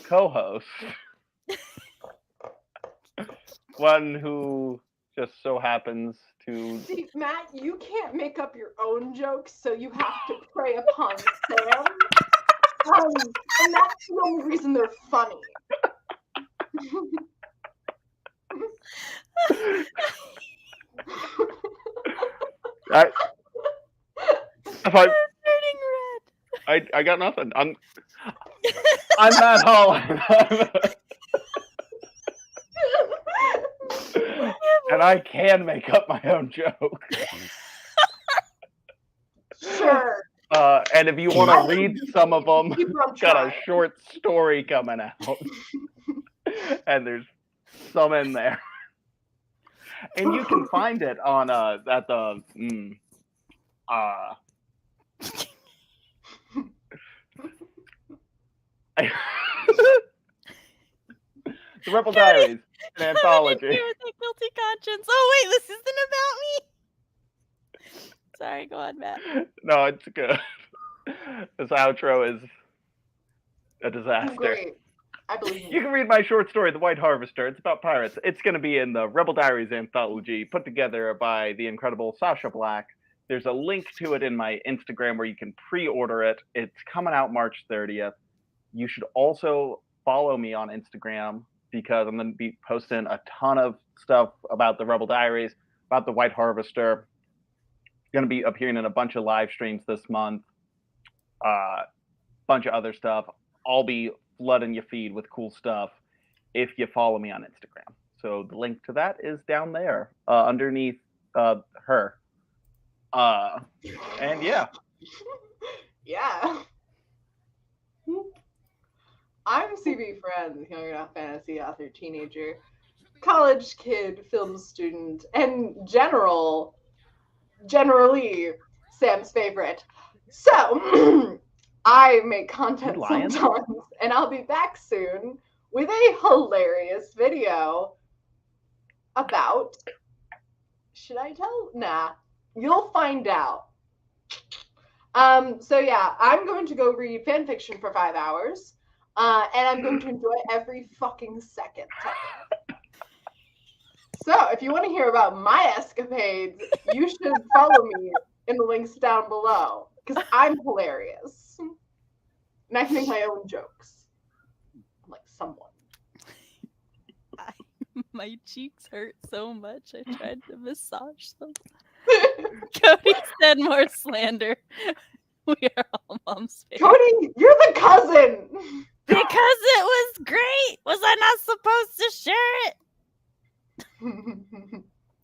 co-host. One who just so happens to. See, Matt, you can't make up your own jokes, so you have to prey upon Sam. And that's the only reason they're funny. I Turning red. I got nothing. I'm Matt Hollon. And I can make up my own joke. Sure. And if you want to read some of them, Keep on got a trying. short story coming out. And there's some in there. And you can find it on at the The Rebel Diaries, an anthology. With a guilty conscience. Oh wait, this isn't about me. Sorry, go on, Matt. No, it's good. This outro is a disaster. Great. I believe You can read my short story, The White Harvester. It's about pirates. It's going to be in the Rebel Diaries anthology, put together by the incredible Sasha Black. There's a link to it in my Instagram where you can pre-order it. It's coming out March 30th. You should also follow me on Instagram because I'm going to be posting a ton of stuff about the Rebel Diaries, about the White Harvester. Going to be appearing in a bunch of live streams this month. Bunch of other stuff. I'll be flooding your feed with cool stuff if you follow me on Instagram. So the link to that is down there underneath her. And yeah. Yeah. I'm C.B. Ferrenz, young adult fantasy author, teenager, college kid, film student, and generally Sam's favorite. So I make content sometimes, and I'll be back soon with a hilarious video about. Should I tell? Nah, you'll find out. So yeah, I'm going to go read fan fiction for 5 hours, and I'm going to enjoy every fucking second. So if you want to hear about my escapades, you should follow me in the links down below because I'm hilarious and I can make my own jokes, like someone. My cheeks hurt so much. I tried to massage them. Cody said more slander. We are all mom's favorite. Cody, you're the cousin. Because it was great. Was I not supposed to share it?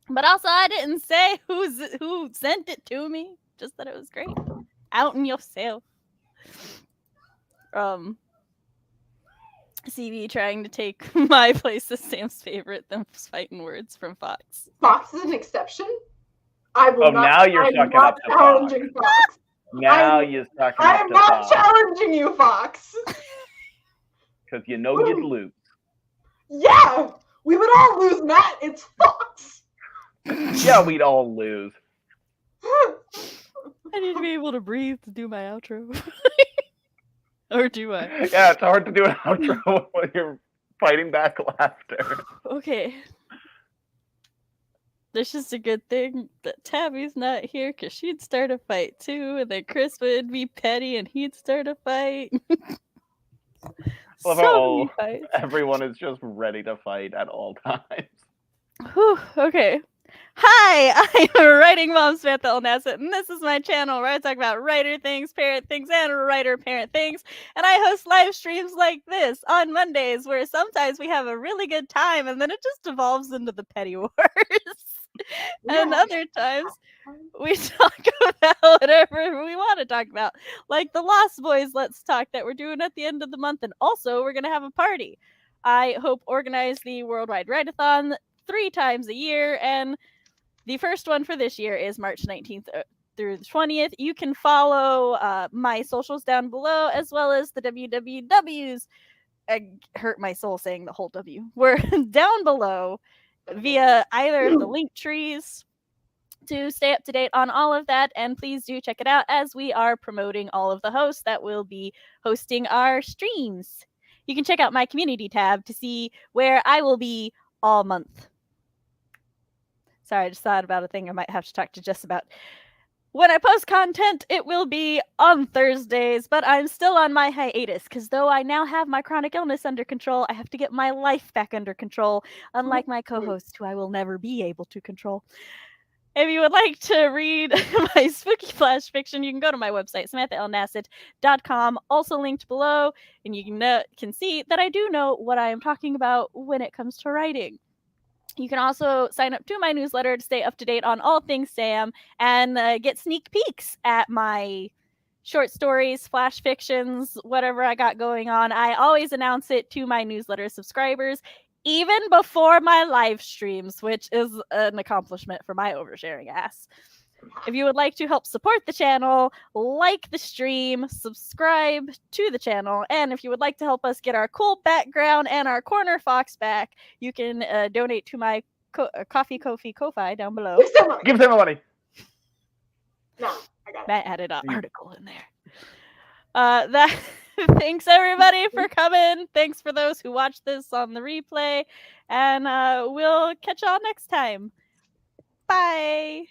But also, I didn't say who sent it to me. Just that it was great. Out in yourself. CB trying to take my place as Sam's favorite, them fighting words from Fox. Fox is an exception. I will Oh, not. now you're I'm sucking not up to Fox. challenging Fox. Now you're sucking I up am to not Fox. challenging you, Fox. Because you know you'd lose. Yeah, we would all lose, Matt. It's Fox. Yeah, we'd all lose. I need to be able to breathe to do my outro. Or do I? Yeah, it's hard to do an outro when you're fighting back laughter. Okay. There's just a good thing that Tabby's not here because she'd start a fight too, and then Chris would be petty and he'd start a fight. Love So how many fights. everyone is just ready to fight at all times. Whew, okay. Hi, I'm Writing Mom Samantha Nasset, and this is my channel where I talk about writer things, parent things, and writer-parent things. And I host live streams like this on Mondays where sometimes we have a really good time and then it just evolves into the petty wars. And other times we talk about whatever we want to talk about, like the Lost Boys Let's Talk that we're doing at the end of the month. And also we're going to have a party. I hope organize the Worldwide Writeathon 3 times a year, and the first one for this year is March 19th through the 20th. You can follow my socials down below, as well as the wwws. I hurt my soul saying the whole W. We're down below via either of the link trees to stay up to date on all of that. And please do check it out as we are promoting all of the hosts that will be hosting our streams. You can check out my community tab to see where I will be all month. Sorry, I just thought about a thing I might have to talk to Jess about. When I post content, it will be on Thursdays, but I'm still on my hiatus because though I now have my chronic illness under control, I have to get my life back under control, unlike my co-host, who I will never be able to control. If you would like to read my spooky flash fiction, you can go to my website, samanthaalnasset.com, also linked below, and you can see that I do know what I am talking about when it comes to writing. You can also sign up to my newsletter to stay up to date on all things Sam and get sneak peeks at my short stories, flash fictions, whatever I got going on. I always announce it to my newsletter subscribers, even before my live streams, which is an accomplishment for my oversharing ass. If you would like to help support the channel, like the stream, subscribe to the channel, and if you would like to help us get our cool background and our corner fox back, you can donate to my Ko-fi down below. Give them money. No, I got it. Matt added an article in there. Thanks everybody for coming. Thanks for those who watched this on the replay, and we'll catch y'all next time. Bye.